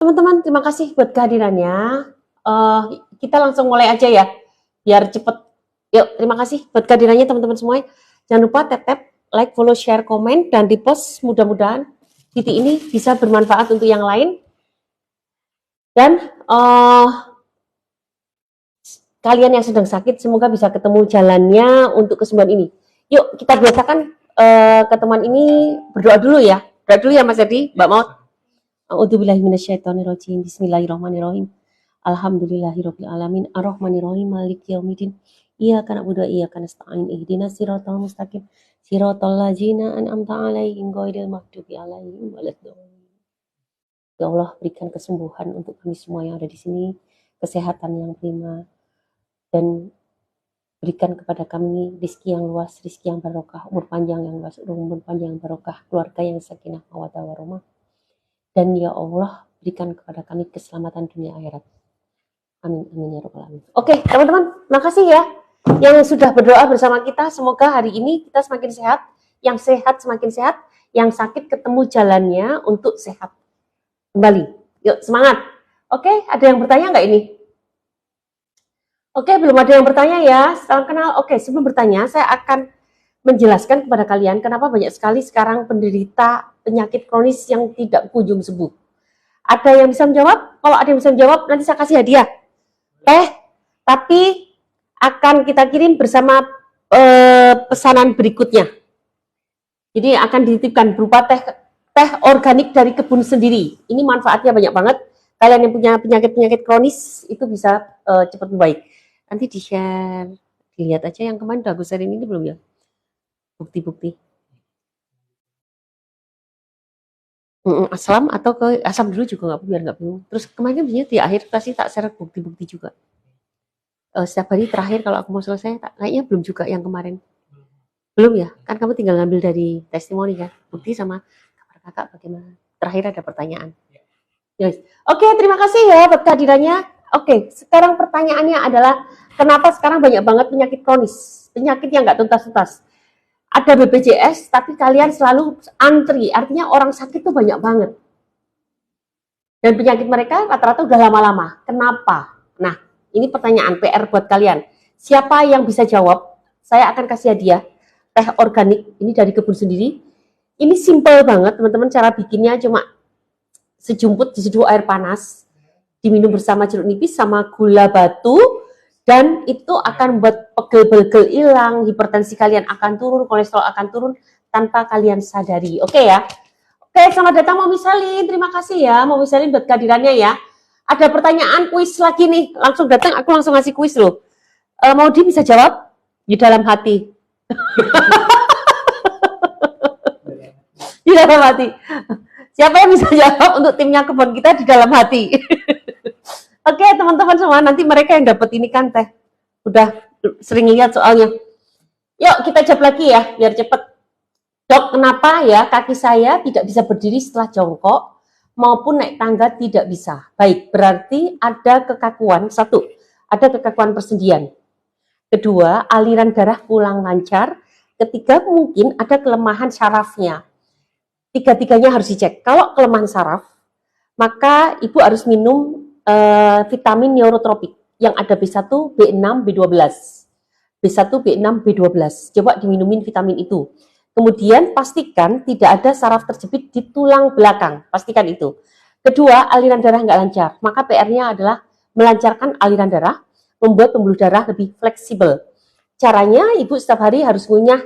teman-teman, terima kasih buat kehadirannya. Kita langsung mulai aja ya, biar cepet. Yuk, terima kasih buat kehadirannya teman-teman semua. Jangan lupa tap like, follow, share, komen, dan repost. Mudah-mudahan titik ini bisa bermanfaat untuk yang lain. Dan kalian yang sedang sakit, semoga bisa ketemu jalannya untuk kesembuhan ini. Yuk, kita biasakan ketemuan ini berdoa dulu ya. Berdoa dulu ya Mas Edi, Mbak Maud. A'udzubillahi minasyaitonirrajim. Bismillahirrahmanirrahim. Alhamdulillahirabbil alamin. Arrahmanirrahim. Maliki yaumiddin. Iyyaka na'budu wa iyyaka nasta'in. Ihdinas siratal mustaqim. Siratal ladzina an'amta 'alaihim ghairil maghdubi 'alaihim waladdallin. Ya Allah, berikan kesembuhan untuk kami semua yang ada di sini, kesehatan yang prima, dan berikan kepada kami rezeki yang luas, rezeki yang barokah, umur panjang yang luas, umur panjang yang barokah, keluarga yang sakinah mawaddah warahmah. Dan ya Allah, berikan kepada kami keselamatan dunia akhirat. Amin, amin ya rabbal alamin. Oke, teman-teman, makasih ya yang sudah berdoa bersama kita. Semoga hari ini kita semakin sehat, yang sehat semakin sehat, yang sakit ketemu jalannya untuk sehat kembali. Yuk, semangat. Oke, ada yang bertanya nggak ini? Oke, belum ada yang bertanya ya. Salam kenal. Oke, sebelum bertanya, saya akan menjelaskan kepada kalian kenapa banyak sekali sekarang penderita penyakit kronis yang tidak kunjung sembuh. Ada yang bisa menjawab? Kalau ada yang bisa menjawab, nanti saya kasih hadiah. Tapi akan kita kirim bersama pesanan berikutnya. Jadi akan dititipkan berupa teh organik dari kebun sendiri. Ini manfaatnya banyak banget. Kalian yang punya penyakit-penyakit kronis itu bisa cepat membaik. Nanti di-share, dilihat aja yang kemarin udah aku share ini belum ya? Bukti-bukti. Asam atau ke asam dulu juga nggak, biar nggak bingung. Terus kemarin biasanya di akhir kasih tak share bukti-bukti juga. Setiap hari terakhir kalau aku mau selesai, kayaknya belum juga yang kemarin. Belum ya? Kan kamu tinggal ngambil dari testimoni kan? Bukti sama kabar kakak bagaimana. Terakhir ada pertanyaan. Yes. Oke, terima kasih ya buat kehadirannya. Oke, sekarang pertanyaannya adalah kenapa sekarang banyak banget penyakit kronis, penyakit yang nggak tuntas-tuntas. Ada BPJS, tapi kalian selalu antri, artinya orang sakit tuh banyak banget. Dan penyakit mereka rata-rata udah lama-lama. Kenapa? Nah, ini pertanyaan PR buat kalian. Siapa yang bisa jawab? Saya akan kasih hadiah teh organik, ini dari kebun sendiri. Ini simple banget, teman-teman, cara bikinnya cuma sejumput diseduh air panas, diminum bersama jeruk nipis sama gula batu, dan itu akan membuat pegel-pegel hilang, hipertensi kalian akan turun, kolesterol akan turun tanpa kalian sadari. Oke ya? Oke, selamat datang Mau Misalin. Terima kasih ya Mau Misalin buat kehadirannya ya. Ada pertanyaan kuis lagi nih. Langsung datang, aku langsung ngasih kuis loh. Maudi bisa jawab? Di dalam hati. Di dalam hati. Siapa yang bisa jawab untuk timnya kebun kita di dalam hati? Oke, teman-teman semua, nanti mereka yang dapat ini kan teh. Udah sering lihat soalnya. Yuk, kita jawab lagi ya, biar cepet. Dok, kenapa ya kaki saya tidak bisa berdiri setelah jongkok maupun naik tangga tidak bisa? Baik, berarti ada kekakuan. Satu, ada kekakuan persendian. Kedua, aliran darah kurang lancar. Ketiga, mungkin ada kelemahan sarafnya. Tiga-tiganya harus dicek. Kalau kelemahan saraf, maka ibu harus minum vitamin neurotropik yang ada B1, B6, B12. B1, B6, B12. Coba diminumin vitamin itu. Kemudian pastikan tidak ada saraf terjepit di tulang belakang. Pastikan itu. Kedua, aliran darah nggak lancar. Maka PR-nya adalah melancarkan aliran darah, membuat pembuluh darah lebih fleksibel. Caranya, ibu setiap hari harus ngunyah.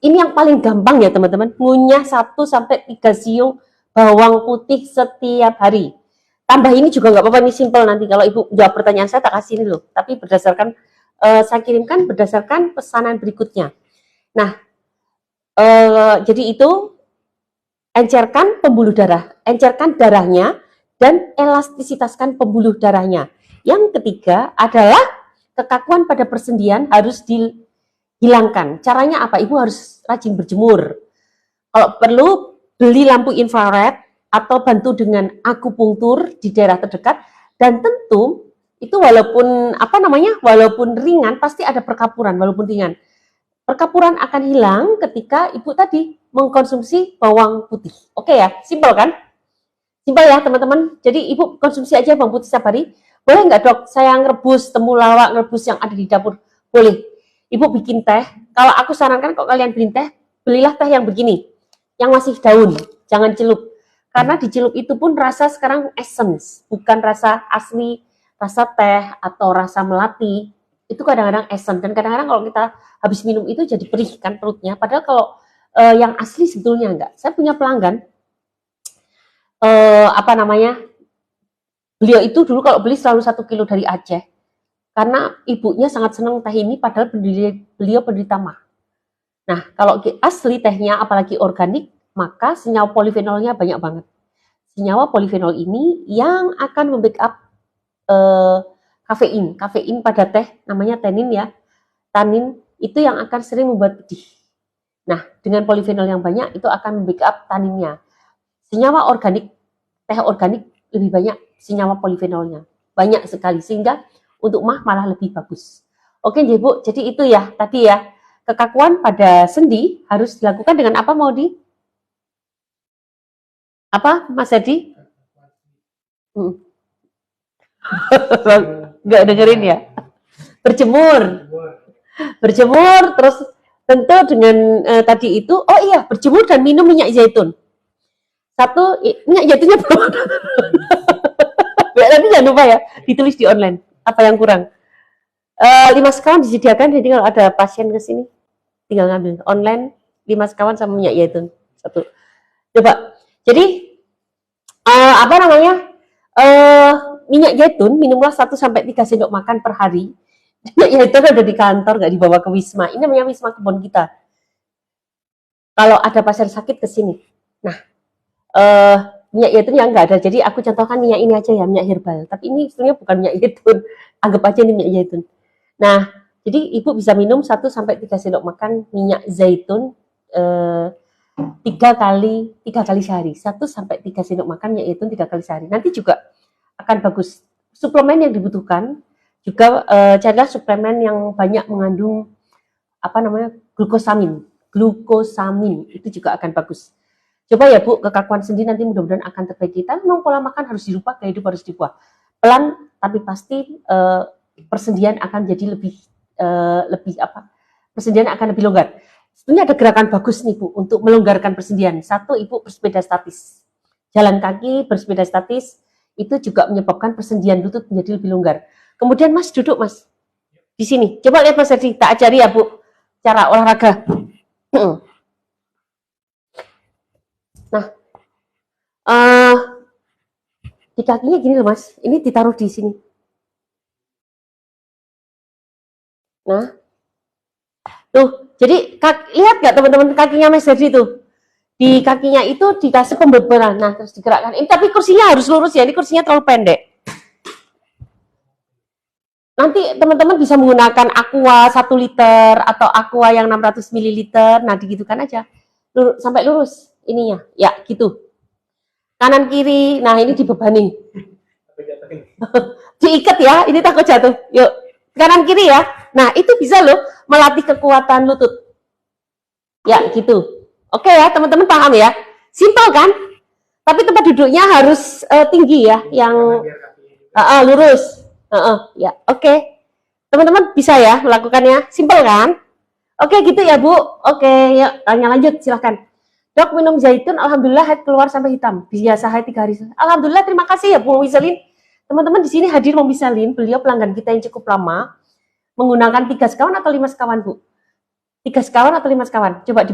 Ini yang paling gampang ya teman-teman. Ngunyah 1-3 siung bawang putih setiap hari. Tambah ini juga nggak apa-apa, ini simple nanti kalau ibu jawab pertanyaan saya tak kasih ini loh. Tapi berdasarkan saya kirimkan berdasarkan pesanan berikutnya. Nah, jadi itu encerkan pembuluh darah, encerkan darahnya dan elastisitaskan pembuluh darahnya. Yang ketiga adalah kekakuan pada persendian harus dihilangkan. Caranya apa? Ibu harus rajin berjemur. Kalau perlu beli lampu infrared atau bantu dengan akupunktur di daerah terdekat, dan tentu itu walaupun walaupun ringan pasti ada perkapuran walaupun ringan. Perkapuran akan hilang ketika ibu tadi mengkonsumsi bawang putih. Oke ya, simpel kan? Simpel ya teman-teman. Jadi ibu konsumsi aja bawang putih setiap hari. Boleh nggak dok? Saya ngerebus temulawak, ngerebus yang ada di dapur. Boleh. Ibu bikin teh. Kalau aku sarankan kalau kalian beli teh, belilah teh yang begini, yang masih daun, jangan celup. Karena di celup itu pun rasa sekarang essence, bukan rasa asli, rasa teh atau rasa melati. Itu kadang-kadang essence dan kadang-kadang kalau kita habis minum itu jadi perih kan perutnya. Padahal kalau yang asli sebetulnya enggak. Saya punya pelanggan apa namanya? Beliau itu dulu kalau beli selalu 1 kilo dari Aceh. Karena ibunya sangat senang teh ini padahal beliau penderita mah. Nah, kalau asli tehnya apalagi organik, maka senyawa polifenolnya banyak banget. Senyawa polifenol ini yang akan membackup kafein. Kafein pada teh namanya tanin ya. Tanin itu yang akan sering membuat pedih. Nah, dengan polifenol yang banyak itu akan membackup taninnya. Senyawa organik, teh organik lebih banyak senyawa polifenolnya. Banyak sekali sehingga untuk mah malah lebih bagus. Oke, Bu. Jadi itu ya tadi ya. Kekakuan pada sendi harus dilakukan dengan apa mau di? Apa Mas Edi? Nggak dengerin ya? Berjemur. Berjemur terus tentu dengan tadi itu, oh iya berjemur dan minum minyak zaitun. Satu, minyak zaitunnya belum ada. Nanti jangan lupa ya, ditulis di online. Apa yang kurang? 5 sekawan disediakan, jadi kalau ada pasien ke sini, tinggal ngambil online 5 sekawan sama minyak zaitun. Satu. Coba. Jadi, apa namanya? Minyak zaitun, minumlah 1-3 sendok makan per hari. Minyak zaitun ada di kantor, nggak dibawa ke Wisma. Ini namanya Wisma Kebon kita. Kalau ada pasien sakit ke sini. Nah, minyak zaitun yang enggak ada. Jadi aku contohkan minyak ini aja ya, minyak herbal. Tapi ini sebenarnya bukan minyak zaitun. Anggap aja ini minyak zaitun. Nah, jadi ibu bisa minum 1-3 sendok makan minyak zaitun 3 kali sehari. 1-3 sendok makan minyak zaitun 3 kali sehari. Nanti juga akan bagus. Suplemen yang dibutuhkan juga carilah suplemen yang banyak mengandung apa namanya glukosamin. Glukosamin itu juga akan bagus. Coba ya Bu, kekakuan sendi nanti mudah-mudahan akan terbaiki. Tapi memang pola makan harus dirubah, gaya hidup harus diubah. Pelan tapi pasti persendian akan jadi lebih apa? Persendian akan lebih longgar. Sebenarnya ada gerakan bagus nih Bu untuk melonggarkan persendian. Satu, Ibu bersepeda statis. Jalan kaki, bersepeda statis itu juga menyebabkan persendian lutut menjadi lebih longgar. Kemudian Mas duduk Mas di sini. Coba lihat Mas Edi, tak ajari ya Bu cara olahraga. Nah, di kakinya gini loh Mas, ini ditaruh di sini. Nah, tuh, jadi lihat nggak teman-teman kakinya Mas Edi tuh? Di kakinya itu dikasih pembeberan, nah terus digerakkan. Ini tapi kursinya harus lurus ya, ini kursinya terlalu pendek. Nanti teman-teman bisa menggunakan aqua 1 liter atau aqua yang 600 ml, nah digitukan aja, sampai lurus ininya, ya gitu. Kanan kiri, nah ini dibebani. Diikat ya, ini takut jatuh. Yuk, kanan kiri ya. Nah itu bisa loh melatih kekuatan lutut. Ya gitu. Oke ya teman-teman paham ya. Simpel kan? Tapi tempat duduknya harus tinggi ya, yang lurus. Ya oke. Teman-teman bisa ya melakukannya. Simpel kan? Oke gitu ya Bu. Oke, yuk tanya lanjut silahkan. Dok, minum zaitun, alhamdulillah haid keluar sampai hitam. Biasa haid 3 hari. Alhamdulillah, terima kasih ya Bu Wiselin. Teman-teman di sini hadir Om Wiselin, beliau pelanggan kita yang cukup lama, menggunakan 3 sekawan atau 5 sekawan Bu? 3 sekawan atau 5 sekawan? Coba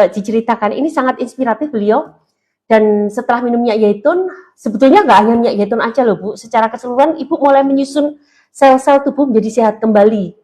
diceritakan. Ini sangat inspiratif beliau. Dan setelah minum minyak zaitun, sebetulnya nggak hanya minyak zaitun aja loh Bu. Secara keseluruhan Ibu mulai menyusun sel-sel tubuh menjadi sehat kembali.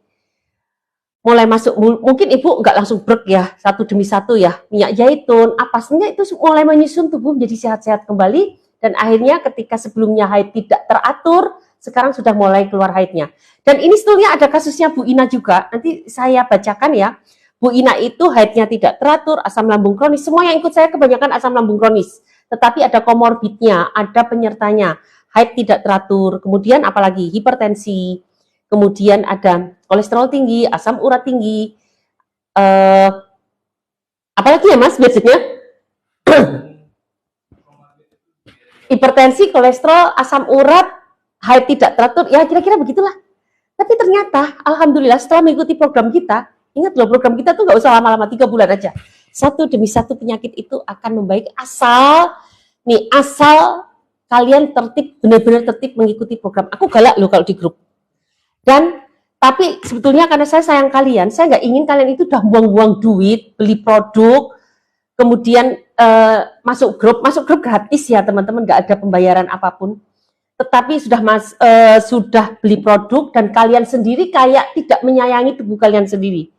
Mulai masuk, mungkin Ibu nggak langsung brek ya, satu demi satu ya, minyak zaitun, apa sebenarnya itu mulai menyusun tubuh menjadi sehat-sehat kembali, dan akhirnya ketika sebelumnya haid tidak teratur, sekarang sudah mulai keluar haidnya. Dan ini sebetulnya ada kasusnya Bu Ina juga, nanti saya bacakan ya. Bu Ina itu haidnya tidak teratur, asam lambung kronis, semua yang ikut saya kebanyakan asam lambung kronis, tetapi ada komorbidnya, ada penyertanya, haid tidak teratur, kemudian apalagi hipertensi, kemudian ada kolesterol tinggi, asam urat tinggi, apalagi ya Mas biasanya? hipertensi, kolesterol, asam urat, haid tidak teratur, ya kira-kira begitulah. Tapi ternyata, alhamdulillah setelah mengikuti program kita, ingat loh program kita tuh nggak usah lama-lama, 3 bulan aja. Satu demi satu penyakit itu akan membaik asal kalian tertib, benar-benar tertib mengikuti program. Aku galak loh kalau di grup. Dan tapi sebetulnya karena saya sayang kalian, saya nggak ingin kalian itu udah buang-buang duit, beli produk, kemudian masuk grup gratis ya teman-teman, nggak ada pembayaran apapun. Tetapi sudah beli produk dan kalian sendiri kayak tidak menyayangi tubuh kalian sendiri.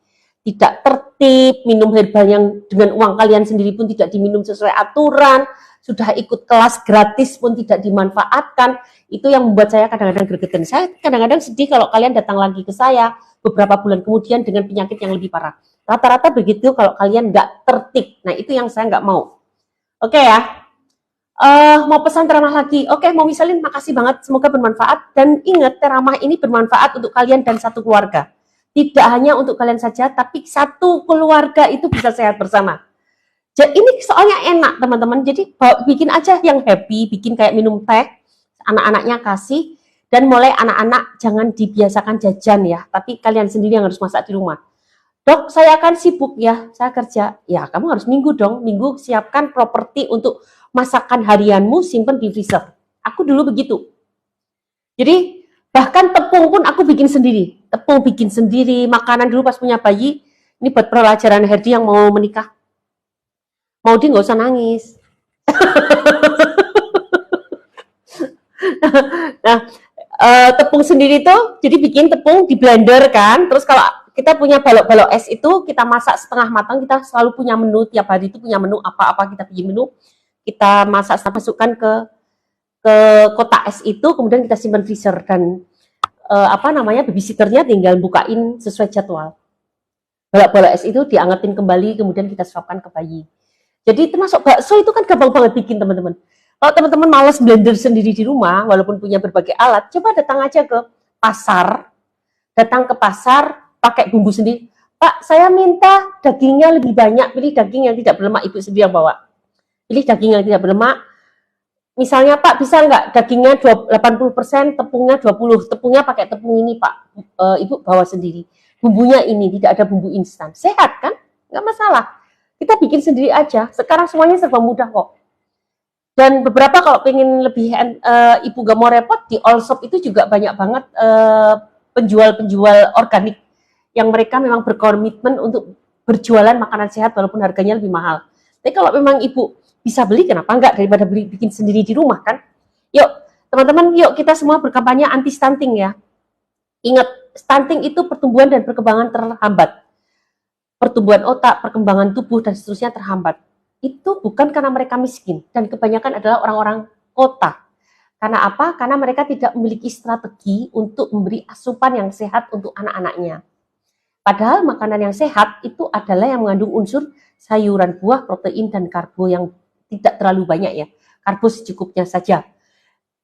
Tidak tertib, minum herbal yang dengan uang kalian sendiri pun tidak diminum sesuai aturan, sudah ikut kelas gratis pun tidak dimanfaatkan. Itu yang membuat saya kadang-kadang gregetan. Saya kadang-kadang sedih kalau kalian datang lagi ke saya beberapa bulan kemudian dengan penyakit yang lebih parah. Rata-rata begitu kalau kalian nggak tertib. Nah itu yang saya nggak mau. Oke ya. Mau pesan teramah lagi. Oke, mau misalin makasih banget. Semoga bermanfaat. Dan ingat, teramah ini bermanfaat untuk kalian dan satu keluarga. Tidak hanya untuk kalian saja, tapi satu keluarga itu bisa sehat bersama. Jadi ini soalnya enak teman-teman. Jadi bikin aja yang happy, bikin kayak minum teh. Anak-anaknya kasih. Dan mulai anak-anak jangan dibiasakan jajan ya. Tapi kalian sendiri yang harus masak di rumah. Dok, saya akan sibuk ya, saya kerja. Ya, kamu harus minggu dong. Minggu siapkan properti untuk masakan harianmu, simpen di freezer. Aku dulu begitu. Jadi, bahkan tepung pun aku bikin sendiri. Tepung bikin sendiri, makanan dulu pas punya bayi. Ini buat pelajaran Herdi yang mau menikah. Mau dia nggak usah nangis. Nah, tepung sendiri tuh, jadi bikin tepung di blender kan. Terus kalau kita punya balok-balok es itu, kita masak setengah matang, kita selalu punya menu, tiap hari itu punya menu, apa-apa kita bikin menu, kita masak, masukkan ke kotak es itu, kemudian kita simpan freezer, dan babysitternya tinggal bukain sesuai jadwal. Balok-balok es itu diangetin kembali, kemudian kita suapkan ke bayi. Jadi termasuk bakso itu kan gampang banget bikin teman-teman. Kalau teman-teman malas blender sendiri di rumah, walaupun punya berbagai alat, coba datang aja ke pasar, pakai bumbu sendiri. Pak, saya minta dagingnya lebih banyak, pilih daging yang tidak berlemak, ibu sendiri yang bawa. Pilih daging yang tidak berlemak. Misalnya, Pak, bisa nggak dagingnya 80%, tepungnya 20%, tepungnya pakai tepung ini, Pak. Ibu bawa sendiri. Bumbunya ini, tidak ada bumbu instan. Sehat kan? Nggak masalah. Kita bikin sendiri aja. Sekarang semuanya serba mudah kok. Dan beberapa kalau pengen lebih, ibu gak mau repot, di Allshop itu juga banyak banget penjual-penjual organik yang mereka memang berkomitmen untuk berjualan makanan sehat walaupun harganya lebih mahal. Tapi kalau memang ibu bisa beli, kenapa enggak, daripada bikin sendiri di rumah kan? Yuk teman-teman, yuk kita semua berkampanye anti stunting ya. Ingat, stunting itu pertumbuhan dan perkembangan terhambat. Pertumbuhan otak, perkembangan tubuh dan seterusnya terhambat. Itu bukan karena mereka miskin, dan kebanyakan adalah orang-orang kota. Karena apa? Karena mereka tidak memiliki strategi untuk memberi asupan yang sehat untuk anak-anaknya. Padahal makanan yang sehat itu adalah yang mengandung unsur sayuran, buah, protein, dan karbo yang tidak terlalu banyak ya. Karbo secukupnya saja.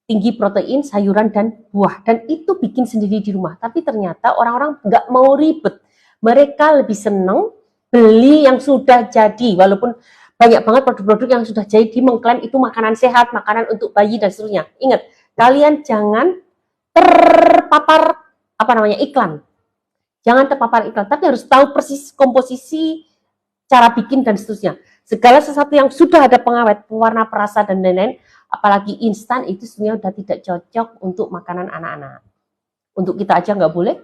Tinggi protein, sayuran, dan buah. Dan itu bikin sendiri di rumah. Tapi ternyata orang-orang nggak mau ribet. Mereka lebih seneng beli yang sudah jadi. Walaupun banyak banget produk-produk yang sudah jadi mengklaim itu makanan sehat, makanan untuk bayi dan seterusnya. Ingat, kalian jangan terpapar iklan. Jangan terpapar iklan, tapi harus tahu persis komposisi, cara bikin dan seterusnya. Segala sesuatu yang sudah ada pengawet, pewarna, perasa dan lain-lain, apalagi instan, itu sebenarnya sudah tidak cocok untuk makanan anak-anak. Untuk kita aja nggak boleh.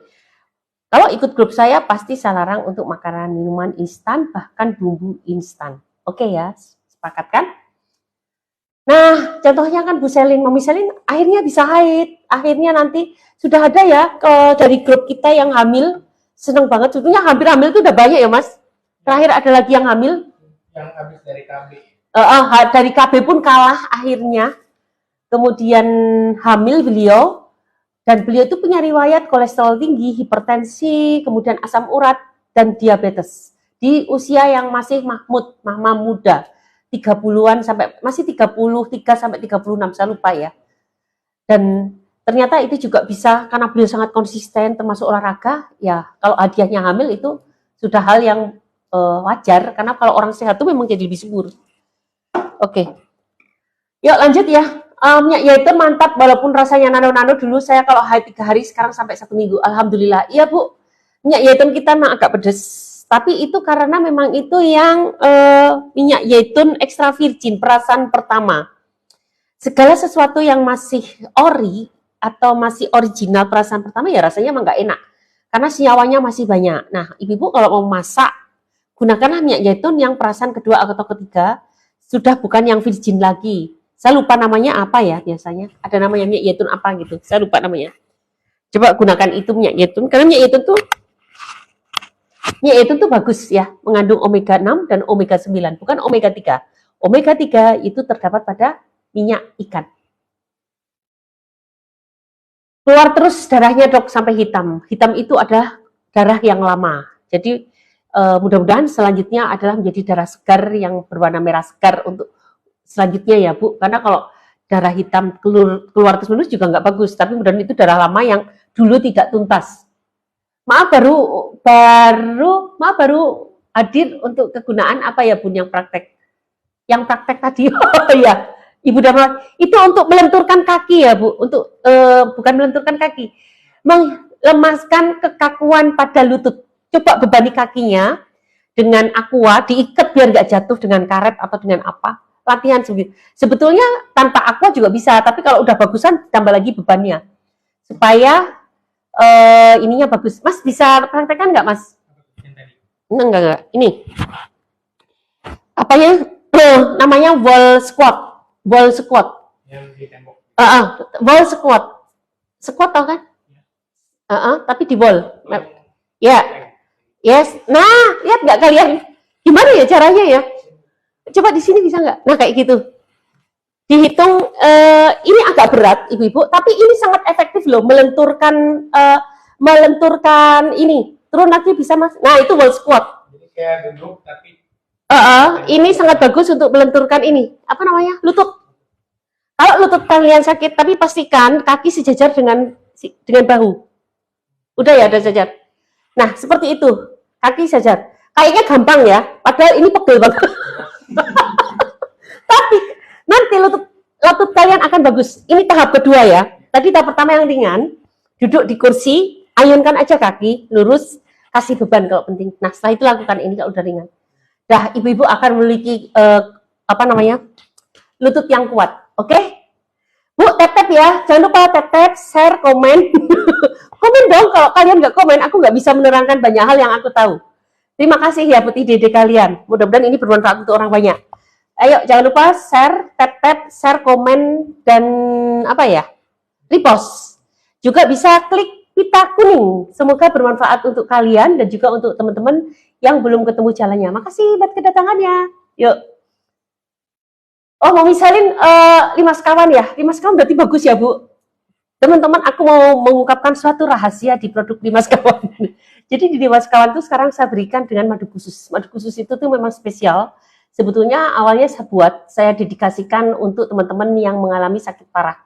Kalau ikut grup saya pasti saya larang untuk makanan minuman instan, bahkan bumbu instan. Oke ya, sepakat kan? Nah, contohnya kan Bu Selin, Mami Selin akhirnya bisa haid. Akhirnya nanti sudah ada ya dari grup kita yang hamil. Seneng banget, sebetulnya hampir hamil itu udah banyak ya Mas. Terakhir ada lagi yang hamil. Yang habis dari KB. Dari KB pun kalah akhirnya. Kemudian hamil beliau. Dan beliau itu punya riwayat kolesterol tinggi, hipertensi, kemudian asam urat, dan diabetes. Di usia yang masih mama muda, 30-an sampai masih 33 sampai 36, saya lupa ya. Dan ternyata itu juga bisa karena beliau sangat konsisten termasuk olahraga, ya kalau hadiahnya hamil itu sudah hal yang wajar, karena kalau orang sehat itu memang jadi lebih subur. Oke. Yuk lanjut ya. Minyak zaitun mantap, walaupun rasanya nano-nano dulu saya kalau 3 hari, sekarang sampai 1 minggu. Alhamdulillah. Iya Bu, minyak zaitun kita memang agak pedes. Tapi itu karena memang itu yang minyak zaitun extra virgin, perasan pertama. Segala sesuatu yang masih ori atau masih original perasan pertama ya rasanya emang nggak enak. Karena senyawanya masih banyak. Nah, ibu-ibu kalau mau masak, gunakanlah minyak zaitun yang perasan kedua atau ketiga, sudah bukan yang virgin lagi. Saya lupa namanya apa ya biasanya. Ada namanya minyak zaitun apa gitu. Saya lupa namanya. Coba gunakan itu minyak zaitun. Karena minyak zaitun tuh bagus ya. Mengandung omega 6 dan omega 9. Bukan omega 3. Omega 3 itu terdapat pada minyak ikan. Keluar terus darahnya dok sampai hitam. Hitam itu adalah darah yang lama. Jadi mudah-mudahan selanjutnya adalah menjadi darah segar yang berwarna merah segar untuk selanjutnya ya Bu. Karena kalau darah hitam keluar terus-menerus juga nggak bagus. Tapi mudah-mudahan itu darah lama yang dulu tidak tuntas. Maaf baru hadir untuk kegunaan apa ya Bun yang praktek? Yang praktek tadi. Oh ya. Ibu Dharma, itu untuk melenturkan kaki ya Bu, untuk bukan melenturkan kaki, melemaskan kekakuan pada lutut. Coba bebani kakinya dengan aqua, diikat biar nggak jatuh dengan karet atau dengan apa. Latihan segitu. Sebetulnya tanpa aqua juga bisa, tapi kalau udah bagusan tambah lagi bebannya supaya ininya bagus. Mas bisa praktekkan nggak Mas? Enggak. Ini apa ya? Namanya wall squat. Wall squat. Yang di tembok. Wall squat. Squat tau kan? Tapi di wall. Ya. Yes. Nah, lihat nggak kalian? Gimana ya caranya ya? Coba di sini bisa nggak? Nah, kayak gitu. Dihitung, ini agak berat, ibu-ibu, tapi ini sangat efektif loh, melenturkan ini. Turun lagi bisa Mas. Nah, itu wall squat. Jadi kayak duduk tapi ini sangat bagus untuk melenturkan ini. Apa namanya? Lutut. Kalau lutut kalian sakit, tapi pastikan kaki sejajar dengan bahu. Udah ya, ada sejajar. Nah, seperti itu. Kaki sejajar. Kayaknya gampang ya, padahal ini pegel banget. Tapi nanti lutut kalian akan bagus. Ini tahap kedua ya. Tadi tahap pertama yang ringan, duduk di kursi, ayunkan aja kaki, lurus, kasih beban kalau penting. Nah, setelah itu lakukan ini kalau udah ringan. Dah, ibu-ibu akan memiliki lutut yang kuat. Oke? Bu, tap-tap ya. Jangan lupa tap-tap, share, komen. Komen dong, kalau kalian nggak komen, aku nggak bisa menerangkan banyak hal yang aku tahu. Terima kasih ya buat ide-ide kalian. Mudah-mudahan ini bermanfaat untuk orang banyak. Ayo, jangan lupa share, tap-tap, share, komen, dan repost. Juga bisa klik pita kuning. Semoga bermanfaat untuk kalian dan juga untuk teman-teman yang belum ketemu jalannya. Makasih buat kedatangannya. Yuk. Oh, mau misalin 5 sekawan ya? 5 sekawan berarti bagus ya, Bu? Teman-teman, aku mau mengungkapkan suatu rahasia di produk 5 sekawan. Jadi di 5 sekawan itu sekarang saya berikan dengan madu khusus. Madu khusus itu tuh memang spesial. Sebetulnya awalnya saya dedikasikan untuk teman-teman yang mengalami sakit parah.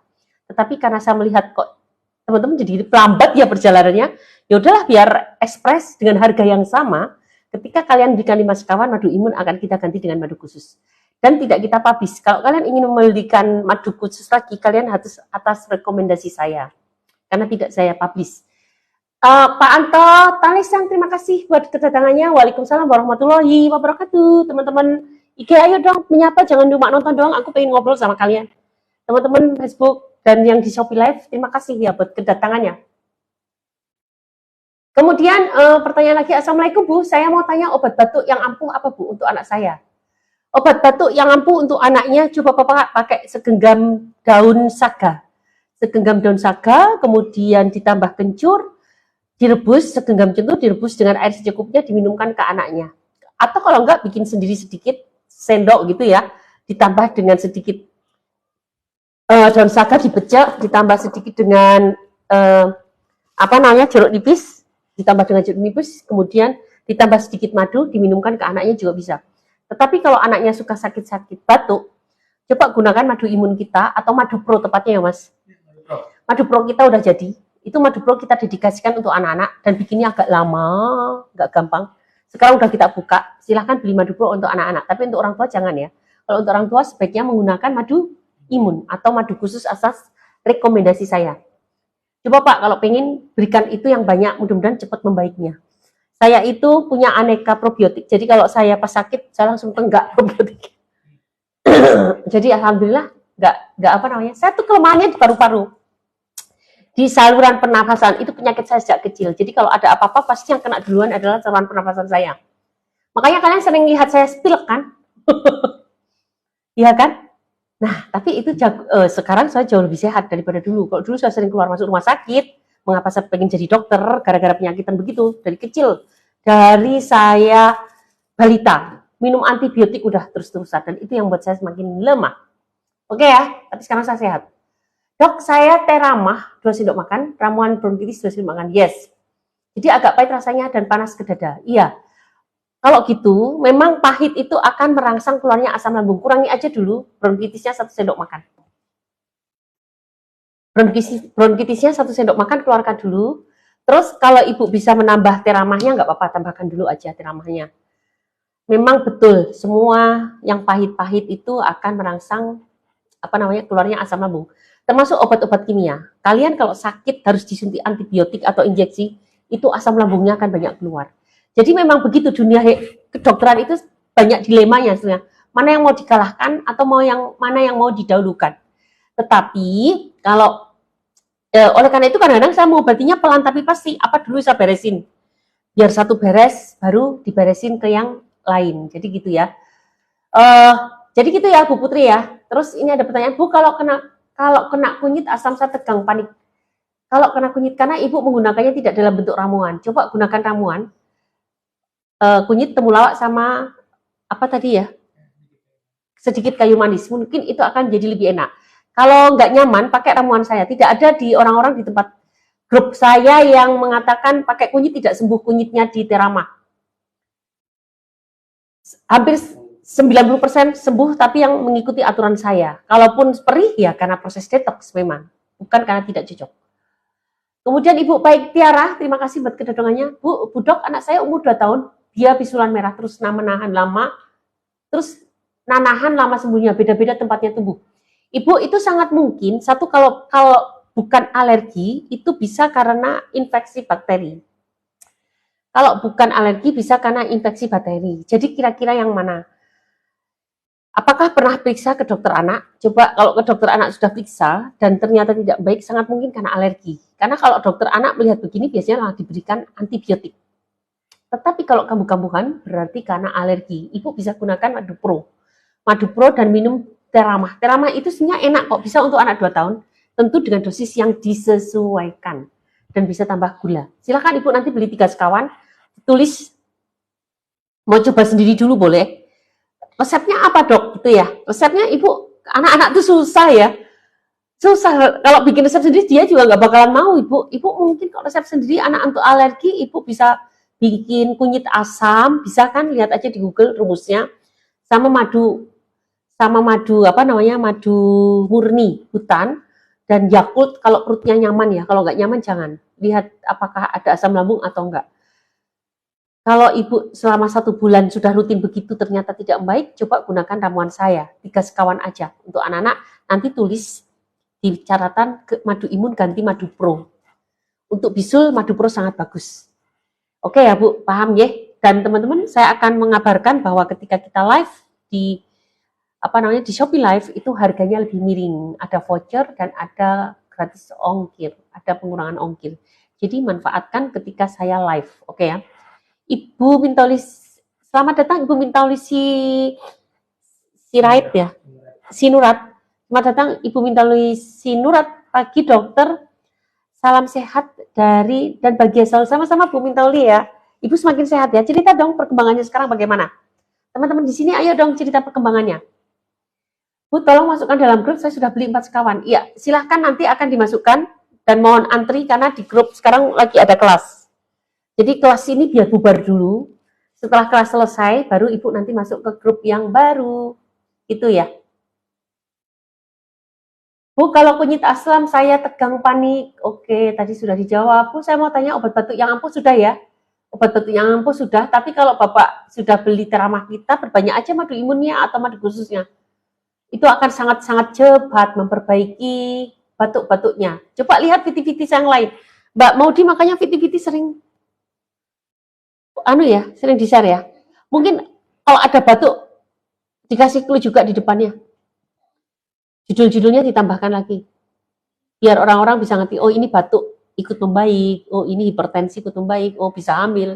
Tetapi karena saya melihat kok teman-teman jadi pelambat ya perjalanannya, ya udahlah biar ekspres dengan harga yang sama. Ketika kalian berikan 5 sekawan, madu imun akan kita ganti dengan madu khusus. Dan tidak kita publish. Kalau kalian ingin membelikan madu khusus lagi, kalian harus atas rekomendasi saya. Karena tidak saya publish. Pak Anto, Talisang, terima kasih buat kedatangannya. Waalaikumsalam warahmatullahi wabarakatuh. Teman-teman IG, ayo dong menyapa, jangan cuma nonton doang. Aku pengen ngobrol sama kalian. Teman-teman Facebook dan yang di Shopee Live, terima kasih ya buat kedatangannya. Kemudian pertanyaan lagi, Assalamualaikum Bu, saya mau tanya obat batuk yang ampuh apa Bu untuk anak saya? Obat batuk yang ampuh untuk anaknya, coba Bapak pakai segenggam daun saga. Segenggam daun saga, kemudian ditambah kencur, direbus, segenggam kencur direbus dengan air secukupnya, diminumkan ke anaknya. Atau kalau enggak, bikin sendiri sedikit, sendok gitu ya, ditambah dengan sedikit daun saga dipecah, ditambah sedikit dengan jeruk nipis, ditambah dengan jeruk nipis, kemudian ditambah sedikit madu, diminumkan ke anaknya juga bisa. Tetapi kalau anaknya suka sakit-sakit batuk, coba gunakan madu imun kita atau madu pro tepatnya ya Mas. Madu pro kita udah jadi. Itu madu pro kita dedikasikan untuk anak-anak dan bikinnya agak lama, nggak gampang. Sekarang udah kita buka, silahkan beli madu pro untuk anak-anak. Tapi untuk orang tua jangan ya. Kalau untuk orang tua sebaiknya menggunakan madu imun atau madu khusus atas rekomendasi saya. Coba Pak, kalau pengen berikan itu yang banyak, mudah-mudahan cepat membaiknya. Saya itu punya aneka probiotik, jadi kalau saya pas sakit, saya langsung tenggak probiotik. Jadi alhamdulillah, nggak apa namanya, saya tuh kelemahannya di paru-paru. Di saluran pernafasan, itu penyakit saya sejak kecil. Jadi kalau ada apa-apa, pasti yang kena duluan adalah saluran pernafasan saya. Makanya kalian sering lihat saya spill kan? Iya kan? Nah, tapi itu sekarang saya jauh lebih sehat daripada dulu. Kalau dulu saya sering keluar masuk rumah sakit, mengapa saya pengen jadi dokter? Gara-gara penyakitan begitu, dari kecil. Dari saya balita, minum antibiotik udah terus-terusan. Dan itu yang buat saya semakin lemah. Oke ya, tapi sekarang saya sehat. Dok, saya teh ramah 2 sendok makan, ramuan bronkitis 2 sendok makan. Yes. Jadi agak pahit rasanya dan panas ke dada. Iya. Kalau gitu, memang pahit itu akan merangsang keluarnya asam lambung. Kurangi aja dulu bronkitisnya 1 sendok makan. Bronkitisnya 1 sendok makan, keluarkan dulu. Terus kalau ibu bisa menambah teh ramahnya, nggak apa-apa, tambahkan dulu aja teh ramahnya. Memang betul, semua yang pahit-pahit itu akan merangsang keluarnya asam lambung. Termasuk obat-obat kimia. Kalian kalau sakit harus disuntik antibiotik atau injeksi, itu asam lambungnya akan banyak keluar. Jadi memang begitu dunia kedokteran itu banyak dilemanya sebenarnya. Mana yang mau dikalahkan atau mana yang mau didahulukan. Tetapi kalau oleh karena itu kadang-kadang saya mengobatinya pelan tapi pasti. Apa dulu saya beresin. Biar satu beres, baru diberesin ke yang lain. Jadi gitu ya. Jadi gitu ya Bu Putri ya. Terus ini ada pertanyaan, Bu, kalau kena kunyit asam saya tegang panik. Kalau kena kunyit, karena ibu menggunakannya tidak dalam bentuk ramuan. Coba gunakan ramuan. Kunyit, temulawak sama apa tadi ya? Sedikit kayu manis. Mungkin itu akan jadi lebih enak. Kalau nggak nyaman, pakai ramuan saya. Tidak ada di orang-orang di tempat grup saya yang mengatakan pakai kunyit tidak sembuh kunyitnya di Terama. Hampir 90% sembuh, tapi yang mengikuti aturan saya. Kalaupun perih, ya karena proses detox memang. Bukan karena tidak cocok. Kemudian Ibu Baik Tiara, terima kasih buat kedatangannya. Bu Dok, anak saya umur 2 tahun, dia bisulan merah, terus menahan lama, terus nanahan lama sembuhnya, beda-beda tempatnya tumbuh. Ibu, itu sangat mungkin, satu kalau bukan alergi, itu bisa karena infeksi bakteri. Kalau bukan alergi, bisa karena infeksi bakteri. Jadi kira-kira yang mana? Apakah pernah periksa ke dokter anak? Coba kalau ke dokter anak sudah periksa dan ternyata tidak baik, sangat mungkin karena alergi. Karena kalau dokter anak melihat begini, biasanya malah diberikan antibiotik. Tetapi kalau kambuh-kambuhan, berarti karena alergi. Ibu bisa gunakan madu pro. Madu pro dan minum Terama. Terama itu sebenarnya enak kok, bisa untuk anak 2 tahun. Tentu dengan dosis yang disesuaikan. Dan bisa tambah gula. Silakan Ibu nanti beli 3 sekawan, tulis, mau coba sendiri dulu boleh. Resepnya apa dok? Gitu ya. Resepnya ibu, anak-anak tuh susah ya. Susah. Kalau bikin resep sendiri dia juga nggak bakalan mau ibu. Ibu mungkin kalau resep sendiri anak untuk alergi, ibu bisa bikin kunyit asam, bisa kan lihat aja di Google rumusnya. Sama madu madu murni hutan dan Yakult kalau perutnya nyaman ya. Kalau nggak nyaman jangan. Lihat apakah ada asam lambung atau enggak. Kalau ibu selama 1 bulan sudah rutin begitu ternyata tidak baik, coba gunakan ramuan saya, 3 sekawan aja. Untuk anak-anak nanti tulis di catatan madu imun ganti madu pro. Untuk bisul madu pro sangat bagus. Oke ya Bu, paham ya? Dan teman-teman saya akan mengabarkan bahwa ketika kita live di Shopee Live itu harganya lebih miring. Ada voucher dan ada gratis ongkir, ada pengurangan ongkir. Jadi manfaatkan ketika saya live, oke ya? Ibu Mintolis, selamat datang Ibu Mintolis Sirait ya, Sinurat. Selamat datang Ibu Mintolis Sinurat, pagi dokter. Salam sehat dan bahagia selalu, sama-sama Bu Mintoli ya. Ibu semakin sehat ya. Cerita dong perkembangannya sekarang bagaimana? Teman-teman di sini ayo dong cerita perkembangannya. Bu tolong masukkan dalam grup, saya sudah beli 4 sekawan. Iya, silahkan nanti akan dimasukkan dan mohon antri karena di grup sekarang lagi ada kelas. Jadi kelas ini biar bubar dulu. Setelah kelas selesai, baru ibu nanti masuk ke grup yang baru. Itu ya. Bu, kalau kunyit asam saya tegang panik. Oke, tadi sudah dijawab. Bu, saya mau tanya obat batuk yang ampuh sudah ya? Obat batuk yang ampuh sudah, tapi kalau Bapak sudah beli Teramah kita, perbanyak aja madu imunnya atau madu khususnya. itu akan sangat-sangat cepat memperbaiki batuk-batuknya. Coba lihat viti-viti yang lain. Mbak Maudi makanya viti-viti sering sering di-share ya. Mungkin kalau ada batuk dikasih clue juga di depannya. Judul-judulnya ditambahkan lagi. Biar orang-orang bisa ngerti, oh ini batuk ikut membaik, oh ini hipertensi ikut membaik, oh bisa hamil,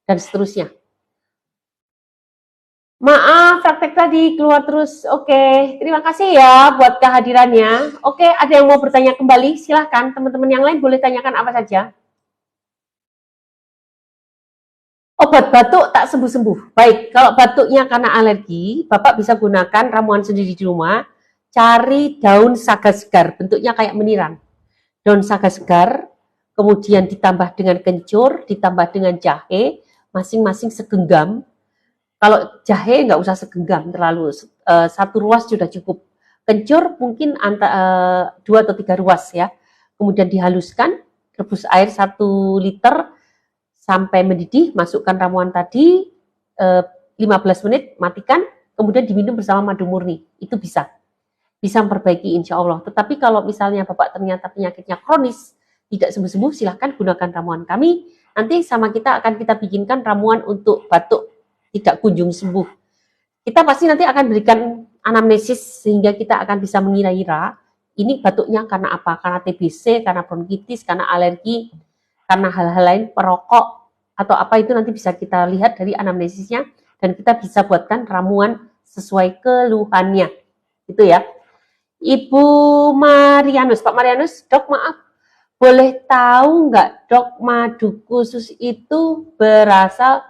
dan seterusnya. Maaf, praktek tadi keluar terus. Oke, terima kasih ya buat kehadirannya. Oke, ada yang mau bertanya kembali? Silahkan, teman-teman yang lain boleh tanyakan apa saja. Obat batuk tak sembuh-sembuh. Baik, kalau batuknya karena alergi, Bapak bisa gunakan ramuan sendiri di rumah. Cari daun saga segar, bentuknya kayak meniran. Daun saga segar, kemudian ditambah dengan kencur, ditambah dengan jahe, masing-masing segenggam. Kalau jahe nggak usah segenggam terlalu, satu ruas sudah cukup. Kencur mungkin 2 atau 3 ruas ya. Kemudian dihaluskan, rebus air 1 liter sampai mendidih, masukkan ramuan tadi 15 menit, matikan, kemudian diminum bersama madu murni. Itu bisa memperbaiki insya Allah. Tetapi kalau misalnya Bapak ternyata penyakitnya kronis, tidak sembuh-sembuh, silahkan gunakan ramuan kami. Nanti sama kita akan kita bikinkan ramuan untuk batuk tidak kunjung sembuh. Kita pasti nanti akan berikan anamnesis sehingga kita akan bisa mengira-ira ini batuknya karena apa? Karena TBC, karena bronkitis, karena alergi, karena hal-hal lain, perokok, atau apa itu nanti bisa kita lihat dari anamnesisnya dan kita bisa buatkan ramuan sesuai keluhannya. Itu ya. Ibu Marianus, Pak Marianus, Dok maaf, boleh tahu nggak Dok madu khusus itu berasal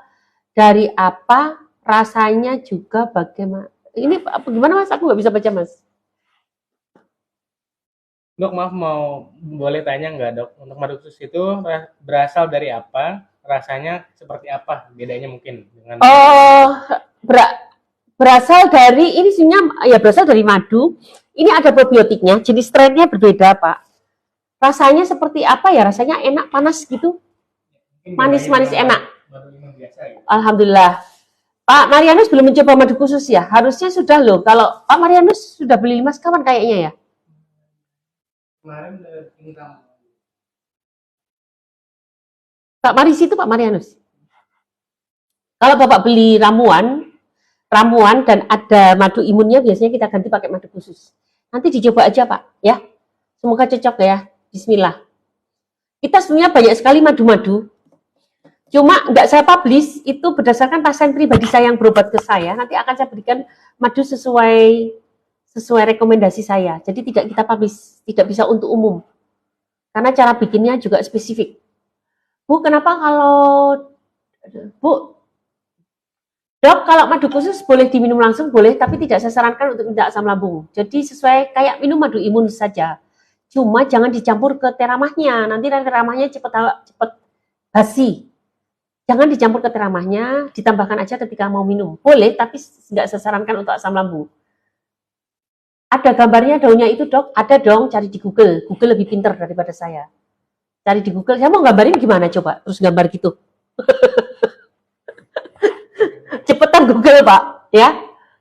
dari apa, rasanya juga bagaimana? Ini gimana Mas? Aku nggak bisa baca Mas. Dok, maaf boleh tanya nggak dok, untuk madu khusus itu berasal dari apa, rasanya seperti apa, bedanya mungkin dengan berasal dari ini sebenarnya ya berasal dari madu. Ini ada probiotiknya, jenis strainnya berbeda Pak. Rasanya seperti apa ya? Rasanya enak, panas gitu, manis-manis enak. Alhamdulillah. Pak Marianus belum mencoba madu khusus ya? Harusnya sudah loh. Kalau Pak Marianus sudah beli 5 kawan kayaknya ya. Kemarin Pak Maris itu Pak Marianus. Kalau Bapak beli ramuan dan ada madu imunnya, biasanya kita ganti pakai madu khusus. Nanti dicoba aja Pak, ya. Semoga cocok ya. Bismillah. Kita sebenarnya banyak sekali madu-madu. Cuma nggak saya publish, itu berdasarkan pasien pribadi saya yang berobat ke saya. Nanti akan saya berikan madu sesuai rekomendasi saya. Jadi tidak kita publish, tidak bisa untuk umum. Karena cara bikinnya juga spesifik. Bu, kenapa kalau Bu, Dok, kalau madu khusus boleh diminum langsung, boleh, tapi tidak saya sarankan untuk minta asam lambung. Jadi sesuai kayak minum madu imun saja. Cuma jangan dicampur ke teramahnya, nanti teramahnya cepat basi. Jangan dicampur ke teramahnya, ditambahkan aja ketika mau minum. Boleh, tapi nggak saya sarankan untuk asam lambung. Ada gambarnya daunnya itu Dok? Ada dong, cari di Google. Google lebih pintar daripada saya. Cari di Google, saya mau gambarin gimana coba? Terus gambar gitu. Cepetan Google Pak, ya.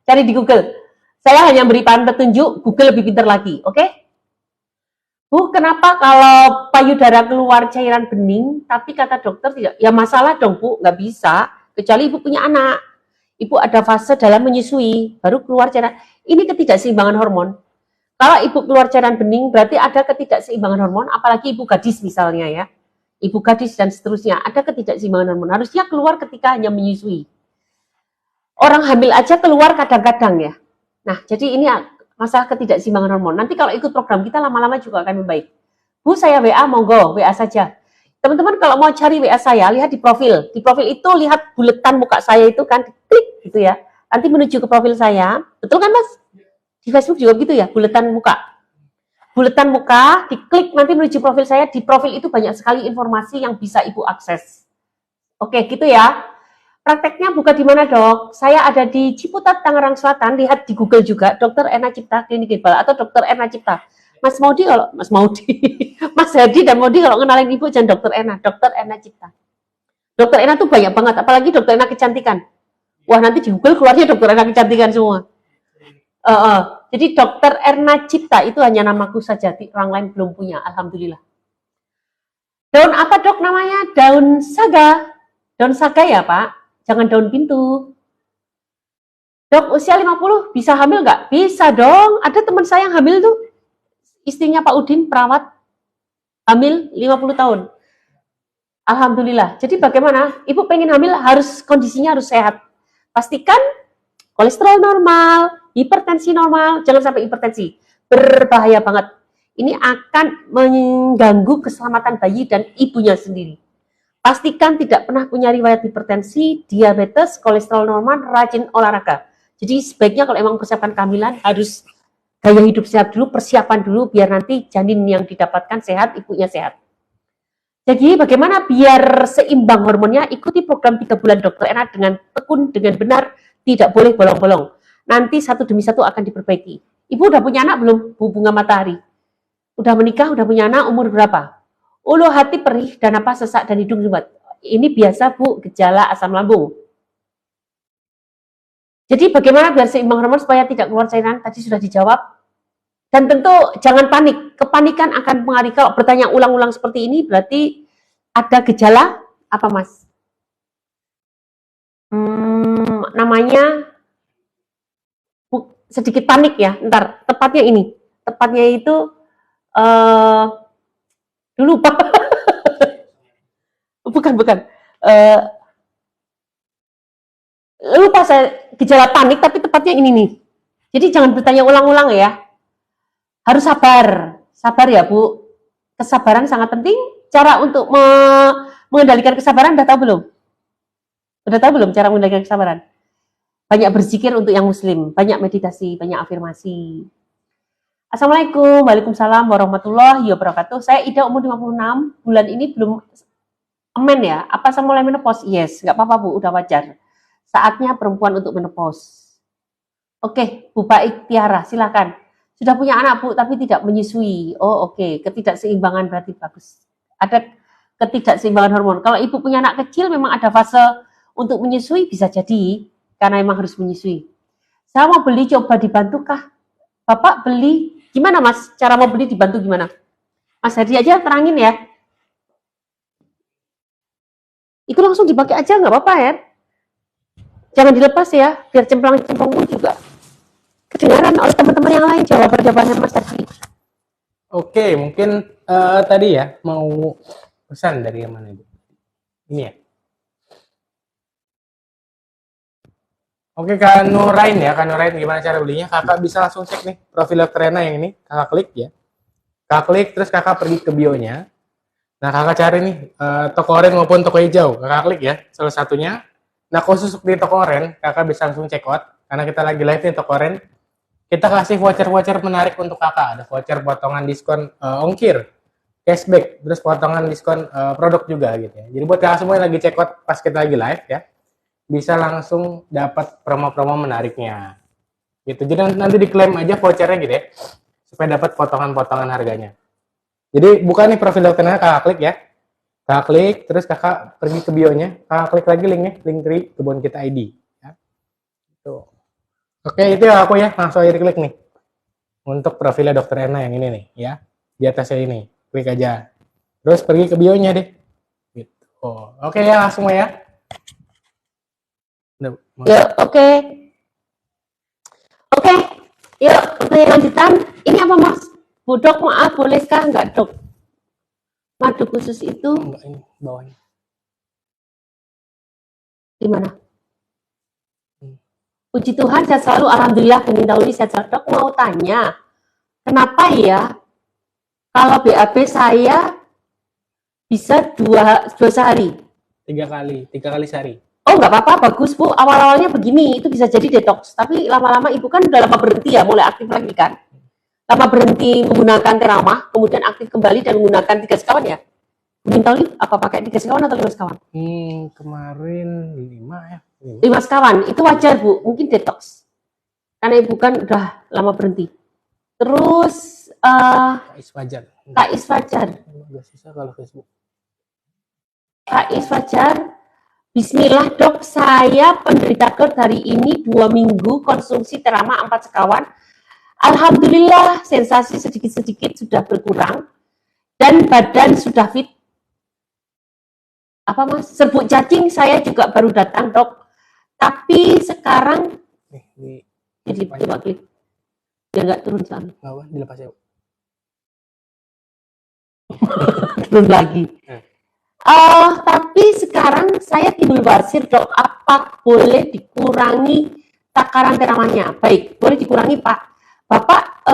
Cari di Google. Saya hanya beri petunjuk, Google lebih pintar lagi, oke? Bu, kenapa kalau payudara keluar cairan bening, tapi kata dokter tidak? Ya masalah dong Bu, nggak bisa. Kecuali Ibu punya anak. Ibu ada fase dalam menyusui, baru keluar cairan. Ini ketidakseimbangan hormon. Kalau Ibu keluar cairan bening, berarti ada ketidakseimbangan hormon, apalagi Ibu gadis misalnya ya. Ibu gadis dan seterusnya, ada ketidakseimbangan hormon. Harusnya keluar ketika hanya menyusui. Orang hamil aja keluar kadang-kadang ya. Nah, jadi ini masalah ketidakseimbangan hormon. Nanti kalau ikut program kita lama-lama juga akan membaik. Bu, saya WA, monggo, WA saja. Teman-teman kalau mau cari WA saya, lihat di profil. Di profil itu lihat buletan muka saya itu kan, klik gitu ya. Nanti menuju ke profil saya. Betul kan Mas? Di Facebook juga gitu ya, buletan muka. Buletan muka, diklik nanti menuju profil saya. Di profil itu banyak sekali informasi yang bisa Ibu akses. Oke, gitu ya. Prakteknya buka di mana Dok? Saya ada di Ciputat, Tangerang Selatan. Lihat di Google juga, Dr. Erna Cipta Klinik Herbal atau Dr. Erna Cipta. Mas Hadi dan Maudi kalau kenalin Ibu jangan Dr. Erna, Dr. Erna Cipta. Dr. Erna tuh banyak banget, apalagi Dr. Erna Kecantikan. Wah nanti di Google keluarnya Dr. Erna Kecantikan semua. Jadi Dokter Erna Cipta itu hanya namaku saja, orang lain belum punya, alhamdulillah. Daun apa dok namanya? Daun saga. Daun saga ya Pak, jangan daun pintu. Dok, usia 50 bisa hamil nggak? Bisa dong, ada teman saya yang hamil tuh, istrinya Pak Udin, perawat, hamil 50 tahun. Alhamdulillah. Jadi bagaimana? Ibu pengen hamil harus kondisinya harus sehat. Pastikan kolesterol normal, hipertensi normal, jangan sampai hipertensi. Berbahaya banget. Ini akan mengganggu keselamatan bayi dan ibunya sendiri. Pastikan tidak pernah punya riwayat hipertensi, diabetes, kolesterol normal, rajin olahraga. Jadi sebaiknya kalau emang persiapan kehamilan harus gaya hidup sehat dulu, persiapan dulu biar nanti janin yang didapatkan sehat, ibunya sehat. Jadi bagaimana biar seimbang hormonnya? Ikuti program 3 bulan Dokter Ena dengan tekun, dengan benar, tidak boleh bolong-bolong. Nanti satu demi satu akan diperbaiki. Ibu udah punya anak belum? Bu Bunga Matahari. Udah menikah, udah punya anak, umur berapa? Ulu hati perih dan apa sesak dan hidung ribet. Ini biasa Bu, gejala asam lambung. Jadi bagaimana biar seimbang hormon supaya tidak keluar cairan? Tadi sudah dijawab. Dan tentu jangan panik. Kepanikan akan mempengaruhi. Kalau bertanya ulang-ulang seperti ini berarti ada gejala apa Mas? Namanya sedikit panik ya. Ntar tepatnya ini. Tepatnya itu dulu lupa. bukan. Lupa saya gejala panik tapi tepatnya ini nih. Jadi jangan bertanya ulang-ulang ya. Harus sabar. Sabar ya Bu. Kesabaran sangat penting. Cara untuk mengendalikan kesabaran udah tahu belum? Udah tahu belum cara mengendalikan kesabaran? Banyak berzikir untuk yang muslim, banyak meditasi, banyak afirmasi. Assalamualaikum, waalaikumsalam warahmatullahi wabarakatuh. Saya Ida umur 56, bulan ini belum amen ya. Apa saya mulai menopause? Yes, nggak apa-apa Bu, udah wajar. Saatnya perempuan untuk menopause. Oke, Bu Baik Tiara, silakan. Sudah punya anak Bu, tapi tidak menyusui. Oh oke, ketidakseimbangan berarti bagus. Ada ketidakseimbangan hormon. Kalau ibu punya anak kecil, memang ada fase untuk menyusui bisa jadi, karena memang harus menyusui. Saya mau beli, coba dibantukah? Bapak beli, gimana Mas? Cara mau beli dibantu gimana? Mas Hadi aja terangin ya. Itu langsung dipakai aja, nggak apa-apa ya. Jangan dilepas ya, biar cemplang-cemplungmu juga kedengaran oleh teman-teman yang lain jawaban-jawabannya Mas Hadi. Oke, mungkin tadi ya mau pesan dari yang mana Ibu? Ini ya. Oke, Kak Nurain ya, Kak Nurain gimana cara belinya? Kakak bisa langsung cek nih profil Dokter Ena yang ini, kakak klik ya. Kakak klik terus kakak pergi ke bio-nya. Nah, kakak cari nih toko oren maupun toko hijau. Kakak klik ya salah satunya. Nah, khusus di toko oren, kakak bisa langsung check out karena kita lagi live nih toko oren. Kita kasih voucher-voucher menarik untuk kakak. Ada voucher potongan diskon ongkir, cashback, terus potongan diskon produk juga gitu ya. Jadi buat kakak semua yang lagi check out pas kita lagi live ya, bisa langsung dapat promo-promo menariknya. Gitu. Jadi nanti diklaim aja vouchernya gitu ya, supaya dapat potongan-potongan harganya. Jadi buka nih profil dokternya, kakak klik ya. Kakak klik, terus kakak pergi ke bio-nya, kakak klik lagi linknya, link dari Kebun Kita ID. Ya. Tuh. Oke, itu ya aku ya, langsung aja klik nih. Untuk profilnya Dokter Ena yang ini nih, ya. Di atasnya ini, klik aja. Terus pergi ke bio-nya deh. Gitu. Oh, oke ya, semua ya. Ya, oke. Oke, yuk untuk lanjutan. Ini apa Mas? Bu Dok, maaf, boleh sekarang nggak Dok? Madu khusus itu enggak, ini bawahnya. di mana? Puji Tuhan, saya selalu, alhamdulillah, pengen tahu ini saya Dok mau tanya, kenapa ya kalau BAB saya bisa dua sehari? 3 kali sehari. Oh nggak apa-apa, bagus Bu. Awal-awalnya begini, itu bisa jadi detox. Tapi lama-lama Ibu kan udah lama berhenti ya, mulai aktif lagi kan? Lama berhenti menggunakan teramah, kemudian aktif kembali dan menggunakan 3 sekawan ya? Mungkin tahu nih, apa pakai 3 sekawan atau 5 sekawan? Kemarin 5 ya. 5 sekawan, itu wajar Bu, mungkin detox. Karena Ibu kan udah lama berhenti. Terus, Kak Isfajar. Kak Isfajar. Agak susah kalau Facebook. Kak Isfajar, Bismillah Dok, saya penderita GERD hari ini 2 minggu konsumsi terama 4 sekawan. Alhamdulillah sensasi sedikit-sedikit sudah berkurang dan badan sudah fit. Apa Mas? Serbuk cacing saya juga baru datang dok. Tapi sekarang Nih, di jadi coba klik. Biar nggak turun sana. bawah dilepas ya. Turun lagi. Tapi sekarang saya timbul basir dok. Apa boleh dikurangi takaran terawannya? Baik, boleh dikurangi Pak. Bapak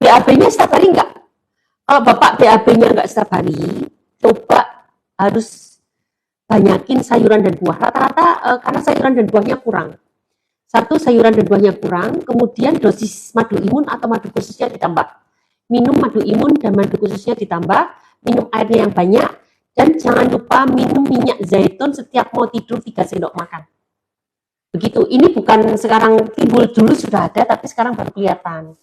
BAB-nya setiap hari nggak? Kalau Bapak BAB-nya nggak setiap hari, coba harus banyakin sayuran dan buah. Rata-rata karena sayuran dan buahnya kurang. Satu, sayuran dan buahnya kurang, kemudian dosis madu imun atau madu khususnya ditambah. Minum madu imun dan madu khususnya ditambah, minum airnya yang banyak, dan jangan lupa minum minyak zaitun setiap mau tidur 3 sendok makan. Begitu, ini bukan sekarang timbul, dulu sudah ada, tapi sekarang baru kelihatan.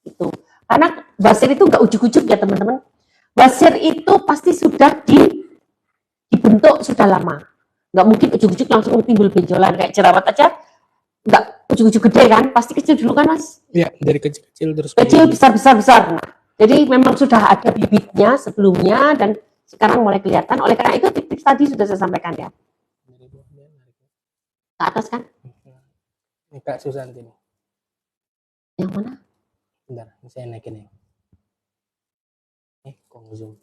Itu. Karena basir itu nggak ujuk-ujuk ya teman-teman. Basir itu pasti sudah dibentuk sudah lama. Nggak mungkin ujuk-ujuk langsung timbul benjolan, kayak jerawat aja. Nggak ujuk-ujuk gede kan, pasti kecil dulu kan Mas? Iya, dari kecil-kecil terus Kecil, besar. Nah, jadi memang sudah ada bibitnya sebelumnya dan sekarang mulai kelihatan. Oleh karena itu tips tadi sudah saya sampaikan ya. Ke atas kan? Ini Kak Susanti nih. Yang mana? Bentar, saya naikin ya. Kok zoom.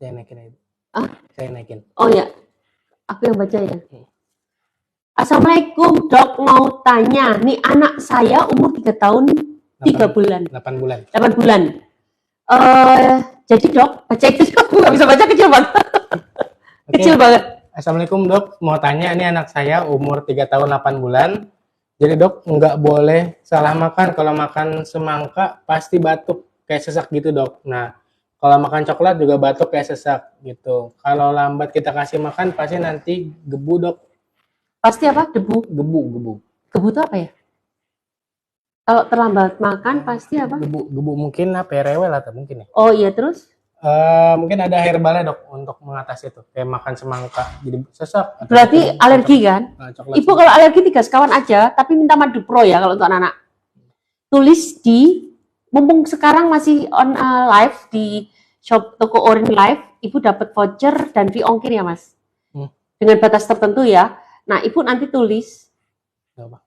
Saya naikin aja. Saya naikin. Oh ya, aku yang baca ya. Assalamualaikum dok, mau tanya, nih anak saya umur 3 tahun 3 bulan. 8 bulan. 8 bulan. Jadi dok, baca itu aku nggak bisa baca, kecil banget. Oke. Kecil banget. Assalamualaikum dok, mau tanya, ini anak saya umur 3 tahun 8 bulan. Jadi dok, nggak boleh salah makan. Kalau makan semangka pasti batuk kayak sesak gitu dok. Nah, kalau makan coklat juga batuk kayak sesak gitu. Kalau lambat kita kasih makan pasti nanti gebu dok. Pasti apa? Debu. Gebu. Gebu itu apa ya? Kalau terlambat makan pasti apa? Gebu mungkin apa ya, rewel atau mungkin ya? Oh iya, terus? Mungkin ada herbalnya dok untuk mengatasi itu. Kayak makan semangka jadi sesak. Berarti alergi kan? Coklat. Ibu kalau alergi 3 sekawan aja, tapi minta madu pro ya kalau untuk anak-anak. Tulis di, mumpung sekarang masih on live di shop toko Orin Live, ibu dapat voucher dan free ongkir ya mas? Dengan batas tertentu ya. Nah ibu nanti tulis. Apa?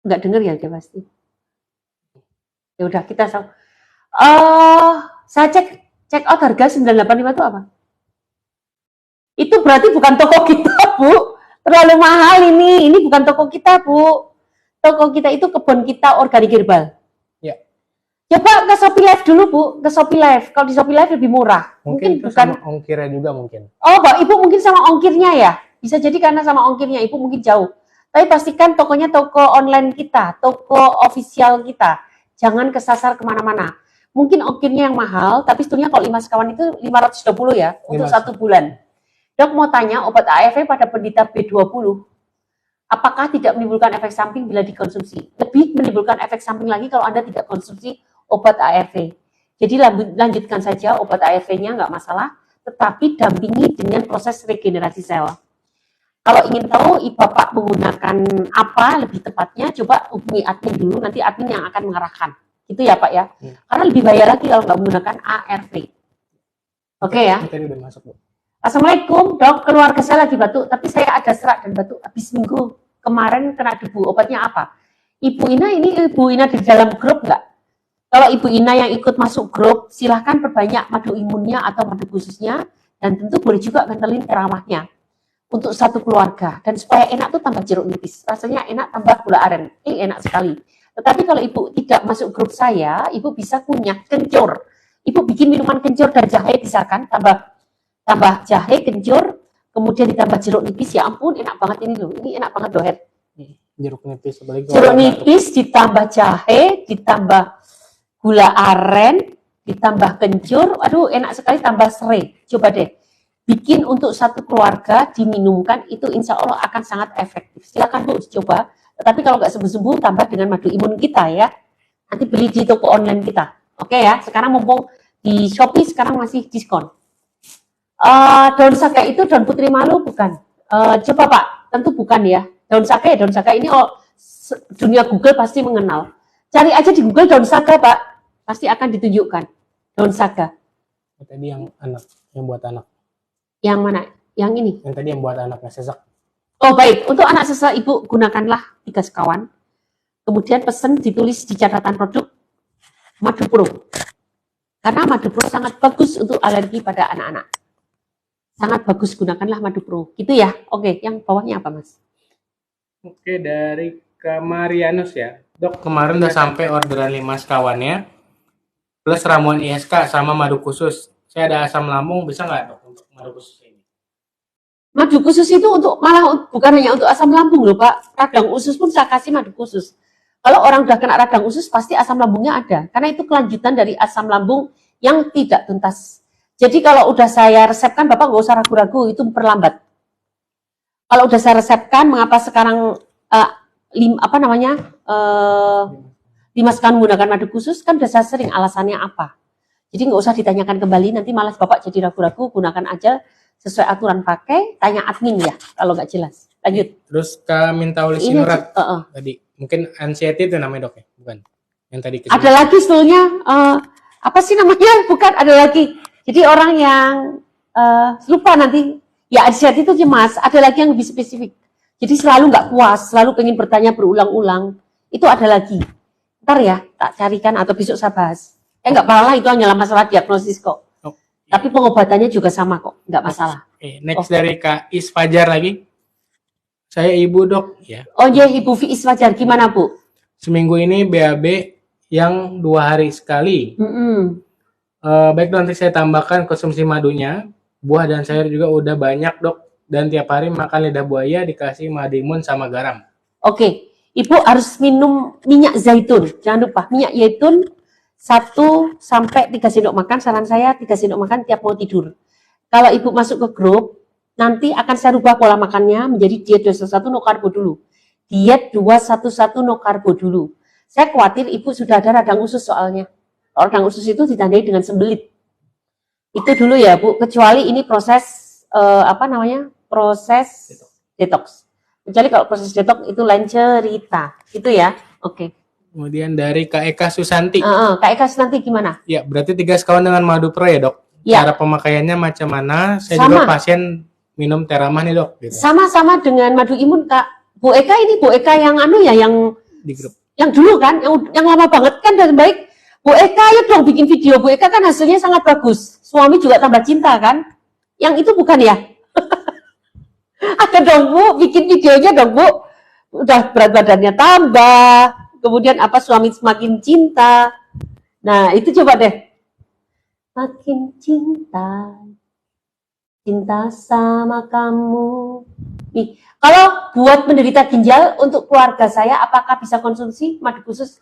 Nggak denger ya dia pasti. Ya udah kita saya check out harga 985 itu apa? Itu berarti bukan toko kita, Bu. Terlalu mahal ini. Ini bukan toko kita, Bu. Toko kita itu kebun kita organik herbal. Ya. Coba ke Shopee Live dulu, Bu. Ke Shopee Live. Kalau di Shopee Live lebih murah. Mungkin itu bukan sama ongkirnya juga mungkin. Oh, Pak, Ibu mungkin sama ongkirnya ya. Bisa jadi karena sama ongkirnya Ibu mungkin jauh. Tapi pastikan tokonya toko online kita, toko official kita. Jangan kesasar kemana-mana. Mungkin ongkirnya yang mahal, tapi sebetulnya kalau 5 sekawan itu 520 ya, untuk 1 bulan. Dok mau tanya, obat ARV pada penderita B20, apakah tidak menimbulkan efek samping bila dikonsumsi? Lebih menimbulkan efek samping lagi kalau Anda tidak konsumsi obat ARV. Jadi lanjutkan saja obat ARV-nya, nggak masalah, tetapi dampingi dengan proses regenerasi sel. Kalau ingin tahu Bapak menggunakan apa lebih tepatnya, coba hubungi admin dulu, nanti admin yang akan mengarahkan. Gitu ya Pak ya. Karena lebih bahaya lagi kalau nggak menggunakan ARV. Oke ya. Tadi udah masuk, Bu. Assalamualaikum dok, keluarga saya lagi batuk, tapi saya ada serak dan batuk habis minggu kemarin kena debu. Obatnya apa? Ibu Ina ini Ibu Ina di dalam grup nggak? Kalau Ibu Ina yang ikut masuk grup, silahkan perbanyak madu imunnya atau madu khususnya, dan tentu boleh juga kentalin terawahnya untuk satu keluarga. Dan supaya enak tuh tambah jeruk nipis, rasanya enak tambah gula aren, enak sekali. Tetapi kalau Ibu tidak masuk grup saya, Ibu bisa kunyah kencur. Ibu bikin minuman kencur dan jahe bisa kan, tambah jahe kencur, kemudian ditambah jeruk nipis, ya ampun enak banget ini loh, ini enak banget dohet. Jeruk nipis, apalagi jeruk nipis ditambah jahe, ditambah gula aren, ditambah kencur, aduh enak sekali, tambah serai. Coba deh, bikin untuk satu keluarga diminumkan, itu insya Allah akan sangat efektif. Silakan Bu coba, tetapi kalau nggak sembuh-sembuh tambah dengan madu imun kita ya. Nanti beli di toko online kita, oke ya. Sekarang mumpung di Shopee sekarang masih diskon. Daun saga itu daun putri malu bukan? Coba Pak, tentu bukan ya. Daun saga ini dunia Google pasti mengenal. Cari aja di Google daun saga Pak, pasti akan ditunjukkan daun saga. Tadi yang anak, yang buat anak. Yang mana? Yang ini? Yang tadi yang buat anaknya sesak. Oh baik, untuk anak sesak Ibu gunakanlah 3 sekawan. Kemudian pesen ditulis di catatan produk Madu Pro. Karena Madu Pro sangat bagus untuk alergi pada anak-anak. Sangat bagus, gunakanlah Madu Pro. Gitu ya? Oke, yang bawahnya apa Mas? Oke, dari Kamarianus ya. Dok, kemarin udah sampai orderan 5 sekawannya. Plus ramuan ISK sama madu khusus. Saya ada asam lambung, bisa nggak dok untuk madu khusus ini? Madu khusus itu untuk malah bukan hanya untuk asam lambung loh Pak. Radang usus pun saya kasih madu khusus. Kalau orang udah kena radang usus pasti asam lambungnya ada. Karena itu kelanjutan dari asam lambung yang tidak tuntas. Jadi kalau udah saya resepkan Bapak nggak usah ragu-ragu, itu memperlambat. Kalau udah saya resepkan, mengapa sekarang dimasukkan menggunakan madu khusus, kan udah saya sering alasannya apa. Jadi nggak usah ditanyakan kembali, nanti malas Bapak jadi ragu-ragu, gunakan aja sesuai aturan pakai, tanya admin ya, kalau nggak jelas. Lanjut. Terus Kak Mintauli Sinurat tadi, mungkin anxiety itu namanya dok ya? Bukan? Yang tadi kesini. Ada lagi sebetulnya, apa sih namanya? Bukan, ada lagi. Jadi orang yang lupa nanti, ya anxiety itu cemas, ada lagi yang lebih spesifik. Jadi selalu nggak puas, selalu pengen bertanya berulang-ulang, itu ada lagi. Ntar ya, tak carikan atau besok saya bahas. Nggak apa-apa, itu hanyalah masalah diagnosis kok. Oh, tapi pengobatannya juga sama kok, nggak masalah. Next dari Kak Is Fajar lagi. Saya ibu dok ya. Oh iya, Ibu Fi Iswajar, gimana Bu? Seminggu ini BAB yang 2 hari sekali. Baik dok, nanti saya tambahkan konsumsi madunya. Buah dan sayur juga udah banyak dok. Dan tiap hari makan lidah buaya dikasih madimun sama garam. Oke, Ibu harus minum minyak zaitun. Jangan lupa, minyak zaitun 1 sampai 3 sendok makan. Saran saya 3 sendok makan tiap mau tidur. Kalau Ibu masuk ke grup, nanti akan saya rubah pola makannya menjadi diet 211 no karbo dulu. Diet 211 no karbo dulu. Saya khawatir Ibu sudah ada radang usus soalnya. Radang usus itu ditandai dengan sembelit. Itu dulu ya Bu, kecuali ini proses proses detox. Kecuali kalau proses detox itu lain cerita. Itu ya. Oke. Kemudian dari Kak Eka Susanti. Kak Eka Susanti gimana? Ya, berarti 3 sekawan dengan madu pro ya dok? Ya. Cara pemakaiannya macam mana? Saya juga pasien minum teramah nih dok. Gitu. Sama-sama dengan madu imun Kak. Bu Eka ini Bu Eka yang yang di grup. Yang dulu kan, yang lama banget kan, dan baik. Bu Eka ya dong bikin video. Bu Eka kan hasilnya sangat bagus. Suami juga tambah cinta kan? Yang itu bukan ya? Ada dong Bu, bikin videonya dong Bu. Udah berat badannya tambah. Kemudian suami semakin cinta. Nah itu coba deh. Makin cinta sama kamu. Nih, kalau buat penderita ginjal untuk keluarga saya, apakah bisa konsumsi madu khusus?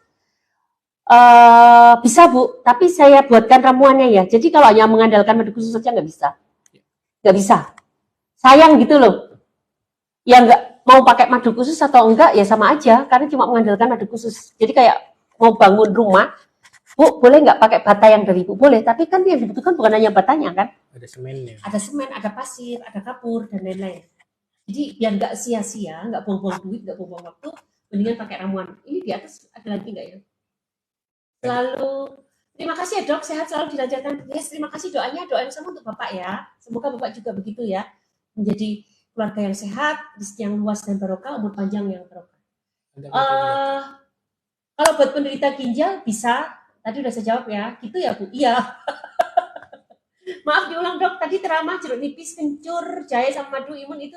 Bisa Bu, tapi saya buatkan ramuannya ya. Jadi kalau hanya mengandalkan madu khusus saja nggak bisa. Nggak bisa. Sayang gitu loh. Ya nggak mau pakai madu khusus atau enggak ya sama aja, karena cuma mengandalkan madu khusus. Jadi kayak mau bangun rumah, Bu, boleh nggak pakai bata yang dari Ibu? Boleh, tapi kan yang dibutuhkan bukan hanya batanya kan? Ada semennya. Ada semen, ada pasir, ada kapur, dan lain-lain. Jadi biar nggak sia-sia, nggak buang-buang duit, nggak buang-buang waktu, mendingan pakai ramuan. Ini di atas ada lagi nggak ya? Selalu, terima kasih ya dok, sehat selalu dilancarkan. Yes, terima kasih doanya sama untuk Bapak ya. Semoga Bapak juga begitu ya, menjadi keluarga yang sehat, rezeki yang luas dan barokah, umur panjang yang barokah. Kalau buat penderita ginjal bisa, tadi udah saya jawab ya, gitu ya Bu? Iya. Maaf diulang dok, tadi teramah, jeruk nipis, kencur, jahe sama madu imun itu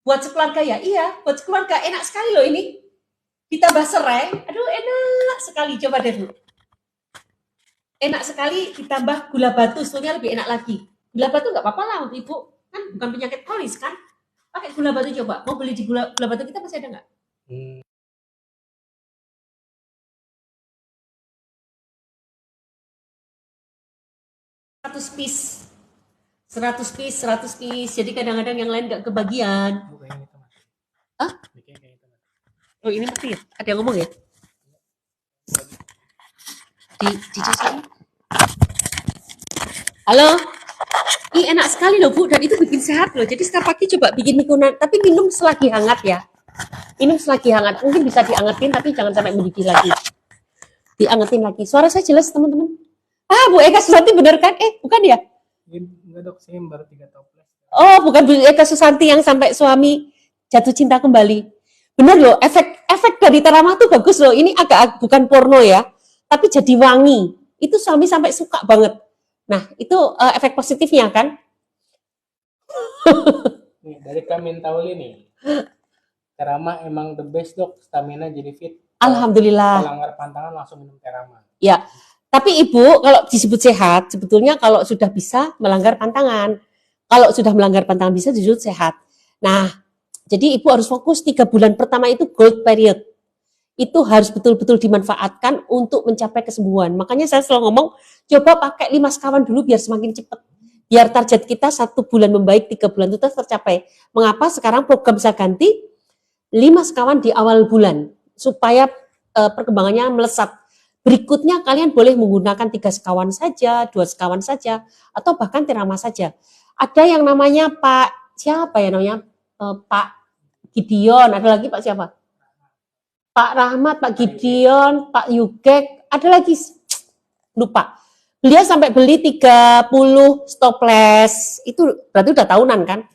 buat sekeluarga ya? Iya, buat sekeluarga enak sekali loh ini. Ditambah serai, aduh enak sekali, coba deh Bu. Enak sekali, ditambah gula batu, sebetulnya lebih enak lagi. Gula batu nggak apa-apa lah untuk Ibu, kan bukan penyakit kronis kan? Pakai gula batu coba, mau beli di gula batu kita masih ada nggak? 100 piece. Jadi kadang-kadang yang lain nggak kebagian. Hah? Oh ini mati ya? Ada yang ngomong ya? Di sini. Halo? Ini enak sekali loh Bu, dan itu bikin sehat loh. Jadi setiap pagi coba bikin mikunan, tapi minum selagi hangat ya. Minum selagi hangat. Mungkin bisa diangetin, tapi jangan sampai mendidih lagi. Diangetin lagi. Suara saya jelas teman-teman? Ah, Bu Eka Susanti bener kan? Bukan ya? Enggak dok, saya baru 3 toples. Oh, bukan Bu Eka Susanti yang sampai suami jatuh cinta kembali. Bener loh, efek dari Terama tuh bagus loh. Ini agak bukan porno ya, tapi jadi wangi. Itu suami sampai suka banget. Nah, itu efek positifnya kan? Nih, dari Kamin Tauli nih. Terama emang the best dok, stamina jadi fit. Alhamdulillah. Pelanggar pantangan langsung minum Terama. Ya, tapi Ibu kalau disebut sehat, sebetulnya kalau sudah bisa melanggar pantangan. Kalau sudah melanggar pantangan bisa disebut sehat. Nah, jadi Ibu harus fokus 3 bulan pertama itu gold period. Itu harus betul-betul dimanfaatkan untuk mencapai kesembuhan. Makanya saya selalu ngomong, coba pakai 5 sekawan dulu biar semakin cepat. Biar target kita 1 bulan membaik, 3 bulan itu tercapai. Mengapa sekarang program saya ganti 5 sekawan di awal bulan, supaya perkembangannya melesat. Berikutnya kalian boleh menggunakan 3 sekawan saja, 2 sekawan saja, atau bahkan Terama saja. Ada yang namanya Pak, siapa ya namanya? Pak Gideon, ada lagi Pak siapa? Pak Rahmat, Pak Gideon, Pak Yugek, ada lagi, lupa. Beliau sampai beli 30 stoples, itu berarti udah tahunan kan?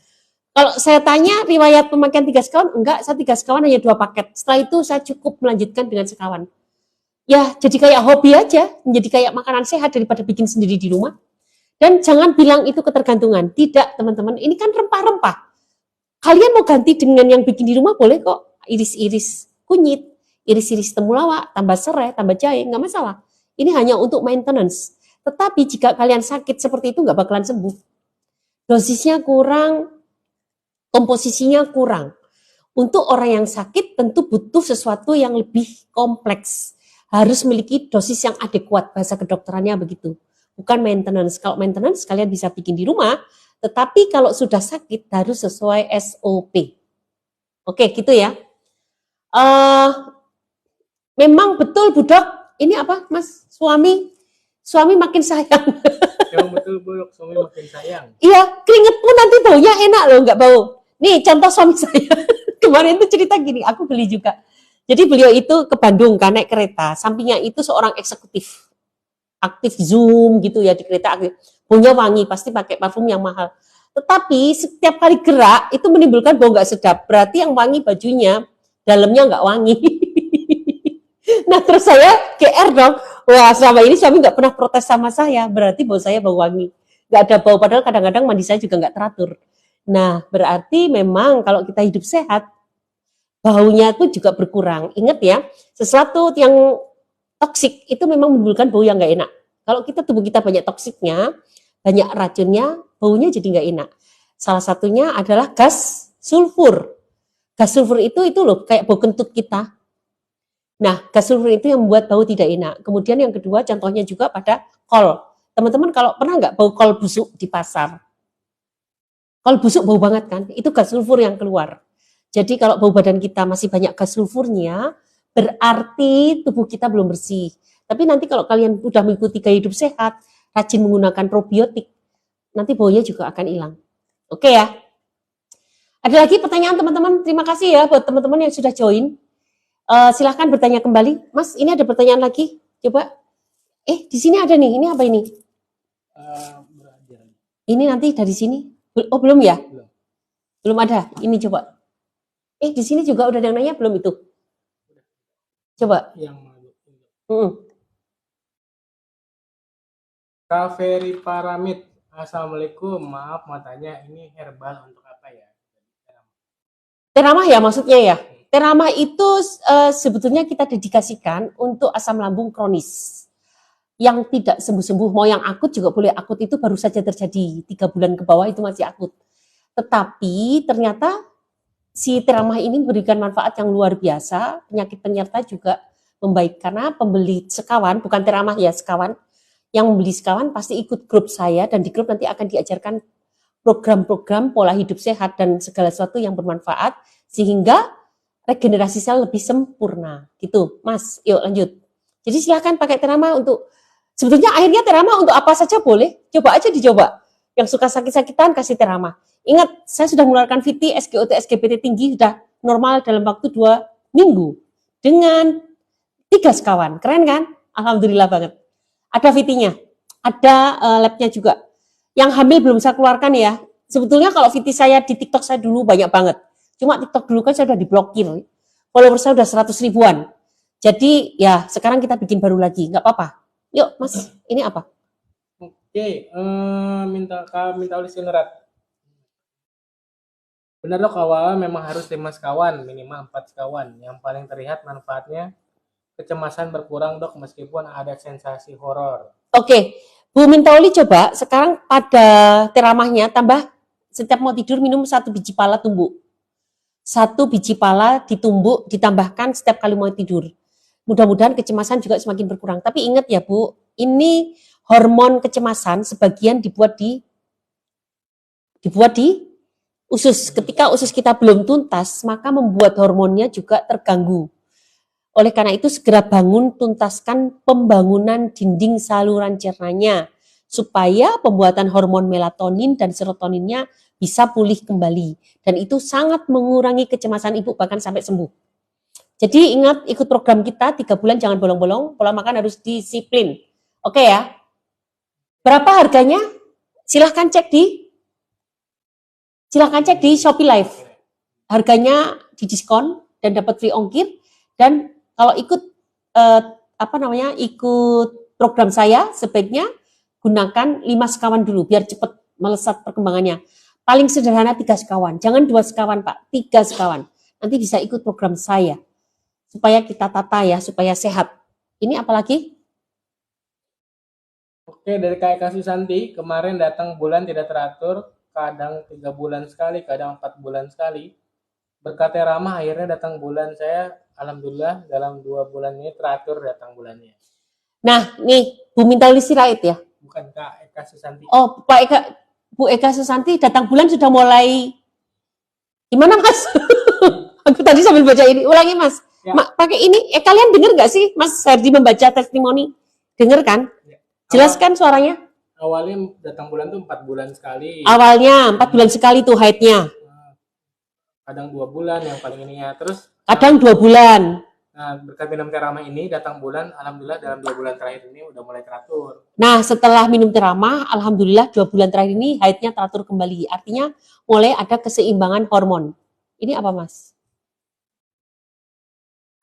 Kalau saya tanya riwayat pemakaian 3 sekawan, enggak, saya 3 sekawan hanya 2 paket. Setelah itu saya cukup melanjutkan dengan sekawan. Ya, jadi kayak hobi aja, menjadi kayak makanan sehat daripada bikin sendiri di rumah. Dan jangan bilang itu ketergantungan. Tidak, teman-teman, ini kan rempah-rempah. Kalian mau ganti dengan yang bikin di rumah boleh kok. Iris-iris kunyit, iris-iris temulawak, tambah serai, tambah jahe, nggak masalah. Ini hanya untuk maintenance. Tetapi jika kalian sakit seperti itu nggak bakalan sembuh. Dosisnya kurang, komposisinya kurang. Untuk orang yang sakit tentu butuh sesuatu yang lebih kompleks. Harus memiliki dosis yang adekuat, bahasa kedokterannya begitu. Bukan maintenance. Kalau maintenance kalian bisa bikin di rumah, tetapi kalau sudah sakit harus sesuai SOP. Oke, gitu ya. Memang betul Budok, ini apa Mas? Suami makin sayang. Yang betul Budok, suami makin sayang. Iya, keringet pun nanti baunya enak loh, nggak bau. Nih contoh suami saya. Kemarin tuh cerita gini, aku beli juga. Jadi beliau itu ke Bandung kan naik kereta, sampingnya itu seorang eksekutif. Aktif Zoom gitu ya di kereta aktif. Baunya wangi, pasti pakai parfum yang mahal. Tetapi setiap kali gerak itu menimbulkan bau nggak sedap. Berarti yang wangi bajunya, dalamnya nggak wangi. Nah terus saya GR dong. Wah selama ini suami nggak pernah protes sama saya. Berarti bau saya bau wangi. Nggak ada bau, padahal kadang-kadang mandi saya juga nggak teratur. Nah berarti memang kalau kita hidup sehat, baunya itu juga berkurang. Ingat ya, sesuatu yang toksik itu memang menimbulkan bau yang nggak enak. Kalau tubuh kita banyak toksiknya, banyak racunnya, baunya jadi nggak enak. Salah satunya adalah gas sulfur. Gas sulfur itu loh kayak bau kentut kita. Nah, gas sulfur itu yang membuat bau tidak enak. Kemudian yang kedua contohnya juga pada kol. Teman-teman kalau pernah nggak bau kol busuk di pasar? Kol busuk bau banget kan? Itu gas sulfur yang keluar. Jadi kalau bau badan kita masih banyak gas sulfurnya, berarti tubuh kita belum bersih. Tapi nanti kalau kalian udah mengikuti gaya hidup sehat, rajin menggunakan probiotik, nanti baunya juga akan hilang. Oke ya. Ada lagi pertanyaan teman-teman? Terima kasih ya buat teman-teman yang sudah join. Silahkan bertanya kembali. Mas, ini ada pertanyaan lagi. Coba. Di sini ada nih. Ini apa ini? Ini nanti dari sini. Oh, belum ya? Belum ada. Ini coba. Di sini juga udah ada yang nanya belum itu? Coba. Kaveri Paramid. Assalamualaikum. Maaf mau tanya, ini herbal untuk apa ya? Terama ya maksudnya ya? Terama itu sebetulnya kita dedikasikan untuk asam lambung kronis. Yang tidak sembuh-sembuh, mau yang akut juga boleh. Akut itu baru saja terjadi, 3 bulan ke bawah itu masih akut. Tetapi ternyata si Terama ini memberikan manfaat yang luar biasa, penyakit penyerta juga membaik. Karena pembeli sekawan, bukan Terama ya sekawan, yang membeli sekawan pasti ikut grup saya, dan di grup nanti akan diajarkan program-program pola hidup sehat dan segala sesuatu yang bermanfaat, sehingga regenerasi sel lebih sempurna. Gitu, Mas. Yuk lanjut. Jadi silakan pakai Terama untuk, sebetulnya akhirnya Terama untuk apa saja boleh. Coba aja dicoba. Yang suka sakit-sakitan kasih Terama. Ingat, saya sudah mengeluarkan VT, SGOT, SGBT tinggi sudah normal dalam waktu 2 minggu. Dengan 3 sekawan. Keren kan? Alhamdulillah banget. Ada VT-nya. Ada lab-nya juga. Yang hamil belum saya keluarkan ya. Sebetulnya kalau VT saya di TikTok saya dulu banyak banget. Cuma TikTok dulu kan saya udah diblokir. Follower saya udah 100 ribuan. Jadi ya sekarang kita bikin baru lagi. Nggak apa-apa. Yuk Mas, ini apa? Oke, minta oleh Sinurat. Benar dok, awal memang harus 5 sekawan, minimal 4 sekawan. Yang paling terlihat manfaatnya kecemasan berkurang dok, meskipun ada sensasi horor. Oke, Bu Mintauli coba sekarang pada teramahnya tambah setiap mau tidur minum 1 biji pala tumbuk. 1 biji pala ditumbuk ditambahkan setiap kali mau tidur. Mudah-mudahan kecemasan juga semakin berkurang. Tapi ingat ya Bu, ini hormon kecemasan sebagian dibuat di usus. Ketika usus kita belum tuntas, maka membuat hormonnya juga terganggu. Oleh karena itu segera bangun, tuntaskan pembangunan dinding saluran cernanya supaya pembuatan hormon melatonin dan serotoninnya bisa pulih kembali. Dan itu sangat mengurangi kecemasan ibu bahkan sampai sembuh. Jadi ingat ikut program kita 3 bulan jangan bolong-bolong, pola makan harus disiplin. Oke ya. Berapa harganya? Silahkan cek di Shopee Live. Harganya didiskon dan dapat free ongkir. Dan kalau ikut ikut program saya sebaiknya gunakan 5 sekawan dulu biar cepat melesat perkembangannya. Paling sederhana 3 sekawan, jangan 2 sekawan Pak, 3 sekawan. Nanti bisa ikut program saya supaya kita tata ya, supaya sehat. Ini apalagi? Oke, dari Kak Eka Susanti, kemarin datang bulan tidak teratur, kadang 3 bulan sekali, kadang 4 bulan sekali. Berkat Terama akhirnya datang bulan, saya alhamdulillah dalam 2 bulan ini teratur datang bulannya. Nah, nih Bu Mintauli Sirait ya? Bukan Kak Eka Susanti. Oh, Bu Eka Susanti datang bulan sudah mulai gimana Mas? Aku tadi sambil baca ini, ulangi Mas. Ya. Pakai ini, kalian dengar nggak sih Mas Herdi membaca testimoni? Dengar kan? Ya. Jelaskan suaranya. Awalnya datang bulan tuh 4 bulan sekali. Awalnya 4 bulan sekali tuh haidnya. Kadang 2 bulan yang paling ininya. Terus kadang 2 bulan. Nah, berkat minum Terama ini datang bulan, alhamdulillah dalam 2 bulan terakhir ini udah mulai teratur. Nah, setelah minum Terama, alhamdulillah 2 bulan terakhir ini haidnya teratur kembali. Artinya mulai ada keseimbangan hormon. Ini apa Mas?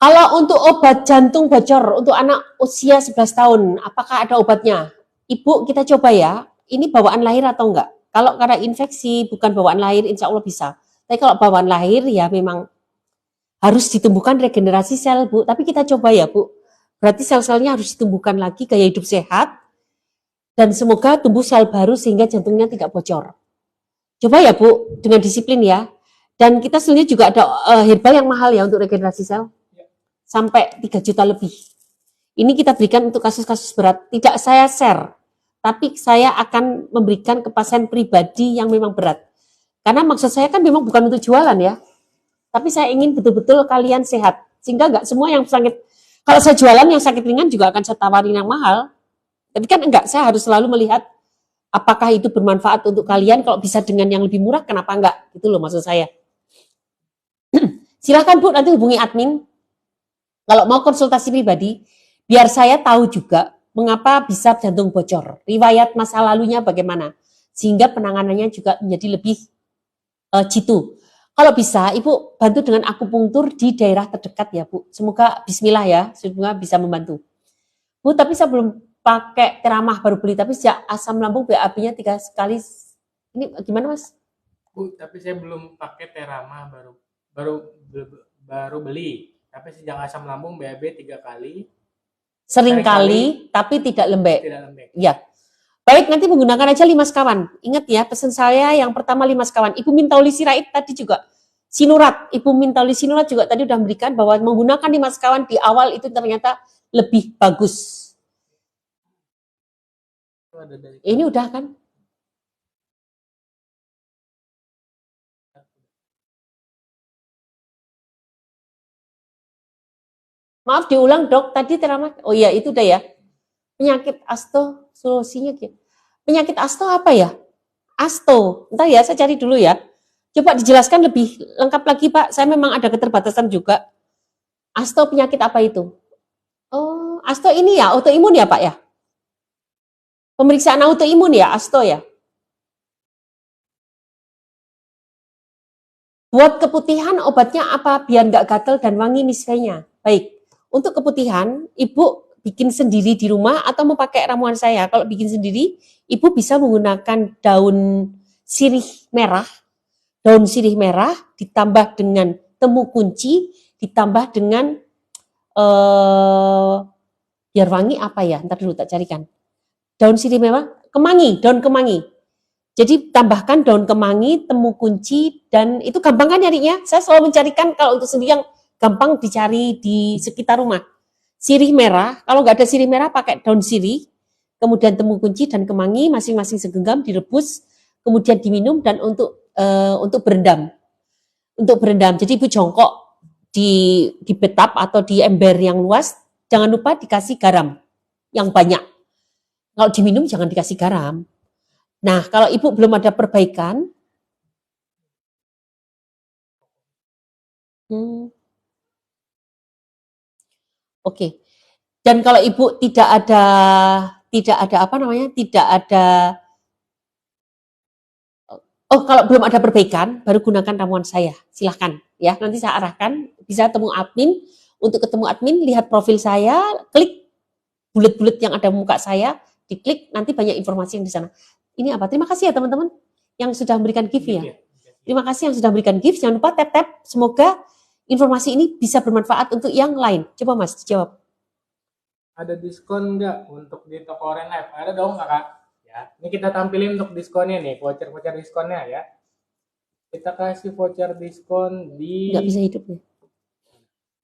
Kalau untuk obat jantung bocor untuk anak usia 11 tahun, apakah ada obatnya? Ibu kita coba ya, ini bawaan lahir atau enggak? Kalau karena infeksi bukan bawaan lahir, insya Allah bisa. Tapi kalau bawaan lahir ya memang harus ditumbuhkan regenerasi sel Bu. Tapi kita coba ya Bu, berarti sel-selnya harus ditumbuhkan lagi, gaya hidup sehat, dan semoga tumbuh sel baru sehingga jantungnya tidak bocor. Coba ya Bu, dengan disiplin ya. Dan kita sebenarnya juga ada herbal yang mahal ya untuk regenerasi sel. Sampai 3 juta lebih. Ini kita berikan untuk kasus-kasus berat. Tidak saya share, tapi saya akan memberikan ke pasien pribadi yang memang berat. Karena maksud saya kan memang bukan untuk jualan ya. Tapi saya ingin betul-betul kalian sehat. Sehingga nggak semua yang sakit. Kalau saya jualan yang sakit ringan juga akan saya tawarin yang mahal. Tapi kan enggak, saya harus selalu melihat apakah itu bermanfaat untuk kalian. Kalau bisa dengan yang lebih murah, kenapa enggak? Itu loh maksud saya. Silahkan Bu, nanti hubungi admin. Kalau mau konsultasi pribadi, biar saya tahu juga mengapa bisa jantung bocor, riwayat masa lalunya bagaimana, sehingga penanganannya juga menjadi lebih jitu. Kalau bisa, Ibu bantu dengan akupunktur di daerah terdekat ya Bu. Semoga bismillah ya, semoga bisa membantu. Bu, tapi saya belum pakai Teramah baru beli, tapi sejak asam lambung BAB-nya 3 kali. Ini gimana Mas? Bu, tapi saya belum pakai Terama baru beli. Tapi sejak asam lambung BAB 3 kali. Sering kali, tapi tidak lembek. Tidak lembek. Ya. Baik, nanti menggunakan aja 5 sekawan. Ingat ya, pesan saya yang pertama 5 sekawan. Ibu Mintauli Sirait tadi juga. Sinurat, Ibu Mintauli Sinurat juga tadi udah memberikan bahwa menggunakan 5 sekawan di awal itu ternyata lebih bagus. Ini udah kan? Maaf diulang dok, tadi Terama. Oh iya itu udah ya. Penyakit astro, solusinya gitu. Penyakit astro apa ya? Asto. Entah ya, saya cari dulu ya. Coba dijelaskan lebih lengkap lagi, Pak. Saya memang ada keterbatasan juga. Asto penyakit apa itu? Oh, Asto ini ya, autoimun ya, Pak ya? Pemeriksaan autoimun ya, Asto ya? Buat keputihan obatnya apa biar nggak gatel dan wangi misalnya? Baik, untuk keputihan, Ibu bikin sendiri di rumah atau mau pakai ramuan saya? Kalau bikin sendiri, Ibu bisa menggunakan sirih merah, daun sirih merah ditambah dengan temu kunci, ditambah dengan biar wangi apa ya? Ntar dulu tak carikan. Daun sirih merah, daun kemangi. Jadi tambahkan daun kemangi, temu kunci, dan itu gampang kan nyarinya? Saya selalu mencarikan kalau untuk sendiri yang gampang dicari di sekitar rumah. Sirih merah, kalau nggak ada sirih merah pakai daun sirih, kemudian temu kunci dan kemangi masing-masing segenggam direbus, kemudian diminum dan untuk berendam. Untuk berendam. Jadi Ibu jongkok di bathtub atau di ember yang luas, jangan lupa dikasih garam yang banyak. Kalau diminum jangan dikasih garam. Nah, kalau Ibu belum ada perbaikan, oke. Dan kalau Ibu tidak ada apa namanya, tidak ada, kalau belum ada perbaikan, baru gunakan ramuan saya. Silahkan ya. Nanti saya arahkan, bisa temu admin. Untuk ketemu admin, lihat profil saya, klik bulet-bulet yang ada muka saya, diklik, nanti banyak informasi yang di sana. Ini apa? Terima kasih ya teman-teman yang sudah memberikan gift ya. Terima kasih yang sudah memberikan gift. Jangan lupa tap-tap. Semoga informasi ini bisa bermanfaat untuk yang lain. Coba Mas, dijawab. Ada diskon nggak untuk di toko Oren Life? Ada dong kakak. Ya, ini kita tampilin untuk diskonnya nih, voucher diskonnya ya. Kita kasih voucher diskon di. Nggak bisa hidup nih.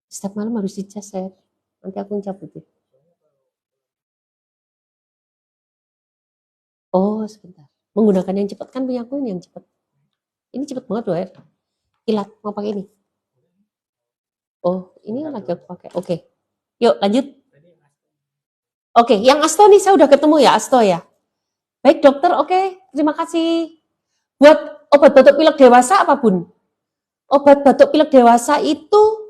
Setiap malam harus dicas ya. Nanti aku cabut ya. Oh, sebentar. Menggunakan yang cepat kan punya aku ini yang cepat. Ini cepat banget loh ya. Kilat, mau pakai ini. Oh, ini lagi aku pakai. Oke. Yuk, lanjut. Oke, yang Asto nih saya udah ketemu ya, Asto ya. Baik dokter, oke. Terima kasih. Buat obat batuk pilek dewasa apa Bun? Obat batuk pilek dewasa itu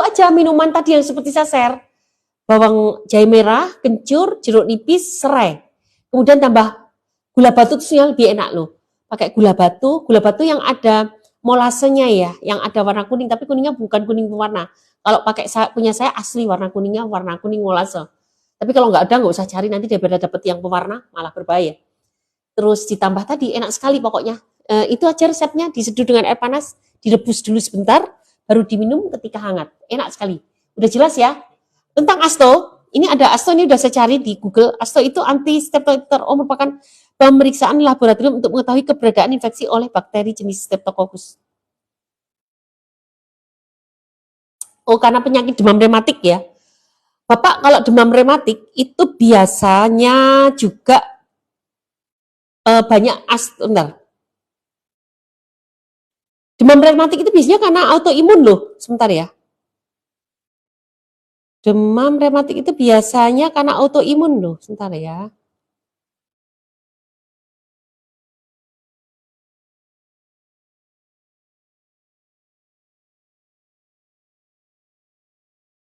aja minuman tadi yang seperti saya share. Bawang jahe merah, kencur, jeruk nipis, serai. Kemudian tambah gula batu itu lebih enak loh. Pakai gula batu yang ada molasenya ya, yang ada warna kuning, tapi kuningnya bukan kuning pewarna. Kalau pakai punya saya asli warna kuningnya warna kuning molase. Tapi kalau nggak ada nggak usah cari, nanti daripada dapet yang pewarna malah berbahaya. Terus ditambah tadi enak sekali pokoknya. Itu aja resepnya, diseduh dengan air panas, direbus dulu sebentar, baru diminum ketika hangat. Enak sekali. Udah jelas ya? Tentang Asto, ini ada Asto, ini udah saya cari di Google. Asto itu anti Streptococcus merupakan pemeriksaan laboratorium untuk mengetahui keberadaan infeksi oleh bakteri jenis Streptococcus. Oh, karena penyakit demam rematik ya. Bapak kalau demam rematik itu biasanya juga banyak demam rematik itu biasanya karena autoimun loh. Sebentar ya. Demam rematik itu biasanya karena autoimun loh. Sebentar ya.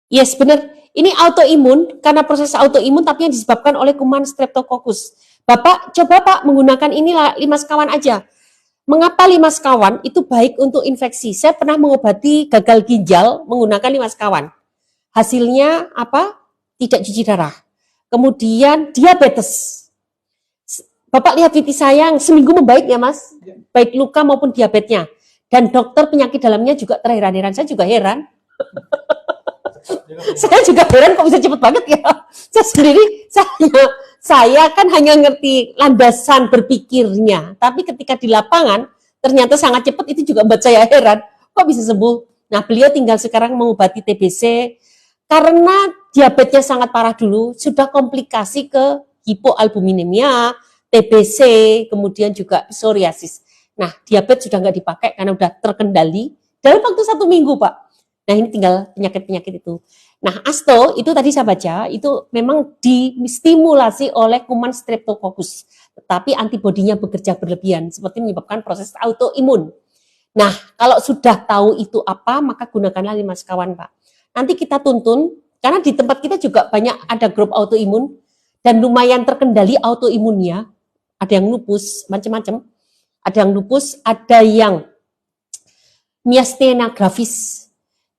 Yes, benar. Ini autoimun karena proses autoimun tapi yang disebabkan oleh kuman Streptococcus. Bapak coba Pak menggunakan ini 5 sekawan aja. Mengapa 5 sekawan itu baik untuk infeksi? Saya pernah mengobati gagal ginjal menggunakan 5 sekawan. Hasilnya apa? Tidak cuci darah. Kemudian diabetes. Bapak lihat VT saya yang seminggu membaik ya Mas? Baik luka maupun diabetesnya. Dan dokter penyakit dalamnya juga terheran-heran. Saya juga heran. Saya juga heran kok bisa cepet banget ya. Saya sendiri, saya kan hanya ngerti landasan berpikirnya. Tapi ketika di lapangan, ternyata sangat cepat, itu juga membuat saya heran. Kok bisa sembuh? Nah, beliau tinggal sekarang mengobati TBC. Karena diabetesnya sangat parah dulu, sudah komplikasi ke hipoalbuminemia, TBC, kemudian juga psoriasis. Nah, diabetes sudah nggak dipakai karena udah terkendali. Dalam waktu 1 minggu, Pak. Nah, ini tinggal penyakit-penyakit itu. Nah, asto itu tadi saya baca, itu memang distimulasi oleh kuman Streptococcus. Tetapi antibodinya bekerja berlebihan, seperti menyebabkan proses autoimun. Nah, kalau sudah tahu itu apa, maka gunakanlah 5 sekawan, Pak. Nanti kita tuntun, karena di tempat kita juga banyak ada grup autoimun, dan lumayan terkendali autoimunnya. Ada yang lupus, macam-macam. Ada yang lupus, ada yang myasthenia gravis.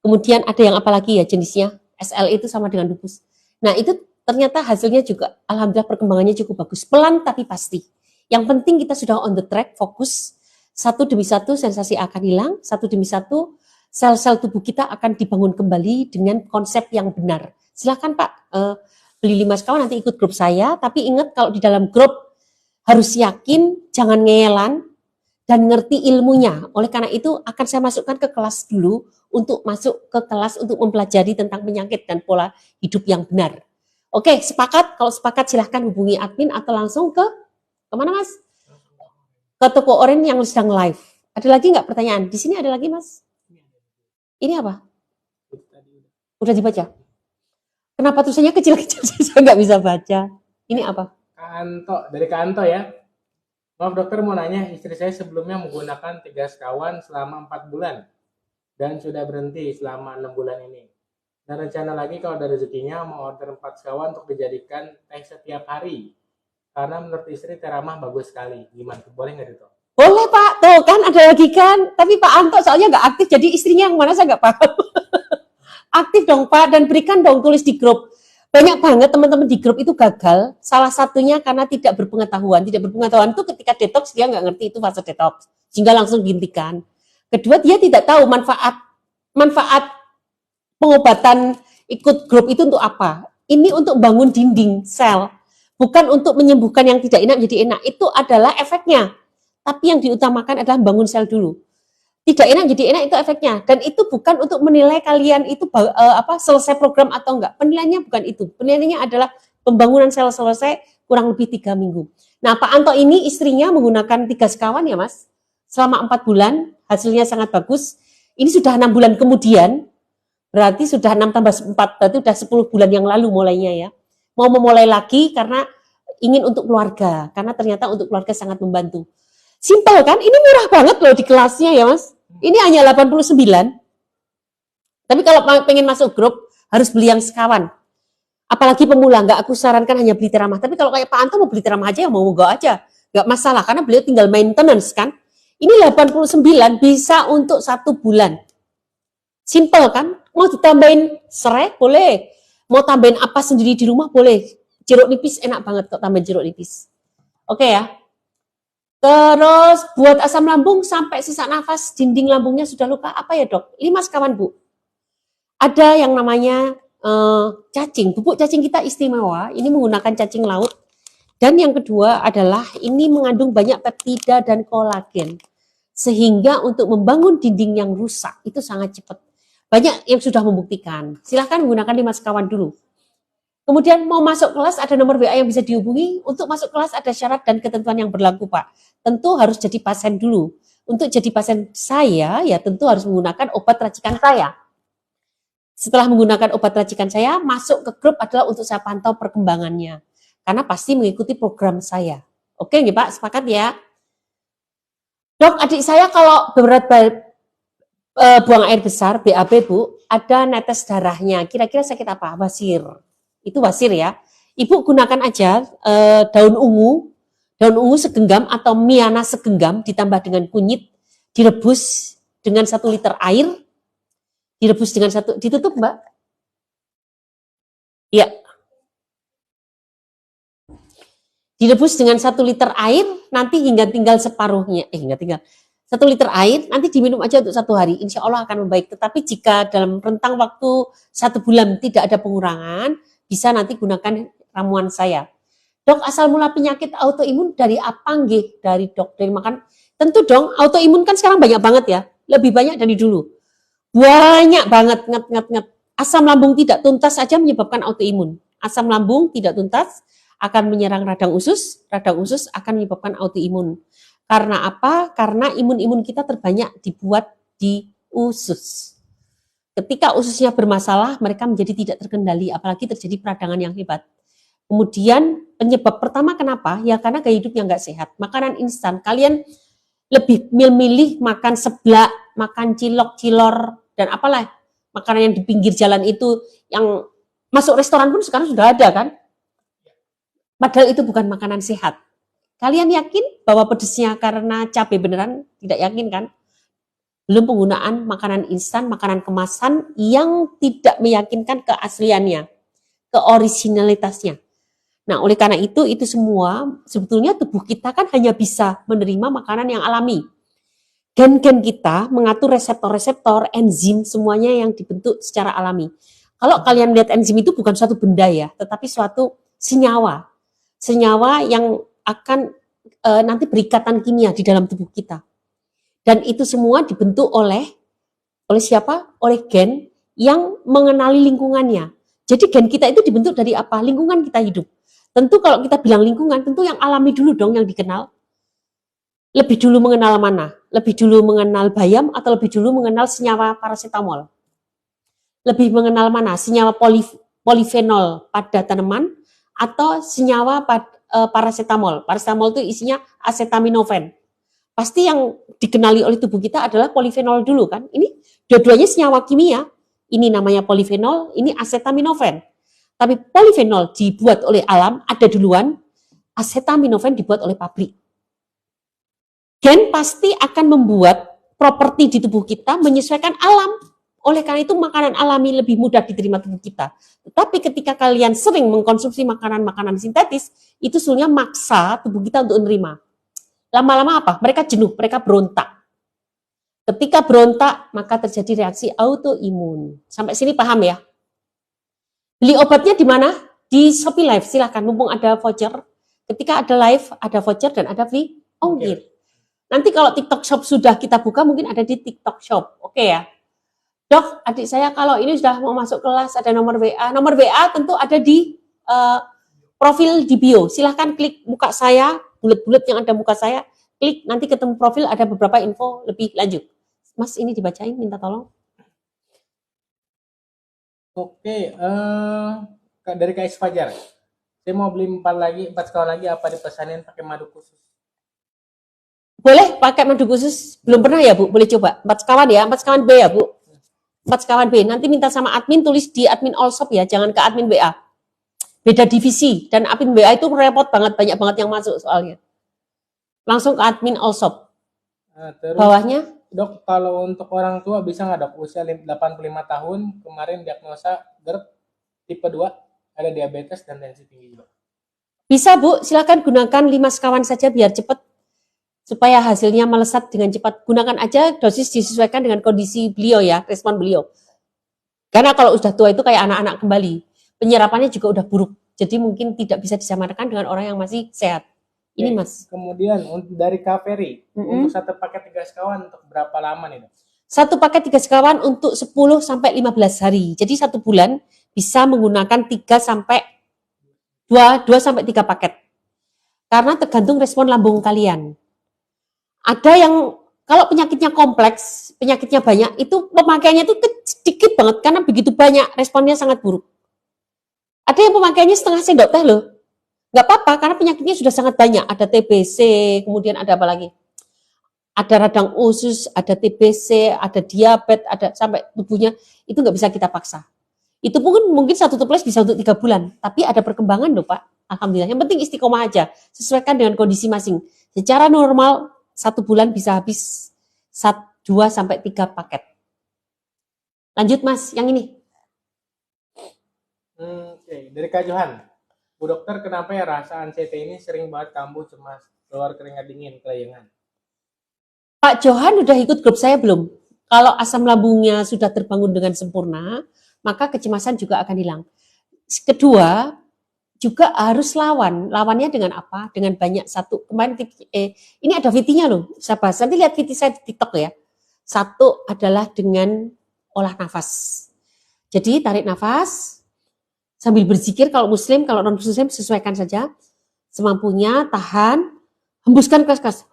Kemudian ada yang apalagi ya jenisnya, SLE itu sama dengan lupus. Nah, itu ternyata hasilnya juga alhamdulillah perkembangannya cukup bagus. Pelan tapi pasti. Yang penting kita sudah on the track, fokus. Satu demi satu sensasi akan hilang, satu demi satu sel-sel tubuh kita akan dibangun kembali dengan konsep yang benar. Silakan Pak, beli 5 sekawan nanti ikut grup saya, tapi ingat kalau di dalam grup harus yakin, jangan ngeyelan, dan ngerti ilmunya. Oleh karena itu akan saya masukkan ke kelas dulu untuk masuk ke kelas untuk mempelajari tentang penyakit dan pola hidup yang benar. Oke, sepakat? Kalau sepakat silahkan hubungi admin atau langsung ke kemana Mas? Ke toko Oren yang sedang live. Ada lagi nggak pertanyaan? Di sini ada lagi Mas? Ini apa? Udah dibaca? Kenapa tulisannya kecil-kecil? Saya nggak bisa baca. Ini apa? Kanto, dari Kanto ya. Maaf dokter, mau nanya, istri saya sebelumnya menggunakan 3 sekawan selama 4 bulan dan sudah berhenti selama 6 bulan ini. Dan rencana lagi kalau ada rezekinya mau order 4 sekawan untuk dijadikan teh setiap hari. Karena menurut istri teh ramah bagus sekali. Gimana? Boleh nggak itu? Boleh Pak, tuh kan ada lagi kan. Tapi Pak Anto soalnya nggak aktif, jadi istrinya yang mana saya nggak paham. Aktif dong Pak, dan berikan dong tulis di grup. Banyak banget teman-teman di grup itu gagal, salah satunya karena tidak berpengetahuan. Tidak berpengetahuan itu ketika detox dia nggak ngerti itu fase detox, sehingga langsung dihentikan. Kedua, dia tidak tahu manfaat pengobatan ikut grup itu untuk apa. Ini untuk bangun dinding sel, bukan untuk menyembuhkan yang tidak enak menjadi enak. Itu adalah efeknya. Tapi yang diutamakan adalah bangun sel dulu. Tidak enak jadi enak itu efeknya, dan itu bukan untuk menilai kalian itu selesai program atau enggak. Penilaiannya bukan itu. Penilaiannya adalah pembangunan sel selesai kurang lebih 3 minggu. Nah, Pak Anto ini istrinya menggunakan 3 sekawan ya Mas, selama 4 bulan, hasilnya sangat bagus. Ini sudah 6 bulan kemudian, berarti sudah 6 tambah 4, berarti sudah 10 bulan yang lalu mulainya ya. Mau memulai lagi karena ingin untuk keluarga, karena ternyata untuk keluarga sangat membantu. Simpel kan? Ini murah banget loh di kelasnya ya Mas. Ini hanya 89. Tapi kalau pengen masuk grup, harus beli yang sekawan. Apalagi pemula, nggak aku sarankan hanya beli Teramah. Tapi kalau kayak Pak Anto mau beli Teramah aja, ya mau aja. Nggak masalah, karena beliau tinggal maintenance kan. Ini 89 bisa untuk 1 bulan. Simple kan? Mau ditambahin serai, boleh. Mau tambahin apa sendiri di rumah, boleh. Jeruk nipis enak banget kok tambahin jeruk nipis. Oke ya. Terus buat asam lambung sampai sesak nafas, dinding lambungnya sudah luka, apa ya dok? 5 sekawan Bu. Ada yang namanya cacing, bubuk cacing kita istimewa, ini menggunakan cacing laut. Dan yang kedua adalah ini mengandung banyak peptida dan kolagen. Sehingga untuk membangun dinding yang rusak itu sangat cepat. Banyak yang sudah membuktikan. Silahkan menggunakan 5 sekawan dulu. Kemudian mau masuk kelas ada nomor WA yang bisa dihubungi. Untuk masuk kelas ada syarat dan ketentuan yang berlaku Pak. Tentu harus jadi pasien dulu. Untuk jadi pasien saya ya tentu harus menggunakan obat racikan saya. Setelah menggunakan obat racikan saya, masuk ke grup adalah untuk saya pantau perkembangannya. Karena pasti mengikuti program saya. Oke nih Pak, sepakat ya? Dok, adik saya kalau berat buang air besar, BAB Bu, ada netes darahnya. Kira-kira sakit apa? Basir. Itu wasir ya. Ibu gunakan aja daun ungu segenggam atau miana segenggam ditambah dengan kunyit, direbus dengan 1 liter air, ditutup Mbak. Ya. Direbus dengan 1 liter air, nanti hingga tinggal separuhnya, 1 liter air, nanti diminum aja untuk 1 hari, insya Allah akan membaik. Tetapi jika dalam rentang waktu 1 bulan tidak ada pengurangan, bisa nanti gunakan ramuan saya. Dok, asal mula penyakit autoimun dari apa nggih? Dari makan. Tentu dong, autoimun kan sekarang banyak banget ya. Lebih banyak dari dulu. Banyak banget, Asam lambung tidak tuntas saja menyebabkan autoimun. Asam lambung tidak tuntas akan menyerang radang usus akan menyebabkan autoimun. Karena apa? Karena imun-imun kita terbanyak dibuat di usus. Ketika ususnya bermasalah, mereka menjadi tidak terkendali, apalagi terjadi peradangan yang hebat. Kemudian penyebab pertama kenapa? Ya karena gaya hidup yang nggak sehat. Makanan instan, kalian lebih milih makan seblak, makan cilok, cilor, dan apalah makanan yang di pinggir jalan itu, yang masuk restoran pun sekarang sudah ada kan? Padahal itu bukan makanan sehat. Kalian yakin bahwa pedesnya karena cabai beneran? Tidak yakin kan? Belum penggunaan makanan instan, makanan kemasan yang tidak meyakinkan keasliannya, keoriginalitasnya. Nah, oleh karena itu semua sebetulnya tubuh kita kan hanya bisa menerima makanan yang alami. Gen-gen kita mengatur reseptor-reseptor, enzim, semuanya yang dibentuk secara alami. Kalau kalian lihat enzim itu bukan suatu benda ya, tetapi suatu senyawa. Senyawa yang akan nanti berikatan kimia di dalam tubuh kita. Dan itu semua dibentuk oleh siapa? Oleh gen yang mengenali lingkungannya. Jadi gen kita itu dibentuk dari apa? Lingkungan kita hidup. Tentu kalau kita bilang lingkungan, tentu yang alami dulu dong yang dikenal. Lebih dulu mengenal mana? Lebih dulu mengenal bayam atau lebih dulu mengenal senyawa paracetamol? Lebih mengenal mana? Senyawa polifenol pada tanaman atau senyawa paracetamol? Paracetamol itu isinya acetaminophen. Pasti yang dikenali oleh tubuh kita adalah polifenol dulu kan. Ini dua-duanya senyawa kimia. Ini namanya polifenol, ini acetaminophen. Tapi polifenol dibuat oleh alam, ada duluan. Acetaminophen dibuat oleh pabrik. Gen pasti akan membuat properti di tubuh kita menyesuaikan alam. Oleh karena itu makanan alami lebih mudah diterima tubuh kita. Tetapi ketika kalian sering mengkonsumsi makanan-makanan sintetis, itu sebenarnya maksa tubuh kita untuk menerima. Lama-lama apa? Mereka jenuh, mereka berontak. Ketika berontak, maka terjadi reaksi autoimun. Sampai sini paham ya? Beli obatnya di mana? Di Shopee Live, silahkan. Mumpung ada voucher. Ketika ada live, ada voucher dan ada free ongkir. Nanti kalau TikTok Shop sudah kita buka, mungkin ada di TikTok Shop. Oke ya? Dok, adik saya kalau ini sudah mau masuk kelas, ada nomor WA. Nomor WA tentu ada di profil di bio. Silahkan klik muka saya, bulat-bulat yang ada muka saya, klik, nanti ketemu profil, ada beberapa info lebih lanjut. Mas, ini dibacain, minta tolong. Oke, dari KS Fajar. Saya mau beli 4 sekawan lagi, apa dipesanin pakai madu khusus? Boleh pakai madu khusus? Belum pernah ya, Bu? Boleh coba. 4 sekawan ya, 4 sekawan B ya, Bu? 4 sekawan B. Nanti minta sama admin, tulis di admin Allshop ya, jangan ke admin WA. Beda divisi, dan admin WA itu repot banget, banyak banget yang masuk soalnya. Langsung ke admin Allshop. Terus, bawahnya, Dok, kalau untuk orang tua bisa nggak dok? Usia 85 tahun, kemarin diagnosa GERD tipe 2, ada diabetes dan tensi tinggi juga. bisa Bu, silakan gunakan 5 sekawan saja biar cepat, supaya hasilnya melesat dengan cepat. Gunakan aja, dosis disesuaikan dengan kondisi beliau ya, respon beliau. Karena kalau sudah tua itu kayak anak-anak kembali. Penyerapannya juga udah buruk. Jadi mungkin tidak bisa disamarkan dengan orang yang masih sehat. Ini Mas. Kemudian dari Kaveri, untuk 1 paket 3 sekawan untuk berapa lama nih dok? 1 paket 3 sekawan untuk 10 sampai 15 hari. Jadi 1 bulan bisa menggunakan 3 sampai 2 sampai 3 paket. Karena tergantung respon lambung kalian. Ada yang kalau penyakitnya kompleks, penyakitnya banyak, itu pemakaiannya itu sedikit banget karena begitu banyak, responnya sangat buruk. Ada yang pemakaiannya setengah sendok teh loh. Nggak apa-apa karena penyakitnya sudah sangat banyak. Ada TBC, kemudian ada apa lagi? Ada radang usus, ada TBC, ada diabetes, ada sampai tubuhnya, itu nggak bisa kita paksa. Itu mungkin 1 toples bisa untuk 3 bulan, tapi ada perkembangan loh Pak. Alhamdulillah. Yang penting istiqomah aja, sesuaikan dengan kondisi masing. Secara normal 1 bulan bisa habis 2 sampai 3 paket. Lanjut Mas, yang ini. Oke, dari Kak Johan. Bu dokter, kenapa ya rasa ANCT ini sering banget kambuh, cemas, keluar keringat dingin, kelayangan? Pak Johan udah ikut grup saya belum? Kalau asam lambungnya sudah terbangun dengan sempurna, maka kecemasan juga akan hilang. Kedua, juga harus lawan. Lawannya dengan apa? Dengan banyak kemarin ini ada VT-nya loh, saya bahas. Nanti lihat VT saya di TikTok ya. 1 adalah dengan olah nafas. Jadi tarik nafas, sambil berzikir kalau muslim, kalau non-muslim sesuaikan saja. Semampunya, tahan, hembuskan keras-keras.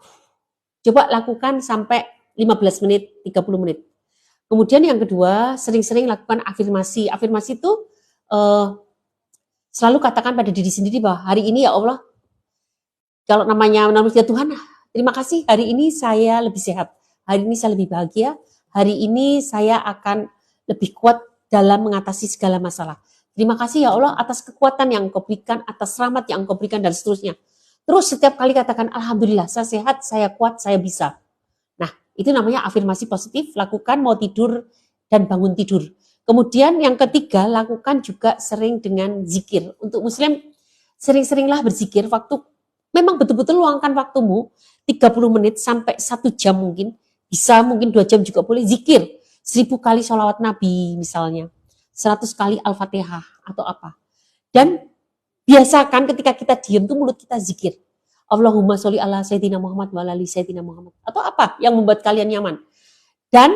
Coba lakukan sampai 15 menit, 30 menit. Kemudian yang kedua, sering-sering lakukan afirmasi. Afirmasi itu selalu katakan pada diri sendiri bahwa hari ini ya Allah, kalau namanya manusia Tuhan, terima kasih hari ini saya lebih sehat, hari ini saya lebih bahagia, hari ini saya akan lebih kuat dalam mengatasi segala masalah. Terima kasih ya Allah atas kekuatan yang Engkau berikan, atas rahmat yang Engkau berikan, dan seterusnya. Terus setiap kali katakan, Alhamdulillah, saya sehat, saya kuat, saya bisa. Nah, itu namanya afirmasi positif, lakukan mau tidur dan bangun tidur. Kemudian yang ketiga, lakukan juga sering dengan zikir. Untuk Muslim, sering-seringlah berzikir, memang betul-betul luangkan waktumu 30 menit sampai 1 jam mungkin, bisa mungkin 2 jam juga boleh, zikir. 1000 kali sholawat Nabi misalnya, 100 kali Al-Fatihah atau apa. Dan biasakan ketika kita diam tuh mulut kita zikir. Allahumma sholli ala Sayyidina Muhammad wa ala ali Sayyidina Muhammad. Atau apa yang membuat kalian nyaman. Dan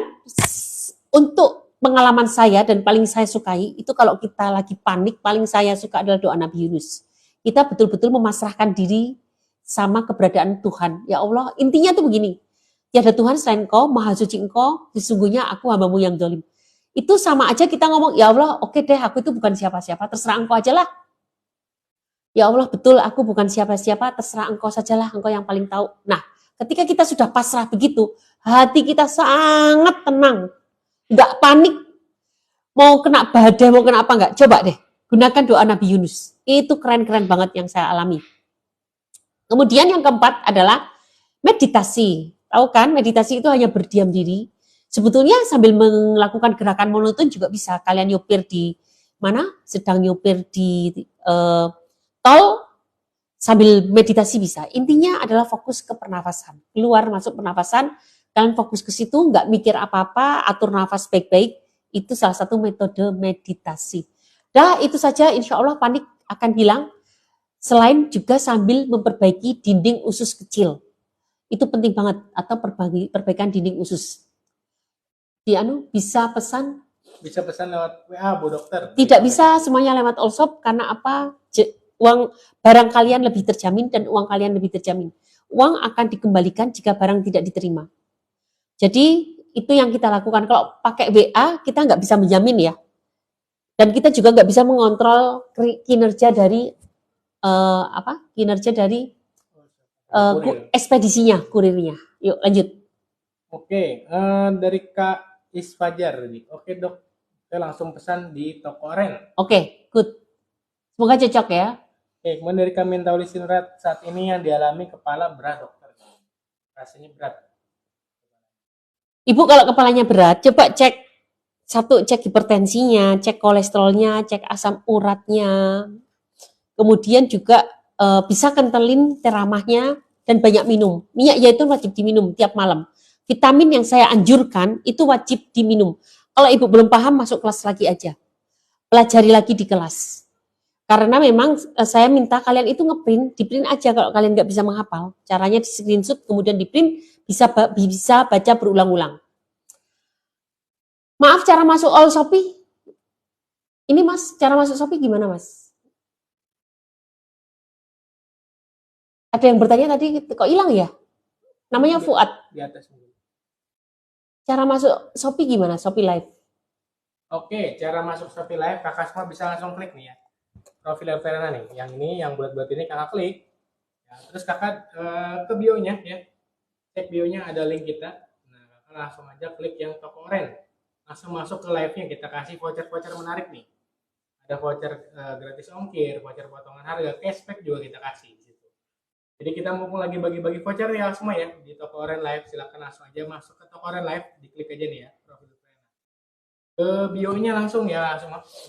untuk pengalaman saya dan paling saya sukai, itu kalau kita lagi panik, paling saya suka adalah doa Nabi Yunus. Kita betul-betul memasrahkan diri sama keberadaan Tuhan. Ya Allah, intinya tuh begini. Tiada Tuhan selain Engkau, Maha Suci Engkau, sesungguhnya aku hambamu yang zalim. Itu sama aja kita ngomong, ya Allah, oke deh, aku itu bukan siapa-siapa, terserah Engkau aja lah. Ya Allah, betul, aku bukan siapa-siapa, terserah Engkau sajalah, Engkau yang paling tahu. Nah, ketika kita sudah pasrah begitu, hati kita sangat tenang, nggak panik, mau kena badai, mau kena apa enggak. Coba deh, gunakan doa Nabi Yunus. Itu keren-keren banget yang saya alami. Kemudian yang keempat adalah meditasi. Tahu kan, meditasi itu hanya berdiam diri. Sebetulnya sambil melakukan gerakan monoton juga bisa. Kalian nyupir di mana? Sedang nyupir di tol, sambil meditasi bisa. Intinya adalah fokus ke pernafasan. Keluar masuk pernafasan, kalian fokus ke situ, nggak mikir apa-apa, atur nafas baik-baik. Itu salah satu metode meditasi. Dah, itu saja, insya Allah panik akan hilang. Selain juga sambil memperbaiki dinding usus kecil. Itu penting banget, atau perbaikan dinding usus. Bisa pesan? Bisa pesan lewat WA, Bu Dokter? Tidak bisa semuanya lewat Allshop, karena apa? Uang barang kalian lebih terjamin dan uang kalian lebih terjamin. Uang akan dikembalikan jika barang tidak diterima. Jadi itu yang kita lakukan. Kalau pakai WA, kita nggak bisa menjamin ya. Dan kita juga nggak bisa mengontrol kinerja dari ekspedisinya, kurirnya. Yuk lanjut. Oke, dari Kak Isfajar nih. Oke dok, saya langsung pesan di toko Oren. Oke, good. Semoga cocok ya. Oke, kemudian dari Kak Mentauli Sinrat, saat ini yang dialami kepala berat dokter. Rasanya berat. Ibu kalau kepalanya berat, coba cek hipertensinya, cek kolesterolnya, cek asam uratnya. Kemudian juga bisa kentelin teramahnya dan banyak minum. Minyak zaitun wajib diminum tiap malam. Vitamin yang saya anjurkan itu wajib diminum. Kalau ibu belum paham, masuk kelas lagi aja. Pelajari lagi di kelas. Karena memang saya minta kalian itu di-print aja kalau kalian nggak bisa menghafal. Caranya di screenshot, kemudian di-print, bisa baca berulang-ulang. Maaf, cara masuk all Shopee. Ini Mas, cara masuk Shopee gimana Mas? Ada yang bertanya tadi, kok hilang ya? Namanya Fuad. Di atas. Cara masuk Shopee gimana? Shopee Live. Oke, cara masuk Shopee Live, kakak semua bisa langsung klik nih ya. Profil Verena nih, yang ini, yang bulat-bulat ini kakak klik. Ya, terus kakak ke bio-nya ya. Cek bio-nya ada link kita. Nah, kakak langsung aja klik yang toko Oren. Langsung masuk ke live-nya, kita kasih voucher-voucher menarik nih. Ada voucher gratis ongkir, voucher potongan harga, cashback juga kita kasih. Jadi kita mumpung lagi bagi-bagi voucher ya semua ya di toko Oren Live, silakan langsung aja masuk ke toko Oren Live, diklik aja nih ya profil Verena. Ke bio-nya langsung ya,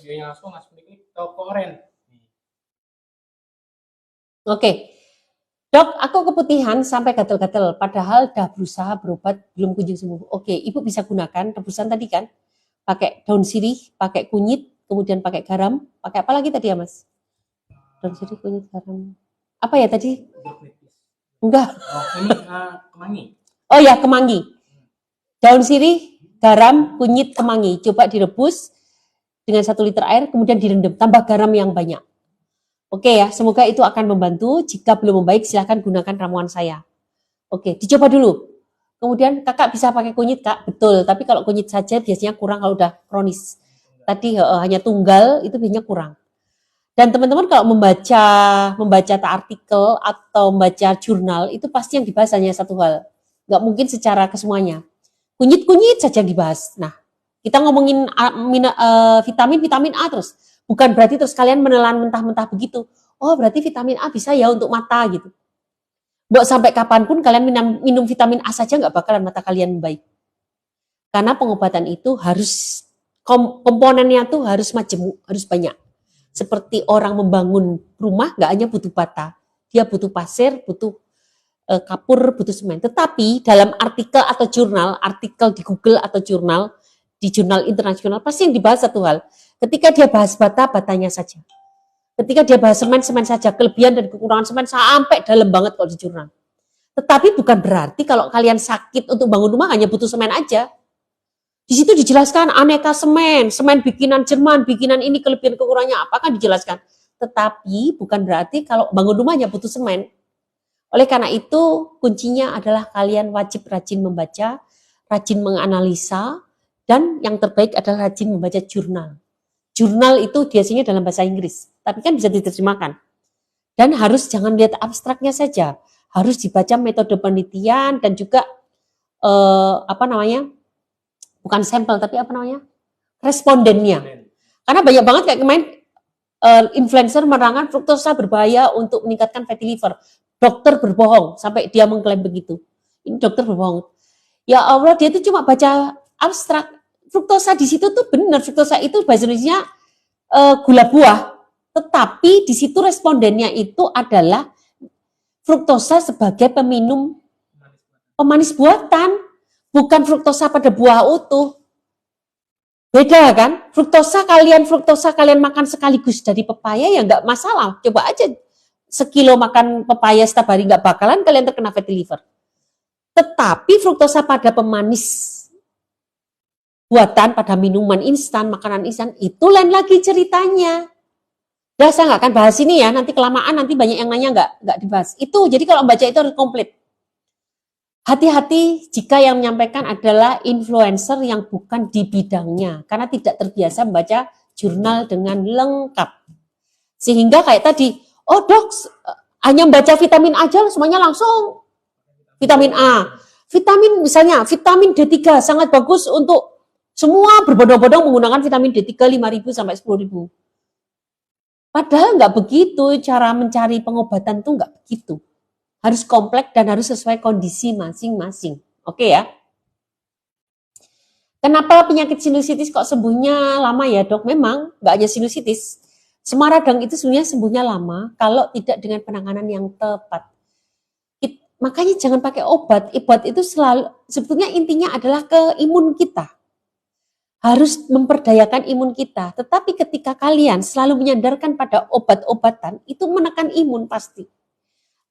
bio-nya langsung diklik toko Oren. Oke. Dok, aku keputihan sampai gatel-gatel, padahal udah berusaha berobat belum kunjung sembuh. Oke, Ibu bisa gunakan rebusan tadi kan? Pakai daun sirih, pakai kunyit, kemudian pakai garam, pakai apa lagi tadi ya Mas? Daun sirih, kunyit, garam. Apa ya tadi? Enggak. Oh, ini kemangi. Oh ya, kemangi. Daun sirih, garam, kunyit, kemangi. Coba direbus dengan 1 liter air, kemudian direndam. Tambah garam yang banyak. Oke ya, semoga itu akan membantu. Jika belum membaik, silahkan gunakan ramuan saya. Oke, dicoba dulu. Kemudian kakak bisa pakai kunyit kak, betul. Tapi kalau kunyit saja biasanya kurang kalau udah kronis. Tadi hanya tunggal itu biasanya kurang. Dan teman-teman kalau membaca artikel atau membaca jurnal itu pasti yang dibahas hanya satu hal. Nggak mungkin secara kesemuanya. Kunyit-kunyit saja yang dibahas. Nah, kita ngomongin vitamin A terus. Bukan berarti terus kalian menelan mentah-mentah begitu. Oh, berarti vitamin A bisa ya untuk mata gitu. Mbok sampai kapanpun kalian minum vitamin A saja nggak bakalan mata kalian baik. Karena pengobatan itu harus komponennya tuh harus majemuk, harus banyak. Seperti orang membangun rumah nggak hanya butuh bata, dia butuh pasir, butuh kapur, butuh semen. Tetapi dalam artikel atau jurnal, artikel di Google atau jurnal, di jurnal internasional pasti yang dibahas satu hal. Ketika dia bahas bata, batanya saja. Ketika dia bahas semen, semen saja. Kelebihan dan kekurangan semen sampai dalam banget kalau di jurnal. Tetapi bukan berarti kalau kalian sakit untuk bangun rumah hanya butuh semen aja. Di situ dijelaskan aneka semen, semen bikinan Jerman, bikinan ini kelebihan kekurangannya apa kan dijelaskan. Tetapi bukan berarti kalau bangun rumah hanya butuh semen. Oleh karena itu kuncinya adalah kalian wajib rajin membaca, rajin menganalisa, dan yang terbaik adalah rajin membaca jurnal. Jurnal itu biasanya dalam bahasa Inggris, tapi kan bisa diterjemahkan. Dan harus jangan lihat abstraknya saja, harus dibaca metode penelitian dan juga bukan sampel tapi respondennya. Karena banyak banget kayak kemarin influencer menerangkan fruktosa berbahaya untuk meningkatkan fatty liver. Dokter berbohong sampai dia mengklaim begitu. Ini dokter berbohong. Ya Allah, dia itu cuma baca abstrak. Fruktosa di situ tuh benar, fruktosa itu bahasa Indonesia gula buah. Tetapi di situ respondennya itu adalah fruktosa sebagai pemanis buatan, bukan fruktosa pada buah utuh. Beda kan? Fruktosa kalian makan sekaligus dari pepaya ya nggak masalah. Coba aja sekilo makan pepaya setiap hari nggak bakalan kalian terkena fatty liver. Tetapi fruktosa pada pemanis buatan, pada minuman instan, makanan instan, itu lain lagi ceritanya. Udah saya nggak akan bahas ini ya, nanti kelamaan nanti banyak yang nanya nggak dibahas. Itu jadi kalau baca itu harus komplit. Hati-hati jika yang menyampaikan adalah influencer yang bukan di bidangnya, karena tidak terbiasa membaca jurnal dengan lengkap. Sehingga kayak tadi, oh dok, hanya membaca vitamin aja semuanya langsung vitamin A. Vitamin misalnya, vitamin D3 sangat bagus untuk semua berbondong-bondong menggunakan vitamin D3 5.000 sampai 10.000. Padahal nggak begitu, cara mencari pengobatan tuh nggak begitu. Harus kompleks dan harus sesuai kondisi masing-masing. Oke ya? Kenapa penyakit sinusitis kok sembuhnya lama ya dok? Memang nggak hanya sinusitis. Semua radang itu sebenarnya sembuhnya lama kalau tidak dengan penanganan yang tepat. Makanya jangan pakai obat. Obat itu selalu, sebetulnya intinya adalah ke imun kita. Harus memperdayakan imun kita. Tetapi ketika kalian selalu menyandarkan pada obat-obatan, itu menekan imun pasti.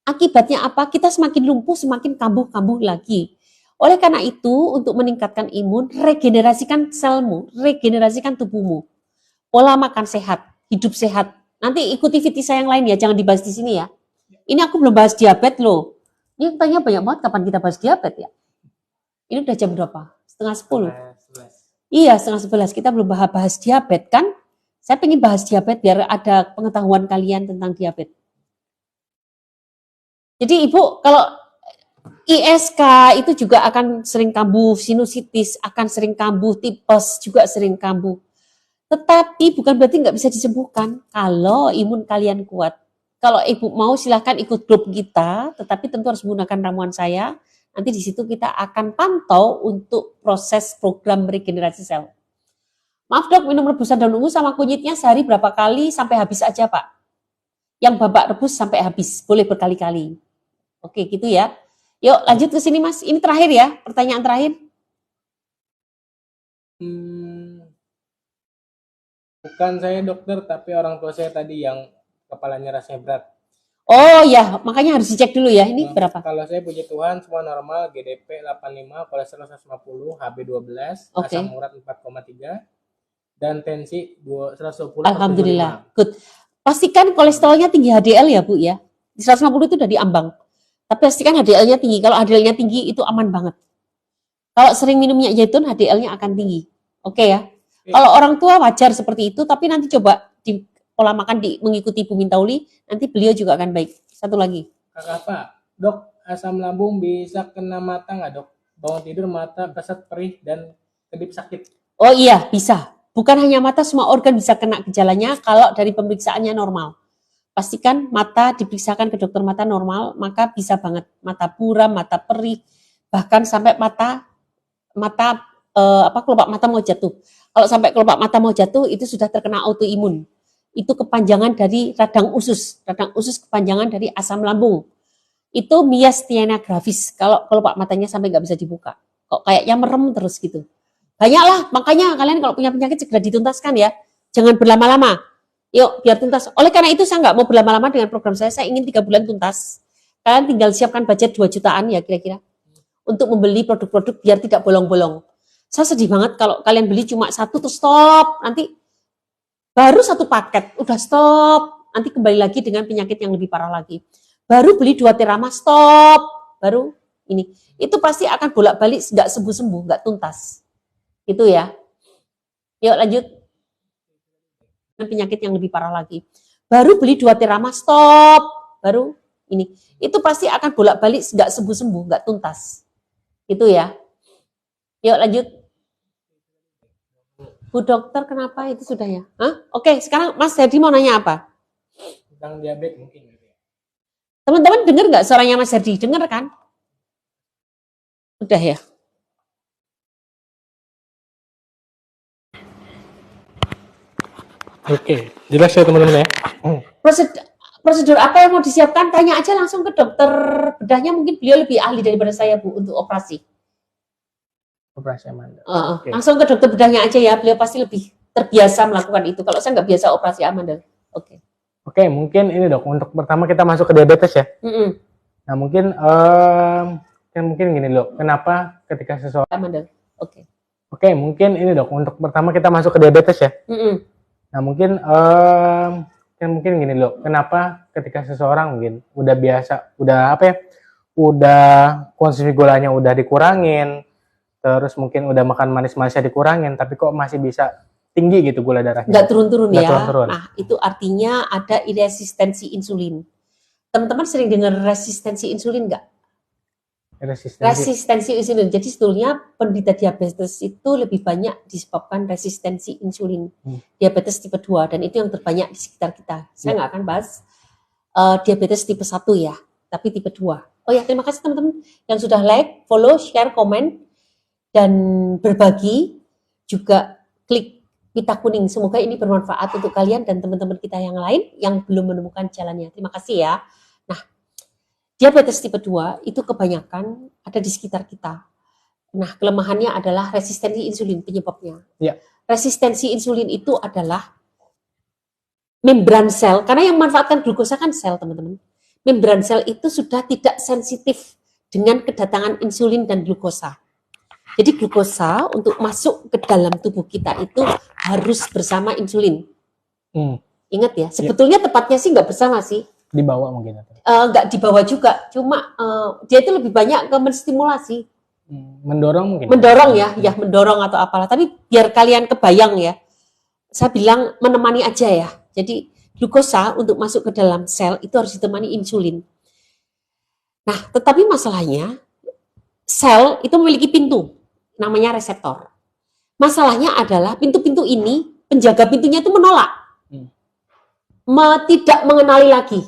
Akibatnya apa? Kita semakin lumpuh, semakin kambuh-kambuh lagi. Oleh karena itu, untuk meningkatkan imun, regenerasikan selmu, regenerasikan tubuhmu. Pola makan sehat, hidup sehat. Nanti ikuti VT saya yang lain ya, jangan dibahas di sini ya. Ini aku belum bahas diabetes loh. Ini tanya banyak banget kapan kita bahas diabetes ya. Ini udah jam berapa? 10:30. Iya, 10:30. Kita belum bahas diabetes kan? Saya pengen bahas diabetes biar ada pengetahuan kalian tentang diabetes. Jadi Ibu, kalau ISK itu juga akan sering kambuh, sinusitis akan sering kambuh, tipes juga sering kambuh. Tetapi bukan berarti nggak bisa disembuhkan kalau imun kalian kuat. Kalau Ibu mau silahkan ikut grup kita, tetapi tentu harus menggunakan ramuan saya. Nanti di situ kita akan pantau untuk proses program regenerasi sel. Maaf dok, minum rebusan daun ungu sama kunyitnya sehari berapa kali sampai habis aja Pak? Yang Bapak rebus sampai habis, boleh berkali-kali. Oke gitu ya. Yuk lanjut ke sini Mas, ini terakhir ya, pertanyaan terakhir. Bukan saya dokter, tapi orang tua saya tadi yang kepalanya rasanya berat. Oh ya, makanya harus dicek dulu ya, ini berapa? Kalau saya puji Tuhan semua normal, GDP 85, kolesterol 150, HB 12, Oke. asam urat 4,3, dan tensi 120. Alhamdulillah, good. Pastikan kolesterolnya tinggi HDL ya Bu ya. Di 150 itu udah diambang. Tapi pastikan HDL-nya tinggi. Kalau HDL-nya tinggi itu aman banget. Kalau sering minum minyak zaitun, HDL-nya akan tinggi. Oke ya. Kalau orang tua wajar seperti itu, tapi nanti coba di pola makan mengikuti Bu Mintauli, nanti beliau juga akan baik. Satu lagi. Kakak Pak, dok, asam lambung bisa kena mata nggak dok? Bangun tidur mata kesat perih dan kedip sakit. Oh iya, bisa. Bukan hanya mata, semua organ bisa kena gejalanya kalau dari pemeriksaannya normal. Pastikan mata diperiksakan ke dokter mata normal, maka bisa banget mata buram, mata perih, bahkan sampai kelopak mata mau jatuh. Kalau sampai kelopak mata mau jatuh, itu sudah terkena autoimun. Itu kepanjangan dari radang usus. Radang usus kepanjangan dari asam lambung. Itu myasthenia gravis. Kalau kelopak matanya sampai nggak bisa dibuka. Kok kayaknya merem terus gitu. Banyaklah, makanya kalian kalau punya penyakit segera dituntaskan ya. Jangan berlama-lama. Yuk, biar tuntas. Oleh karena itu saya nggak mau berlama-lama dengan program saya ingin 3 bulan tuntas. Kalian tinggal siapkan budget 2 jutaan ya kira-kira. Untuk membeli produk-produk biar tidak bolong-bolong. Saya sedih banget kalau kalian beli cuma 1 terus stop. Nanti baru 1 paket, udah stop. Nanti kembali lagi dengan penyakit yang lebih parah lagi. Baru beli 2 Terama, stop. Baru ini. Itu pasti akan bolak-balik, nggak sembuh-sembuh, nggak tuntas. Itu ya. Yuk lanjut. Penyakit yang lebih parah lagi. Baru beli 2 Terama, stop. Baru ini. Itu pasti akan bolak-balik, nggak sembuh-sembuh, nggak tuntas. Itu ya. Yuk lanjut. Bu dokter kenapa itu sudah ya? Hah? Oke, sekarang Mas Herdi mau nanya apa? Tentang diabetes mungkin. Teman-teman dengar nggak suaranya Mas Herdi? Dengar kan? Udah ya? Oke, jelas ya teman-teman ya. Prosedur apa yang mau disiapkan? Tanya aja langsung ke dokter bedahnya. Mungkin beliau lebih ahli daripada saya Bu untuk operasi. Operasi amandel. Okay. Langsung ke dokter bedahnya aja ya. Beliau pasti lebih terbiasa melakukan itu. Kalau saya nggak biasa operasi amandel. Oke. Oke, mungkin ini dok. Untuk pertama kita masuk ke diabetes ya. Nah mungkin gini dok. Kenapa ketika seseorang amandel. Oke, mungkin ini dok. Untuk pertama kita masuk ke diabetes ya. Nah mungkin gini dok. Kenapa ketika seseorang mungkin udah biasa, udah konsumsi gulanya udah dikurangin, terus mungkin udah makan manis-manisnya dikurangin, tapi kok masih bisa tinggi gitu gula darahnya? Nggak turun-turun ya. Turun-turun. Nah, itu artinya ada resistensi insulin. Teman-teman sering dengar resistensi insulin nggak? Resistensi insulin. Jadi sebetulnya penderita diabetes itu lebih banyak disebabkan resistensi insulin. Diabetes tipe 2 dan itu yang terbanyak di sekitar kita. Saya nggak akan bahas diabetes tipe 1 ya, tapi tipe 2. Oh ya, terima kasih teman-teman yang sudah like, follow, share, komen, dan berbagi, juga klik pita kuning. Semoga ini bermanfaat untuk kalian dan teman-teman kita yang lain yang belum menemukan jalannya. Terima kasih ya. Nah, diabetes tipe 2 itu kebanyakan ada di sekitar kita. Nah, kelemahannya adalah resistensi insulin penyebabnya. Ya. Resistensi insulin itu adalah membran sel, karena yang memanfaatkan glukosa kan sel, teman-teman. Membran sel itu sudah tidak sensitif dengan kedatangan insulin dan glukosa. Jadi glukosa untuk masuk ke dalam tubuh kita itu harus bersama insulin. Ingat ya, sebetulnya tepatnya sih nggak bersama sih. Dibawa mungkin. Nggak dibawa juga, cuma dia itu lebih banyak ke menstimulasi. Mendorong mungkin. Mendorong ya mendorong atau apalah. Tapi biar kalian kebayang ya, saya bilang menemani aja ya. Jadi glukosa untuk masuk ke dalam sel itu harus ditemani insulin. Nah, tetapi masalahnya sel itu memiliki pintu. Namanya reseptor. Masalahnya adalah pintu-pintu ini, penjaga pintunya itu menolak. Tidak mengenali lagi.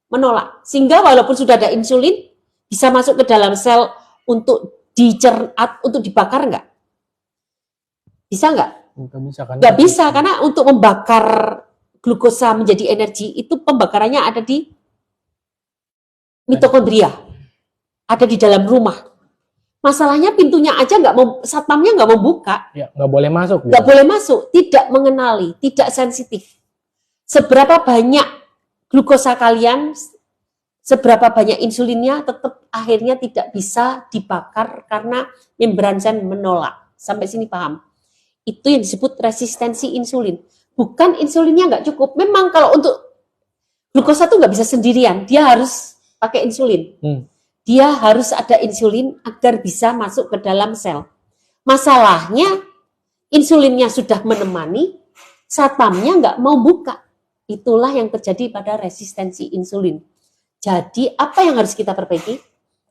Menolak. Sehingga walaupun sudah ada insulin, bisa masuk ke dalam sel untuk dicerna, untuk dibakar enggak? Bisa enggak? Enggak bisa, karena untuk membakar glukosa menjadi energi, itu pembakarannya ada di mitokondria. Ada di dalam rumah. Masalahnya pintunya aja satpamnya nggak mau buka. Ya, nggak boleh masuk. Nggak boleh masuk, tidak mengenali, tidak sensitif. Seberapa banyak glukosa kalian, seberapa banyak insulinnya, tetap akhirnya tidak bisa dibakar karena membran sel menolak. Sampai sini paham? Itu yang disebut resistensi insulin. Bukan insulinnya nggak cukup. Memang kalau untuk glukosa tuh nggak bisa sendirian, dia harus pakai insulin. dia harus ada insulin agar bisa masuk ke dalam sel. Masalahnya insulinnya sudah menemani, satpamnya nggak mau buka. Itulah yang terjadi pada resistensi insulin. Jadi apa yang harus kita perbaiki?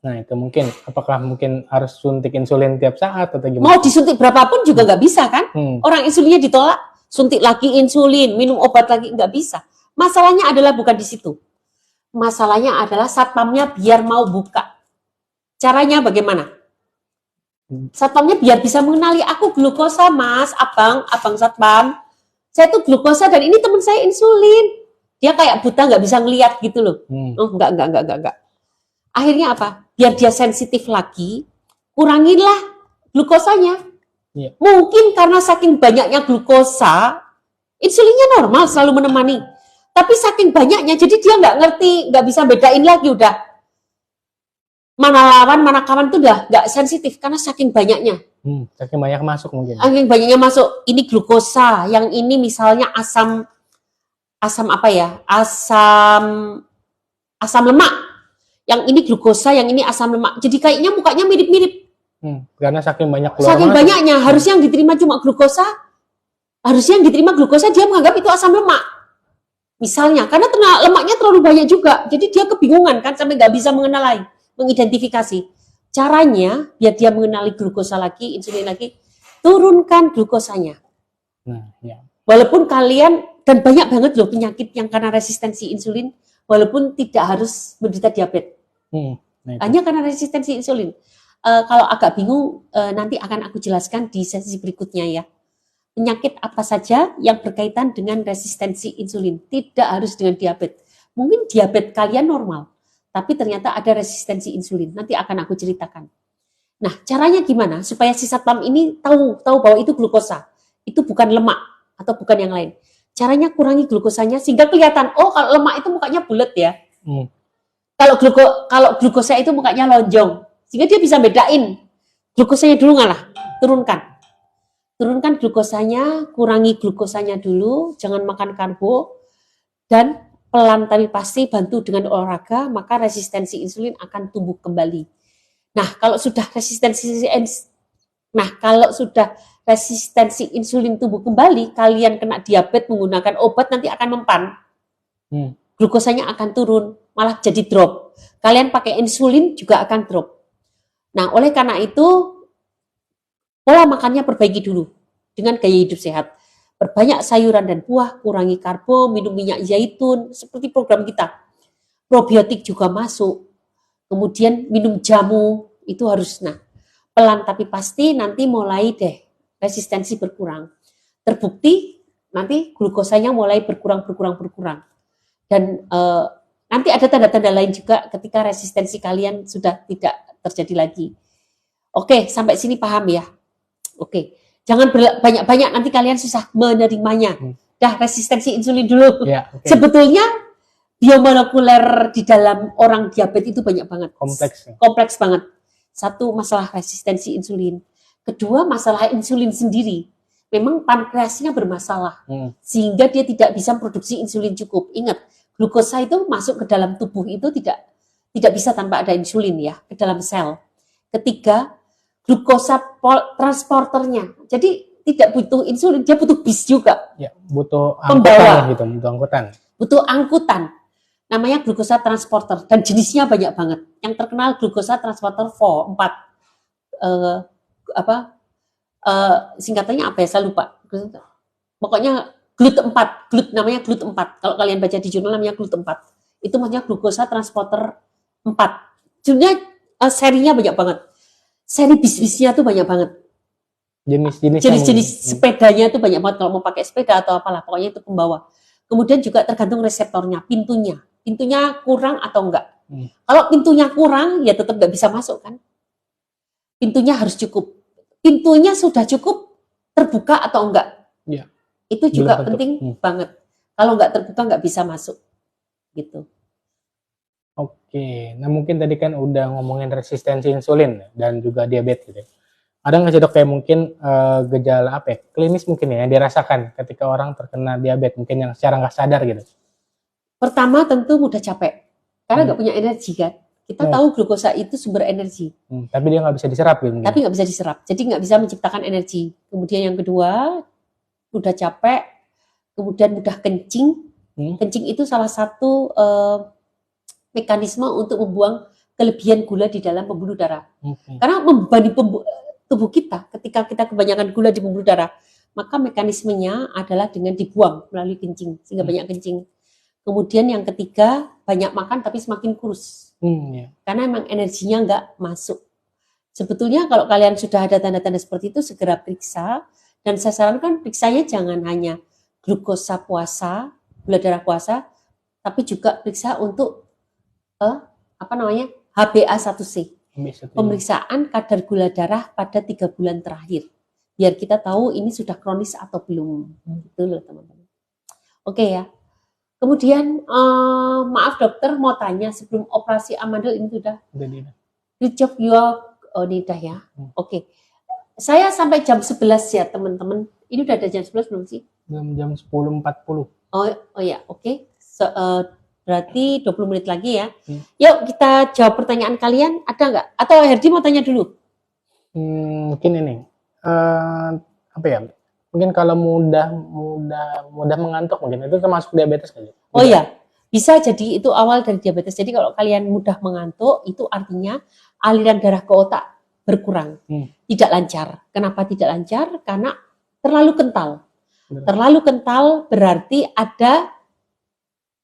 Nah itu mungkin, apakah mungkin harus suntik insulin tiap saat atau gimana? Mau disuntik berapapun juga nggak bisa kan? Hmm. Orang insulinnya ditolak, suntik lagi insulin, minum obat lagi nggak bisa. Masalahnya adalah bukan di situ. Masalahnya adalah satpamnya biar mau buka. Caranya bagaimana? Satpamnya biar bisa mengenali, aku glukosa mas, abang satpam. Saya tuh glukosa dan ini teman saya insulin. Dia kayak buta nggak bisa ngeliat gitu loh. Oh, enggak. Akhirnya apa? Biar dia sensitif lagi, kuranginlah glukosanya. Iya. Mungkin karena saking banyaknya glukosa, insulinnya normal selalu menemani. Tapi saking banyaknya, jadi dia nggak ngerti, nggak bisa bedain lagi udah. Mana lawan, mana kawan itu udah nggak sensitif karena saking banyaknya. Saking banyak masuk mungkin. Saking banyaknya masuk, ini glukosa, yang ini misalnya asam apa ya? Asam lemak. Yang ini glukosa, yang ini asam lemak. Jadi kayaknya mukanya mirip-mirip. Karena saking banyak keluar Saking masuk. banyaknya, harusnya yang diterima cuma glukosa, dia menganggap itu asam lemak. Misalnya, karena lemaknya terlalu banyak juga, jadi dia kebingungan kan, sampai nggak bisa mengidentifikasi. Caranya, biar dia mengenali glukosa lagi, insulin lagi, turunkan glukosanya. Nah, ya. Walaupun kalian, dan banyak banget loh penyakit yang karena resistensi insulin, walaupun tidak harus menderita diabetes. Nah, Hanya karena resistensi insulin. Kalau agak bingung, nanti akan aku jelaskan di sesi berikutnya ya. Penyakit apa saja yang berkaitan dengan resistensi insulin. Tidak harus dengan diabetes. Mungkin diabetes kalian normal, tapi ternyata ada resistensi insulin. Nanti akan aku ceritakan. Nah, caranya gimana? Supaya si satpam ini tahu bahwa itu glukosa. Itu bukan lemak atau bukan yang lain. Caranya kurangi glukosanya sehingga kelihatan, oh kalau lemak itu mukanya bulat ya. Kalau glukosa itu mukanya lonjong. Sehingga dia bisa bedain. Glukosanya dulu ngalah, turunkan glukosanya, kurangi glukosanya dulu, jangan makan karbo, dan pelan tapi pasti bantu dengan olahraga, maka resistensi insulin akan tumbuh kembali. Nah, kalau sudah resistensi insulin tumbuh kembali, kalian kena diabetes menggunakan obat nanti akan mempan. Glukosanya akan turun, malah jadi drop. Kalian pakai insulin juga akan drop. Nah, oleh karena itu, pola makannya perbaiki dulu dengan gaya hidup sehat. Perbanyak sayuran dan buah, kurangi karbo, minum minyak zaitun, seperti program kita. Probiotik juga masuk. Kemudian minum jamu, itu harus. Nah, pelan tapi pasti nanti mulai deh resistensi berkurang. Terbukti nanti glukosanya mulai berkurang. Dan nanti ada tanda-tanda lain juga ketika resistensi kalian sudah tidak terjadi lagi. Oke, sampai sini paham ya? Oke, jangan banyak-banyak nanti kalian susah menerimanya. Dah resistensi insulin dulu. Ya, okay. Sebetulnya biomolekuler di dalam orang diabetes itu banyak banget. Kompleks banget. Satu, masalah resistensi insulin. Kedua, masalah insulin sendiri. Memang pankreasnya bermasalah. Sehingga dia tidak bisa produksi insulin cukup. Ingat, glukosa itu masuk ke dalam tubuh itu tidak bisa tanpa ada insulin ya, ke dalam sel. Ketiga, glukosa transporternya. Jadi tidak butuh insulin, dia butuh bis juga. Ya, butuh pembawa gitu, butuh angkutan. Butuh angkutan. Namanya glukosa transporter dan jenisnya banyak banget. Yang terkenal glukosa transporter 4. Singkatannya apa ya? Saya lupa. Pokoknya GLUT4, namanya GLUT4. Kalau kalian baca di jurnal namanya GLUT4. Itu maksudnya glukosa transporter 4. Sebenarnya serinya banyak banget. Seri bis-bisnya tuh banyak banget. Jenis-jenis sepedanya tuh banyak banget. Kalau mau pakai sepeda atau apalah, pokoknya itu pembawa. Kemudian juga tergantung reseptornya, pintunya kurang atau enggak. Kalau pintunya kurang, ya tetap nggak bisa masuk kan. Pintunya harus cukup. Pintunya sudah cukup, terbuka atau enggak. Ya. Itu juga penting banget. Kalau nggak terbuka nggak bisa masuk. Gitu. Oke, nah mungkin tadi kan udah ngomongin resistensi insulin dan juga diabetes gitu. Ada nggak sih dok kayak mungkin gejala apa ya, klinis mungkin ya yang dirasakan ketika orang terkena diabetes mungkin yang secara nggak sadar gitu? Pertama tentu mudah capek, karena nggak punya energi kan. Kita tahu glukosa itu sumber energi. Tapi dia nggak bisa diserap gitu. Tapi nggak bisa diserap. Jadi nggak bisa menciptakan energi. Kemudian yang kedua, mudah capek, kemudian mudah kencing. Kencing itu salah satu mekanisme untuk membuang kelebihan gula di dalam pembuluh darah. Karena membebani tubuh kita ketika kita kebanyakan gula di pembuluh darah, maka mekanismenya adalah dengan dibuang melalui kencing, sehingga banyak kencing. Kemudian yang ketiga, banyak makan tapi semakin kurus. Karena memang energinya nggak masuk. Sebetulnya kalau kalian sudah ada tanda-tanda seperti itu, segera periksa. Dan saya sarankan periksanya jangan hanya glukosa puasa, gula darah puasa, tapi juga periksa untuk HbA1c. Pemeriksaan kadar gula darah pada 3 bulan terakhir. Biar kita tahu ini sudah kronis atau belum. Gitu loh teman-teman. Oke ya. Kemudian, maaf dokter mau tanya sebelum operasi amandel ini sudah? Richard ini udah ya. Oke. Saya sampai jam 11 ya teman-teman. Ini udah ada jam 11 belum sih? Belum, jam 10.40. Oh ya, oke. Berarti 20 menit lagi ya. Yuk kita jawab pertanyaan kalian. Ada nggak? Atau Herdi mau tanya dulu? Mungkin ini. Apa ya? Mungkin kalau mudah mengantuk mungkin itu termasuk diabetes kali. Oh ya, bisa jadi itu awal dari diabetes. Jadi kalau kalian mudah mengantuk itu artinya aliran darah ke otak berkurang, tidak lancar. Kenapa tidak lancar? Karena terlalu kental. Terlalu kental berarti ada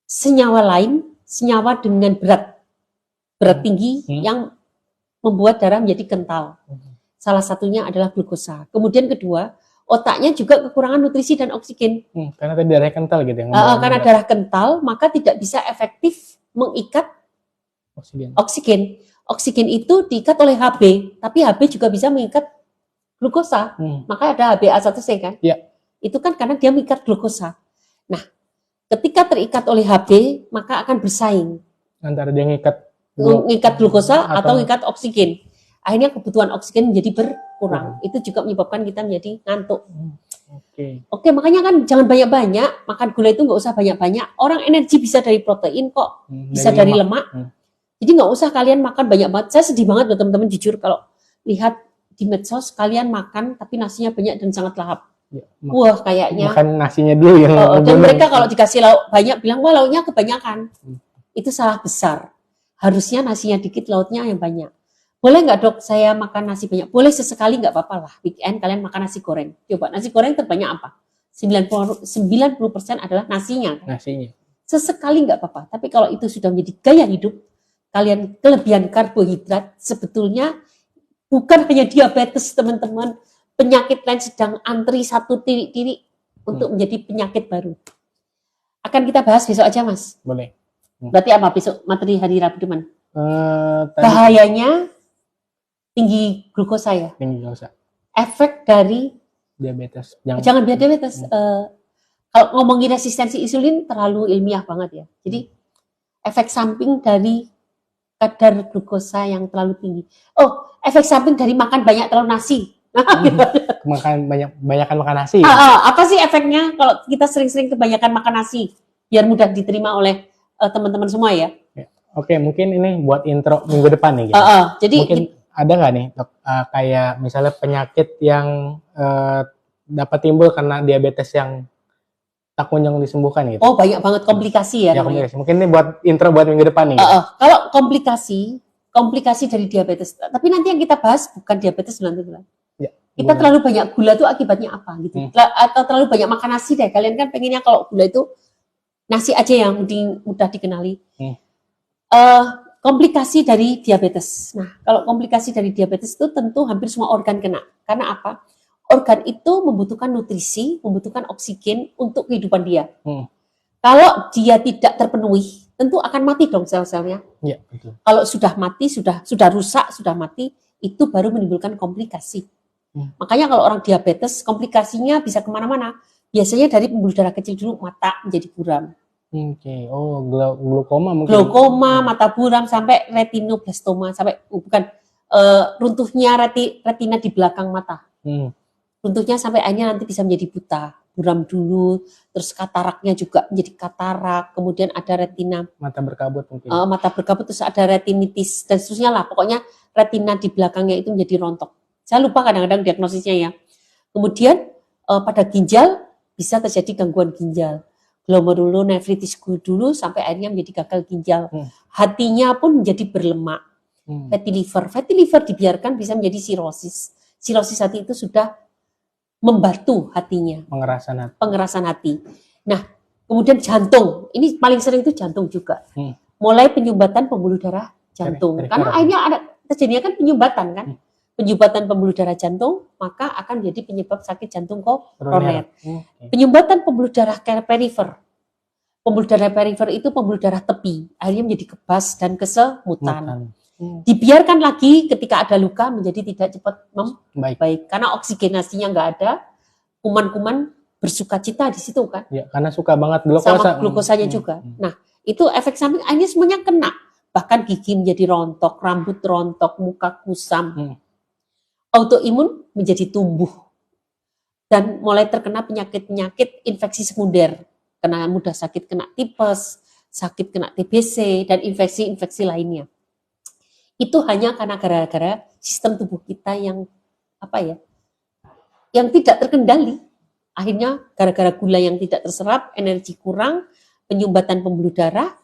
senyawa lain, senyawa dengan berat tinggi yang membuat darah menjadi kental. Salah satunya adalah glukosa. Kemudian kedua, otaknya juga kekurangan nutrisi dan oksigen. Karena tadi darahnya kental gitu ya. Karena darah kental, maka tidak bisa efektif mengikat oksigen. Oksigen itu diikat oleh Hb, tapi Hb juga bisa mengikat glukosa. Maka ada HbA1c kan? Iya. Itu kan karena dia mengikat glukosa. Nah, ketika terikat oleh Hb, maka akan bersaing antara dia mengikat glukosa atau mengikat oksigen. Akhirnya kebutuhan oksigen menjadi berkurang. Itu juga menyebabkan kita menjadi ngantuk. Oke, makanya kan jangan banyak-banyak, makan gula itu nggak usah banyak-banyak. Orang energi bisa dari protein kok, bisa dari lemak. Jadi nggak usah kalian makan banyak banget. Saya sedih banget loh teman-teman, jujur kalau lihat di medsos kalian makan tapi nasinya banyak dan sangat lahap. Wah, kayaknya makan nasinya dulu ya. Dan mereka kalau dikasih lauk banyak bilang wah lauknya kebanyakan. Itu salah besar. Harusnya nasinya dikit, lauknya yang banyak. Boleh nggak dok saya makan nasi banyak? Boleh sesekali nggak apa-apa lah. Weekend kalian makan nasi goreng. Coba nasi goreng terbanyak apa? 90% adalah nasinya. Sesekali nggak apa-apa. Tapi kalau itu sudah menjadi gaya hidup, kalian kelebihan karbohidrat sebetulnya bukan hanya diabetes teman-teman. Penyakit lain sedang antri satu tirik-tirik untuk menjadi penyakit baru. Akan kita bahas besok aja mas. Boleh. Berarti apa besok materi hari Rabu depan? Bahayanya tinggi glukosa ya. Tinggi glukosa. Efek dari diabetes. Jangan diabetes. Kalau ngomongin resistensi insulin terlalu ilmiah banget ya. Jadi efek samping dari kadar glukosa yang terlalu tinggi. Oh, efek samping dari makan banyak terlalu nasi. Banyakan makan nasi. Apa sih efeknya kalau kita sering-sering kebanyakan makan nasi? Biar mudah diterima oleh teman-teman semua ya. Oke, mungkin ini buat intro minggu depan nih. Gitu. Jadi mungkin ada nggak nih dok, kayak misalnya penyakit yang dapat timbul karena diabetes yang tak kunjung disembuhkan gitu? Oh banyak banget komplikasi ya. Komplikasi. Mungkin ini buat intro buat minggu depan nih. Gitu. Kalau komplikasi dari diabetes, tapi nanti yang kita bahas bukan diabetes bulan-bulan. Kita terlalu banyak gula itu akibatnya apa gitu. Atau terlalu banyak makan nasi deh. Kalian kan pengennya kalau gula itu nasi aja yang mudah dikenali. Komplikasi dari diabetes. Nah, kalau komplikasi dari diabetes itu tentu hampir semua organ kena. Karena apa? Organ itu membutuhkan nutrisi, membutuhkan oksigen untuk kehidupan dia. Kalau dia tidak terpenuhi, tentu akan mati dong sel-selnya. Ya, betul. Kalau sudah mati, sudah rusak, sudah mati, itu baru menimbulkan komplikasi. Makanya kalau orang diabetes, komplikasinya bisa kemana-mana. Biasanya dari pembuluh darah kecil dulu, mata menjadi buram. Oh, glaukoma mungkin. Glaukoma, mata buram, sampai retinoblastoma, sampai runtuhnya retina di belakang mata. Runtuhnya sampai akhirnya nanti bisa menjadi buta. buram dulu, terus kataraknya juga menjadi katarak, kemudian ada retina Mata berkabut mungkin. mata berkabut, terus ada retinitis dan seterusnya lah. Pokoknya retina di belakangnya itu menjadi rontok. Saya lupa kadang-kadang diagnosisnya ya. Kemudian pada ginjal bisa terjadi gangguan ginjal. Glomerulonefritis dulu sampai akhirnya menjadi gagal ginjal. Hatinya pun menjadi berlemak. Fatty liver. Fatty liver dibiarkan bisa menjadi sirosis. Sirosis hati itu sudah membatu hatinya. Pengerasan hati. Nah, kemudian jantung. Ini paling sering itu jantung juga. Mulai penyumbatan pembuluh darah jantung. Karena akhirnya ada terjadinya kan penyumbatan kan. Penyumbatan pembuluh darah jantung, maka akan menjadi penyebab sakit jantung koroner. Penyumbatan pembuluh darah perifer. Pembuluh darah perifer itu pembuluh darah tepi. Akhirnya menjadi kebas dan kesemutan. Dibiarkan lagi ketika ada luka menjadi tidak cepat membaik. Karena oksigenasinya nggak ada, kuman-kuman bersuka cita di situ kan. Ya, karena suka banget glukosa. Sama glukosanya juga. Nah, itu efek samping akhirnya semuanya kena. Bahkan gigi menjadi rontok, rambut rontok, muka kusam. Autoimun menjadi tumbuh. Dan mulai terkena penyakit-penyakit infeksi sekunder. Kena mudah sakit kena tipes, sakit kena TBC, dan infeksi-infeksi lainnya. Itu hanya karena gara-gara sistem tubuh kita yang yang tidak terkendali. Akhirnya gara-gara gula yang tidak terserap, energi kurang, penyumbatan pembuluh darah,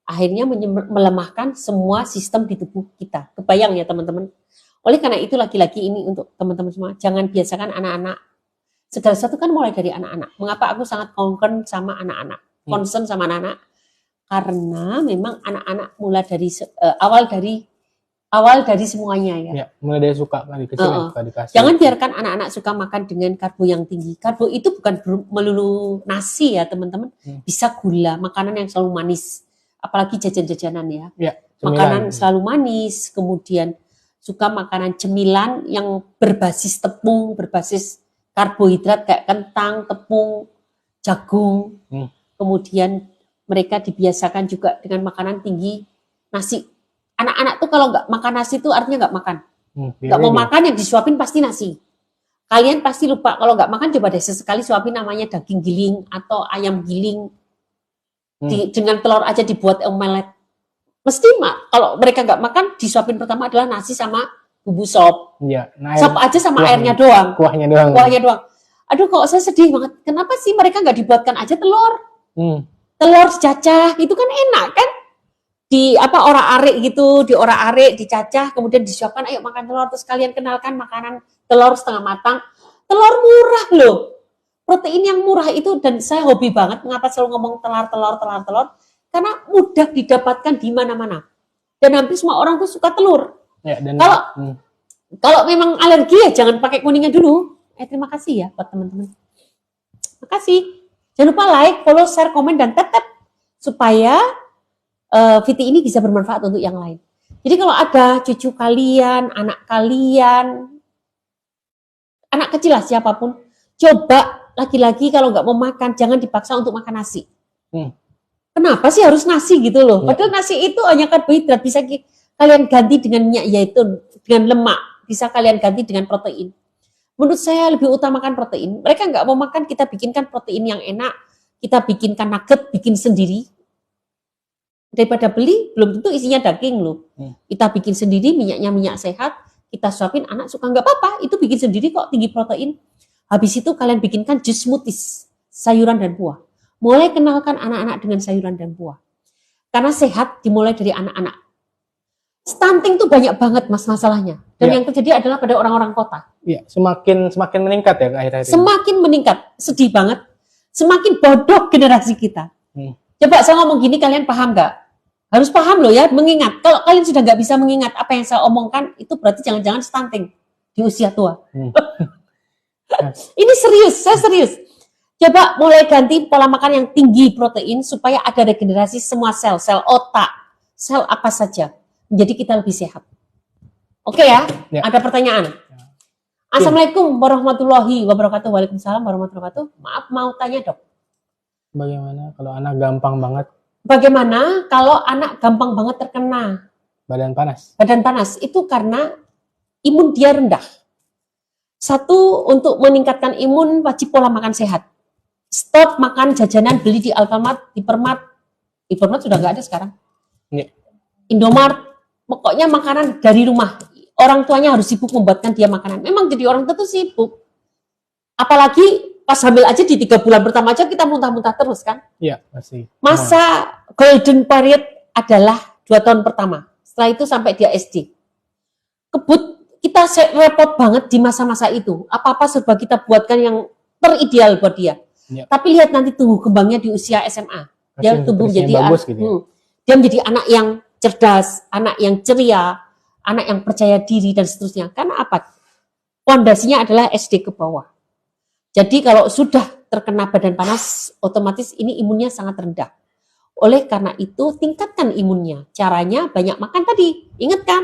akhirnya melemahkan semua sistem di tubuh kita. Kebayang ya teman-teman. Oleh karena itu lagi-lagi ini untuk teman-teman semua, jangan biasakan anak-anak. Segala sesuatu kan mulai dari anak-anak. Mengapa aku sangat concern sama anak-anak? Concern sama anak-anak. Karena memang anak-anak mulai dari awal dari semuanya ya. Ya, mulai dari suka dari kecil suka dikasih. Jangan biarkan anak-anak suka makan dengan karbo yang tinggi. Karbo itu bukan melulu nasi ya teman-teman. Bisa gula, makanan yang selalu manis. Apalagi jajan-jajanan ya. Makanan selalu manis, kemudian suka makanan cemilan yang berbasis tepung, berbasis karbohidrat kayak kentang, tepung, jagung. Kemudian mereka dibiasakan juga dengan makanan tinggi nasi. Anak-anak tuh kalau nggak makan nasi itu artinya nggak makan. Nggak mau makan yang disuapin pasti nasi. Kalian pasti lupa kalau nggak makan coba deh sesekali suapin namanya daging giling atau ayam giling. Dengan telur aja dibuat omelet. Mesti kalau mereka nggak makan disuapin pertama adalah nasi sama bumbu sop. Sop aja sama airnya doang. Kuahnya doang. Aduh kok saya sedih banget. Kenapa sih mereka nggak dibuatkan aja telur? Telur dicacah itu kan enak kan? Orak-arik gitu, diorak-arik, dicacah, kemudian disiapkan, ayo makan telur, terus kalian kenalkan makanan telur setengah matang. Telur murah loh. Protein yang murah itu, dan saya hobi banget, mengapa selalu ngomong telur, karena mudah didapatkan di mana-mana. Dan hampir semua orang tuh suka telur. Kalau memang alergi ya jangan pakai kuningnya dulu. Terima kasih ya buat teman-teman. Makasih. Jangan lupa like, follow, share, komen, dan tap supaya VT ini bisa bermanfaat untuk yang lain. Jadi kalau ada cucu kalian, anak kalian, anak kecil lah siapapun, coba lagi-lagi kalau nggak mau makan, jangan dipaksa untuk makan nasi. Kenapa sih harus nasi gitu loh? Padahal nasi itu hanya karbohidrat, bisa kalian ganti dengan minyak zaitun, dengan lemak, bisa kalian ganti dengan protein. Menurut saya lebih utamakan protein. Mereka nggak mau makan, kita bikinkan protein yang enak, kita bikinkan nugget, bikin sendiri. Daripada beli, belum tentu isinya daging loh. Kita bikin sendiri, minyaknya minyak sehat, kita suapin, anak suka nggak apa-apa, itu bikin sendiri kok, tinggi protein. Habis itu kalian bikinkan jus smoothies, sayuran dan buah. Mulai kenalkan anak-anak dengan sayuran dan buah. Karena sehat dimulai dari anak-anak. Stunting tuh banyak banget mas masalahnya. Dan yang terjadi adalah pada orang-orang kota. Iya, semakin meningkat ya akhir-akhir ini. Semakin meningkat, sedih banget. Semakin bodoh generasi kita. Coba saya ngomong gini, kalian paham nggak? Harus paham loh ya, mengingat. Kalau kalian sudah nggak bisa mengingat apa yang saya omongkan, itu berarti jangan-jangan stunting di usia tua. Ini serius, saya serius. Coba mulai ganti pola makan yang tinggi protein supaya ada regenerasi semua sel, sel otak, sel apa saja. Menjadi kita lebih sehat. Oke ya? Ada pertanyaan? Assalamualaikum warahmatullahi wabarakatuh. Waalaikumsalam warahmatullahi wabarakatuh. Maaf mau tanya dok. Bagaimana kalau anak gampang banget? Bagaimana kalau anak gampang banget terkena badan panas? Badan panas itu karena imun dia rendah. Satu, untuk meningkatkan imun wajib pola makan sehat. Stop makan jajanan beli di Alfamart, Hypermart. Hypermart sudah nggak ada sekarang. Iya. Indomart, pokoknya makanan dari rumah. Orang tuanya harus sibuk membuatkan dia makanan. Memang jadi orang tua tuh sibuk. Apalagi pas hamil aja di 3 bulan pertama aja kita muntah-muntah terus kan. Iya, pasti. Masa golden period adalah 2 tahun pertama. Setelah itu sampai dia SD. Kita repot banget di masa-masa itu. Apa-apa serba kita buatkan yang terideal buat dia. Ya. Tapi lihat nanti tumbuh kembangnya di usia SMA. Dia tumbuh menjadi bagus gitu ya. Dia menjadi anak yang cerdas, anak yang ceria, anak yang percaya diri dan seterusnya. Karena apa? Fondasinya adalah SD ke bawah. Jadi kalau sudah terkena badan panas, otomatis ini imunnya sangat rendah. Oleh karena itu, tingkatkan imunnya. Caranya banyak makan tadi. Ingat kan?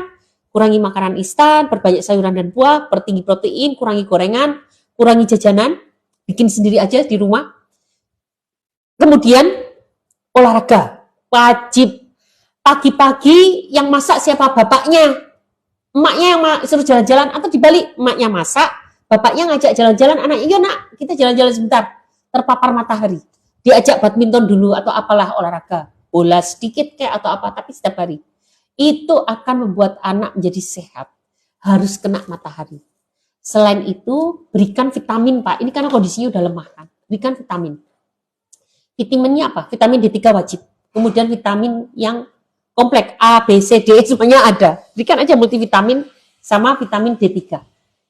Kurangi makanan instan, perbanyak sayuran dan buah, pertinggi protein, kurangi gorengan, kurangi jajanan, bikin sendiri aja di rumah. Kemudian olahraga, wajib. Pagi-pagi yang masak siapa? Bapaknya. Emaknya yang suruh jalan-jalan, atau dibalik, emaknya masak, bapaknya ngajak jalan-jalan, anaknya, iya nak, kita jalan-jalan sebentar, terpapar matahari. Diajak badminton dulu, atau apalah olahraga, bola sedikit kayak atau apa, tapi setiap hari. Itu akan membuat anak menjadi sehat. Harus kena matahari. Selain itu, berikan vitamin, Pak. Ini karena kondisinya udah lemah kan. Berikan vitamin. Vitaminnya apa? Vitamin D3 wajib. Kemudian vitamin yang kompleks A, B, C, D semuanya ada. Berikan aja multivitamin sama vitamin D3.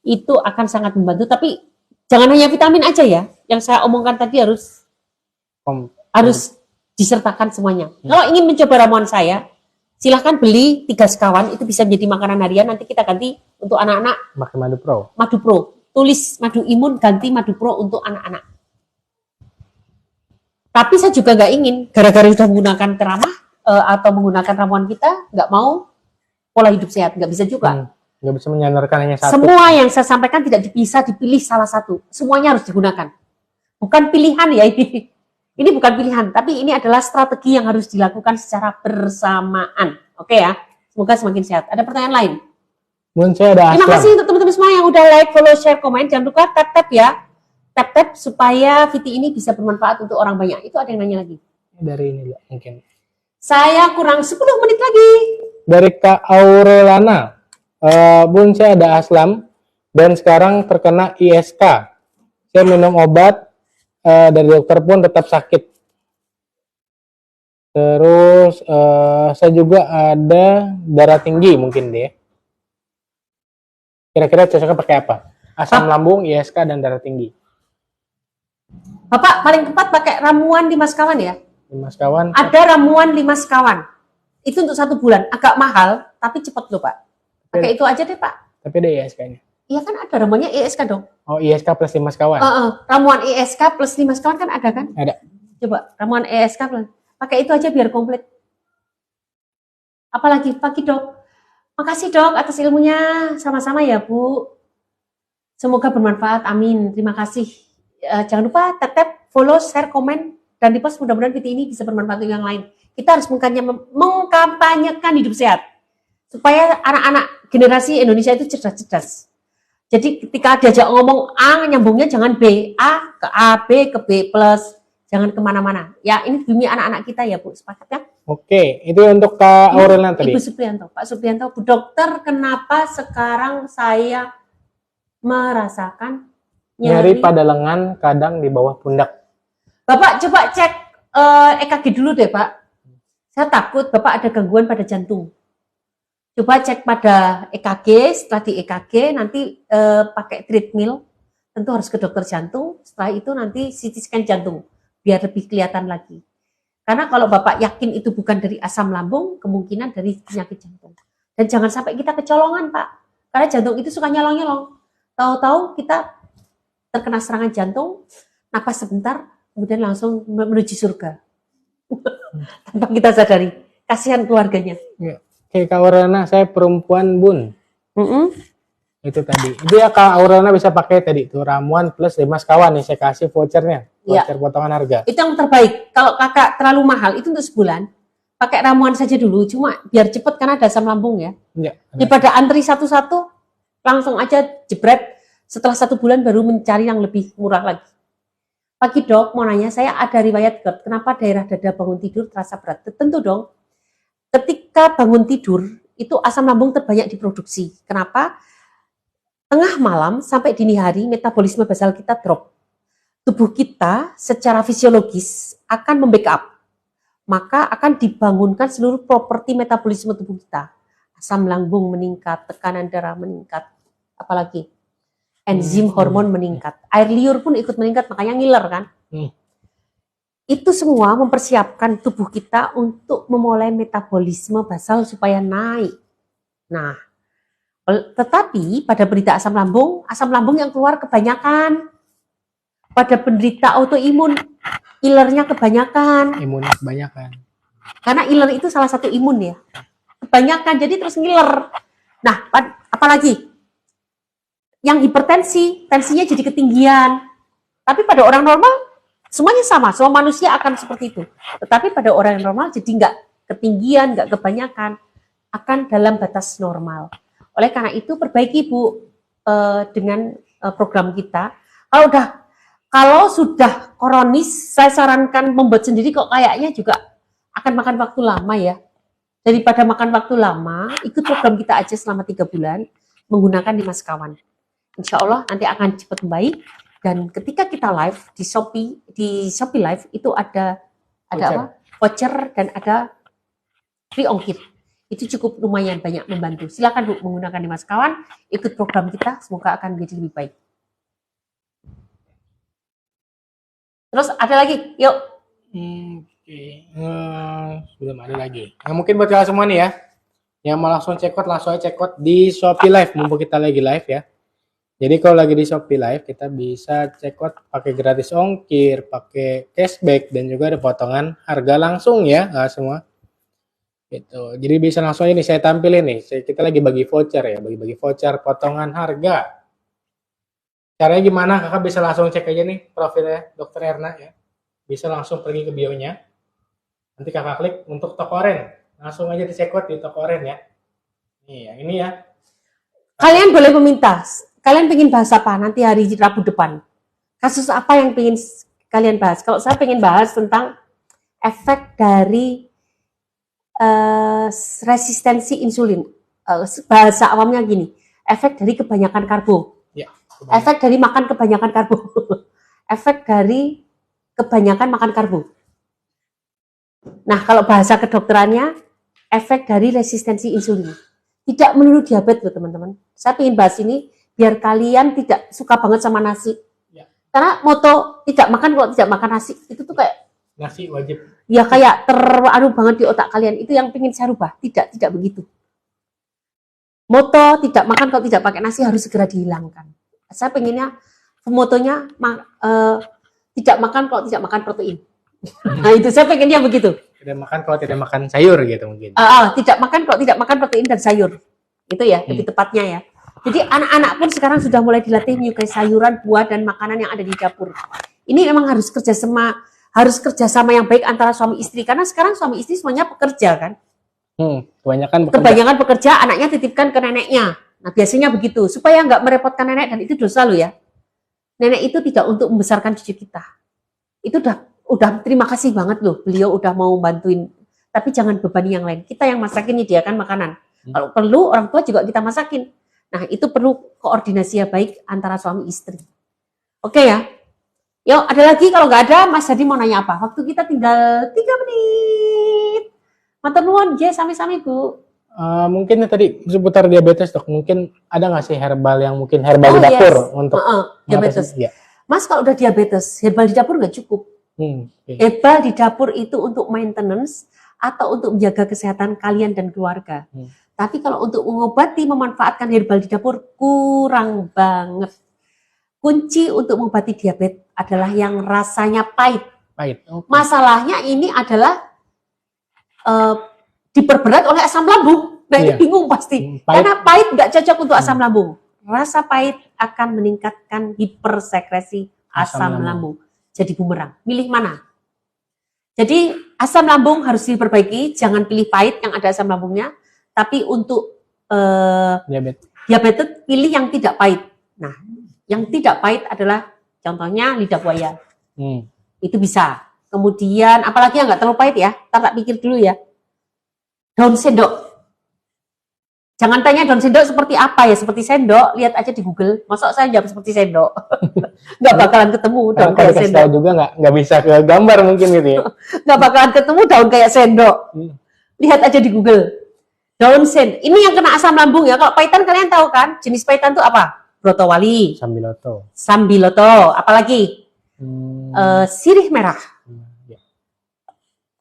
Itu akan sangat membantu. Tapi jangan hanya vitamin aja ya. Yang saya omongkan tadi harus disertakan semuanya. Kalau ingin mencoba ramuan saya, silahkan beli 3 sekawan, itu bisa menjadi makanan harian. Nanti kita ganti untuk anak-anak pakai Madu Pro. Madu Pro. Tulis Madu Imun, ganti Madu Pro untuk anak-anak. Tapi saya juga nggak ingin, gara-gara sudah menggunakan keramah atau menggunakan ramuan kita, nggak mau pola hidup sehat. Nggak bisa juga. Nggak bisa menyandarkan hanya satu. Semua yang saya sampaikan tidak bisa dipilih salah satu. Semuanya harus digunakan. Bukan pilihan ya ini. Ini bukan pilihan, tapi ini adalah strategi yang harus dilakukan secara bersamaan. Oke ya, semoga semakin sehat. Ada pertanyaan lain? Bun, saya ada Terima kasih untuk teman-teman semua yang udah like, follow, share, komen. Jangan lupa tap-tap ya. Tap-tap supaya VT ini bisa bermanfaat untuk orang banyak. Itu ada yang nanya lagi. Dari ini mungkin. Saya kurang 10 menit lagi. Dari Kak Aurelana. Bun, saya ada aslam dan sekarang terkena ISK. Saya minum obat dari dokter pun tetap sakit. Terus saya juga ada darah tinggi mungkin deh. Kira-kira cocoknya pakai apa? Asam lambung, ISK, dan darah tinggi. Bapak paling tepat pakai ramuan 5 sekawan ya. 5 sekawan. Ada ramuan 5 sekawan. Itu untuk 1 bulan. Agak mahal, tapi cepat loh Pak. Pakai itu aja deh Pak. Tapi ada ISK-nya. Iya kan ada ramuannya ISK dong. Oh, ISK plus 5 sekawan. Ramuan ISK plus 5 sekawan kan ada kan? Ada. Coba ramuan ISK plus. Pakai itu aja biar komplit. Apalagi pagi dok. Makasih dok atas ilmunya. Sama-sama ya Bu. Semoga bermanfaat. Amin. Terima kasih. Jangan lupa tap-tap, follow, share, komen, dan di post. Mudah-mudahan video ini bisa bermanfaat untuk yang lain. Kita harus mengkampanyekan hidup sehat. Supaya anak-anak generasi Indonesia itu cerdas-cerdas. Jadi ketika diajak ngomong A, nyambungnya jangan B. A ke A, B ke B plus. Jangan kemana-mana. Ya ini demi anak-anak kita ya Bu. Sepakat ya? Oke, itu untuk Kak Aurelana tadi. Ibu Supriyanto. Pak Supriyanto, Bu Dokter, kenapa sekarang saya merasakan nyeri pada lengan, kadang di bawah pundak. Bapak coba cek EKG dulu deh Pak. Saya takut Bapak ada gangguan pada jantung. Coba cek pada EKG, setelah di EKG nanti pakai treadmill, tentu harus ke dokter jantung, setelah itu nanti CT scan jantung, biar lebih kelihatan lagi. Karena kalau Bapak yakin itu bukan dari asam lambung, kemungkinan dari penyakit jantung. Dan jangan sampai kita kecolongan Pak, karena jantung itu suka nyolong-nyolong. Tahu-tahu kita terkena serangan jantung, napas sebentar, kemudian langsung menuju surga. Tanpa kita sadari, kasihan keluarganya. Ya. Oke, Kak Aurelana, saya perempuan Bun. Itu tadi. Itu ya Kak Aurelana bisa pakai tadi tuh ramuan plus 5 sekawan nih, saya kasih vouchernya. Voucher potongan harga. Itu yang terbaik. Kalau kakak terlalu mahal, itu untuk sebulan. Pakai ramuan saja dulu, cuma biar cepet karena ada asam lambung ya. Iya. Daripada antri satu-satu, langsung aja jebret. Setelah 1 bulan baru mencari yang lebih murah lagi. Pagi dok, mau nanya, saya ada riwayat GERD, kenapa daerah dada bangun tidur terasa berat? Tentu dong, ketika bangun tidur, itu asam lambung terbanyak diproduksi. Kenapa? Tengah malam sampai dini hari, metabolisme basal kita drop. Tubuh kita secara fisiologis akan membackup, maka akan dibangunkan seluruh properti metabolisme tubuh kita. Asam lambung meningkat, tekanan darah meningkat, apalagi enzim hormon meningkat, air liur pun ikut meningkat, makanya ngiler kan. Itu semua mempersiapkan tubuh kita untuk memulai metabolisme basal supaya naik. Nah, tetapi pada penderita asam lambung yang keluar kebanyakan. Pada penderita autoimun, ilernya kebanyakan. Imunnya kebanyakan. Karena iler itu salah satu imun ya. Kebanyakan, jadi terus ngiler. Nah, apalagi? Yang hipertensi, tensinya jadi ketinggian. Tapi pada orang normal, semuanya sama. Semua manusia akan seperti itu. Tetapi pada orang yang normal, jadi nggak ketinggian, nggak kebanyakan. Akan dalam batas normal. Oleh karena itu, perbaiki Bu dengan program kita. Kalau sudah kronis, saya sarankan membuat sendiri kok kayaknya juga akan makan waktu lama ya. Daripada makan waktu lama, ikut program kita aja selama 3 bulan, menggunakan 5 sekawan. Insya Allah nanti akan cepat membaik. Dan ketika kita live di Shopee Live itu ada apa? Voucher dan ada free ongkir. Itu cukup lumayan banyak membantu. Silakan Bu menggunakan 5 sekawan, ikut program kita, semoga akan menjadi lebih baik. Terus ada lagi, yuk. Belum ada lagi. Nah, mungkin buat kalian semua nih ya, yang mau langsung check out, langsung aja check out di Shopee Live, mumpung kita lagi live ya. Jadi kalau lagi di Shopee Live, kita bisa check out pakai gratis ongkir, pakai cashback, dan juga ada potongan harga langsung ya, nggak semua. Gitu. Jadi bisa langsung ini saya tampilin nih, kita lagi bagi voucher ya, bagi voucher potongan harga. Caranya gimana? Kakak bisa langsung cek aja nih profilnya Dr. Erna ya. Bisa langsung pergi ke bio-nya. Nanti kakak klik untuk toko oren. Langsung aja di check out di toko oren ya. Nih yang ini ya. Kalian boleh meminta. Kalian pengen bahas apa nanti hari Rabu depan? Kasus apa yang pengen kalian bahas? Kalau saya pengen bahas tentang efek dari resistensi insulin. Bahasa awamnya gini, efek dari kebanyakan karbo. Ya, efek dari makan kebanyakan karbo. Efek dari kebanyakan makan karbo. Nah, kalau bahasa kedokterannya, efek dari resistensi insulin. Tidak melulu diabetes loh teman-teman. Saya ingin bahas ini biar kalian tidak suka banget sama nasi. Ya. Karena moto tidak makan kalau tidak makan nasi, itu tuh kayak nasi wajib. Ya kayak terharu banget di otak kalian. Itu yang ingin saya rubah. Tidak begitu. Moto tidak makan kalau tidak pakai nasi harus segera dihilangkan. Saya pengennya motonya tidak makan kalau tidak makan protein. Nah itu saya pengennya begitu. Tidak makan kalau tidak makan sayur gitu mungkin. Tidak makan kalau tidak makan protein dan sayur. Itu ya lebih tepatnya ya. Jadi anak-anak pun sekarang sudah mulai dilatih menyukai sayuran, buah dan makanan yang ada di dapur. Ini memang harus kerjasama yang baik antara suami istri karena sekarang suami istri semuanya pekerja kan. Kebanyakan pekerja, anaknya titipkan ke neneknya. Nah biasanya begitu supaya nggak merepotkan nenek dan itu dosa lo ya. Nenek itu tidak untuk membesarkan cucu kita. Itu udah terima kasih banget loh beliau udah mau bantuin. Tapi jangan bebani yang lain. Kita yang masakin menyediakan makanan. Kalau perlu orang tua juga kita masakin. Nah itu perlu koordinasi yang baik antara suami istri. Oke ya. Yuk ada lagi kalau nggak ada Mas Hadi mau nanya apa? Waktu kita tinggal 3 menit. Matur nuwun nggih sami-sami Bu. Mungkin tadi seputar diabetes dok. Mungkin ada nggak sih herbal yang mungkin herbal di dapur untuk diabetes? Ya. Mas kalau udah diabetes herbal di dapur nggak cukup. Herbal di dapur itu untuk maintenance atau untuk menjaga kesehatan kalian dan keluarga. Tapi kalau untuk mengobati, memanfaatkan herbal di dapur kurang banget. Kunci untuk mengobati diabetes adalah yang rasanya pahit. Okay. Masalahnya ini adalah diperberat oleh asam lambung. Nah ini bingung pasti. Karena pahit nggak cocok untuk asam lambung. Rasa pahit akan meningkatkan hipersekresi asam lambung. Jadi bumerang. Milih mana? Jadi asam lambung harus diperbaiki. Jangan pilih pahit yang ada asam lambungnya. Tapi untuk diabetes pilih yang tidak pahit. Nah, yang tidak pahit adalah contohnya lidah buaya. Itu bisa. Kemudian apalagi yang nggak terlalu pahit ya, tak pikir dulu ya. Daun sendok. Jangan tanya daun sendok seperti apa ya, seperti sendok, lihat aja di Google. Masa saya jawab seperti sendok? Nggak bakalan ketemu daun kayak sendok. Tahu juga nggak bisa ke gambar mungkin gitu ya. Nggak bakalan ketemu daun kayak sendok. Lihat aja di Google. Daun sendok. Ini yang kena asam lambung ya. Kalau pahitan kalian tahu kan? Jenis pahitan itu apa? Brotowali. Sambiloto. Sambiloto. Apalagi? Sirih merah. Ya.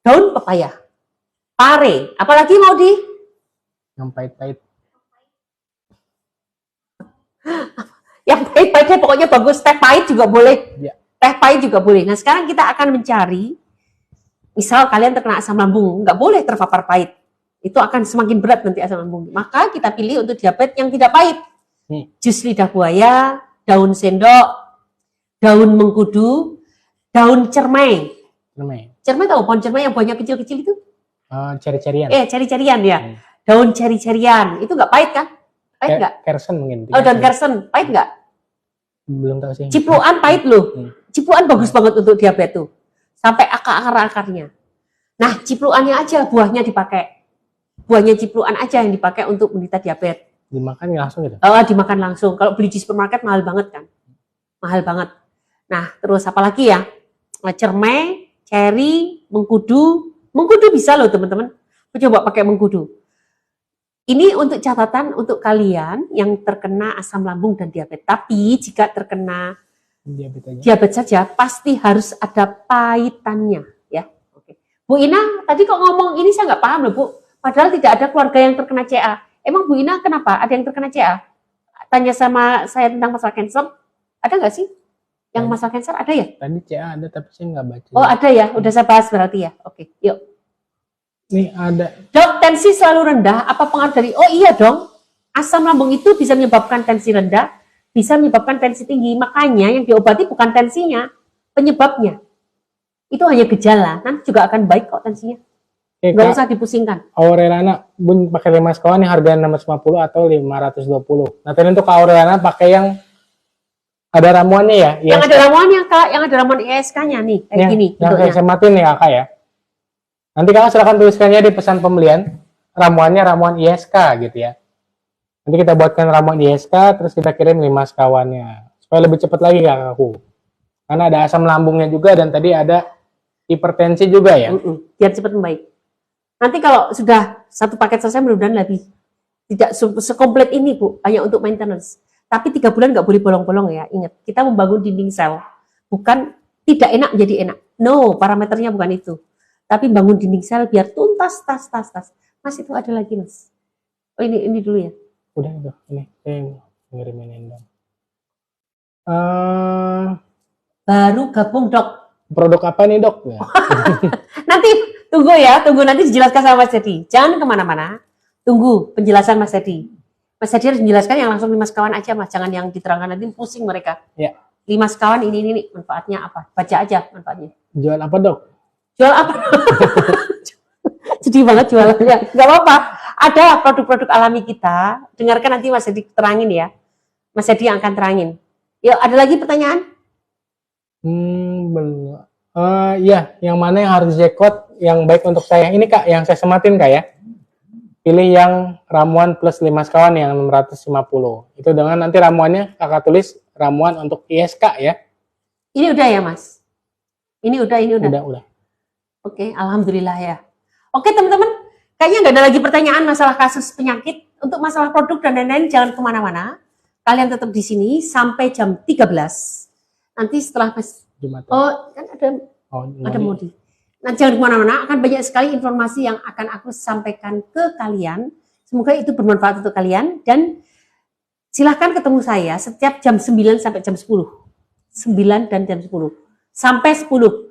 Daun pepaya. Pare. Apalagi mau di? Yang pahit-pahit. Yang pahit-pahitnya pokoknya bagus. Teh pahit juga boleh. Ya. Teh pahit juga boleh. Nah sekarang kita akan mencari, misal kalian terkena asam lambung, nggak boleh terpapar pahit. Itu akan semakin berat nanti asam lambung. Maka kita pilih untuk diabetes yang tidak pahit. Jus lidah buaya, daun sendok, daun mengkudu, daun cermai. Cermai tahu pohon cermai yang buahnya kecil-kecil itu? Ceri-cerian. Ceri-cerian ya. Daun ceri-cerian. Itu nggak pahit kan? Pahit nggak? Kersen mungkin. Oh, daun kersen. Pahit nggak? Belum tahu sih. Cipluan pahit loh. Cipluan bagus banget untuk diabetes tuh. Sampai akar-akarnya. Nah, cipluannya aja buahnya dipakai. Buahnya cipluan aja yang dipakai untuk menderita diabetes. Dimakan langsung gitu? Oh, dimakan langsung. Kalau beli di supermarket mahal banget kan? Mahal banget. Nah, terus apa lagi ya? Cermai, ceri, mengkudu. Mengkudu bisa loh teman-teman. Coba pakai mengkudu. Ini untuk catatan untuk kalian yang terkena asam lambung dan diabetes. Tapi jika terkena diabetes saja, pasti harus ada pahitannya, ya. Oke. Bu Ina, tadi kok ngomong ini saya nggak paham loh, Bu. Padahal tidak ada keluarga yang terkena CA. Emang Bu Ina kenapa? Ada yang terkena CA? Tanya sama saya tentang masalah cancer. Ada nggak sih? Yang masalah cancer ada ya? Tadi CA ada, tapi saya nggak baca. Oh ada ya, udah saya bahas berarti ya. Oke, yuk. Ini ada. Dok, tensi selalu rendah, apa pengaruh dari? Oh iya dong, asam lambung itu bisa menyebabkan tensi rendah, bisa menyebabkan tensi tinggi. Makanya yang diobati bukan tensinya, penyebabnya. Itu hanya gejala, nanti juga akan baik kok tensinya. Nggak usah dipusingkan. Aurelana, Bun pakai 5 sekawan yang harganya 650 atau 520. Nah tadi untuk Aurelana pakai yang ada ramuannya ya? Yang ada ramuannya Kak, yang ada ramuan ISK-nya nih, kayak gini. Yang saya sematin ya Kak ya. Nanti Kakak silahkan tuliskannya di pesan pembelian, ramuannya ramuan ISK gitu ya. Nanti kita buatkan ramuan ISK, terus kita kirim 5 sekawannya. Supaya lebih cepat lagi Kakakku. Karena ada asam lambungnya juga dan tadi ada hipertensi juga ya. Biar cepat membaik. Nanti kalau sudah satu paket selesai mudah-mudahan lebih. Tidak sekomplit ini Bu, hanya untuk maintenance. Tapi 3 bulan nggak boleh bolong-bolong ya. Ingat, kita membangun dinding sel. Bukan tidak enak menjadi enak. No, parameternya bukan itu. Tapi bangun dinding sel biar tuntas, tas. Mas itu ada lagi Mas. Oh ini dulu ya. Udah itu, ini saya ngirimin dong. Baru gabung Dok. Produk apa nih Dok? Ya. Nanti tunggu nanti dijelaskan sama Mas Dedi. Jangan kemana-mana. Tunggu penjelasan Mas Dedi. Mas Dedi harus menjelaskan yang langsung 5 sekawan aja Mas. Jangan yang diterangkan nanti pusing mereka. Ya. 5 sekawan ini manfaatnya apa? Baca aja manfaatnya. Jual apa Dok? Jual apa? Sedih banget jualannya. Gak apa-apa. Ada produk-produk alami kita. Dengarkan nanti Mas Dedi terangin ya. Mas Dedi yang akan terangin. Yuk, ada lagi pertanyaan? Belum. Ya, yang mana yang harus jackpot yang baik untuk saya? Ini Kak, yang saya sematin Kak ya. Pilih yang ramuan plus 5 sekawan yang 650. Itu dengan nanti ramuannya Kakak tulis ramuan untuk ISK ya. Ini udah ya Mas? Ini udah. Udah. Oke, alhamdulillah ya. Oke teman-teman, kayaknya nggak ada lagi pertanyaan masalah kasus penyakit. Untuk masalah produk dan lain-lain jangan kemana-mana. Kalian tetap di sini sampai jam 13. Nanti setelah Jumat. Oh, kan ada Modi. Nah, jangan kemana-mana, akan banyak sekali informasi yang akan aku sampaikan ke kalian. Semoga itu bermanfaat untuk kalian. Dan silahkan ketemu saya setiap jam 9 sampai jam 10. 9 dan jam 10. Sampai 10.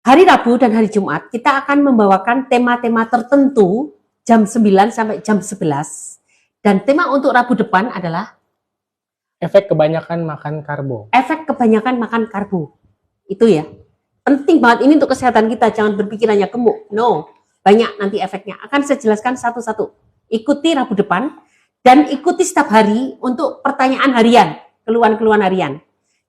Hari Rabu dan hari Jumat kita akan membawakan tema-tema tertentu jam 9 sampai jam 11. Dan tema untuk Rabu depan adalah efek kebanyakan makan karbo. Efek kebanyakan makan karbo. Itu ya. Penting banget ini untuk kesehatan kita. Jangan berpikir hanya gemuk. No. Banyak nanti efeknya. Akan saya jelaskan satu-satu. Ikuti Rabu depan dan ikuti setiap hari untuk pertanyaan harian, keluhan-keluhan harian.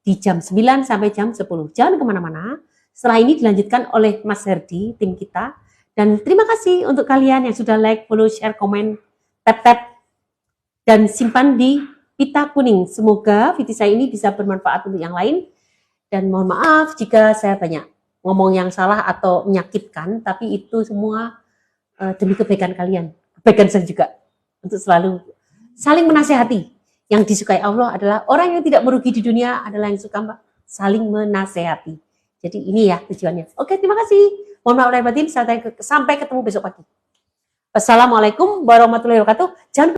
di jam 9 sampai jam 10. Jangan kemana-mana. Setelah ini dilanjutkan oleh Mas Herdi, tim kita. Dan terima kasih untuk kalian yang sudah like, follow, share, komen, tap, dan simpan di pita kuning. Semoga video saya ini bisa bermanfaat untuk yang lain. Dan mohon maaf jika saya banyak ngomong yang salah atau menyakitkan, tapi itu semua demi kebaikan kalian. Kebaikan saya juga. Untuk selalu saling menasehati. Yang disukai Allah adalah orang yang tidak merugi di dunia adalah yang suka saling menasehati. Jadi ini ya tujuannya. Oke, terima kasih. Mohon maaf lahir batin. Sampai ketemu besok pagi. Wassalamualaikum warahmatullahi wabarakatuh. Jangan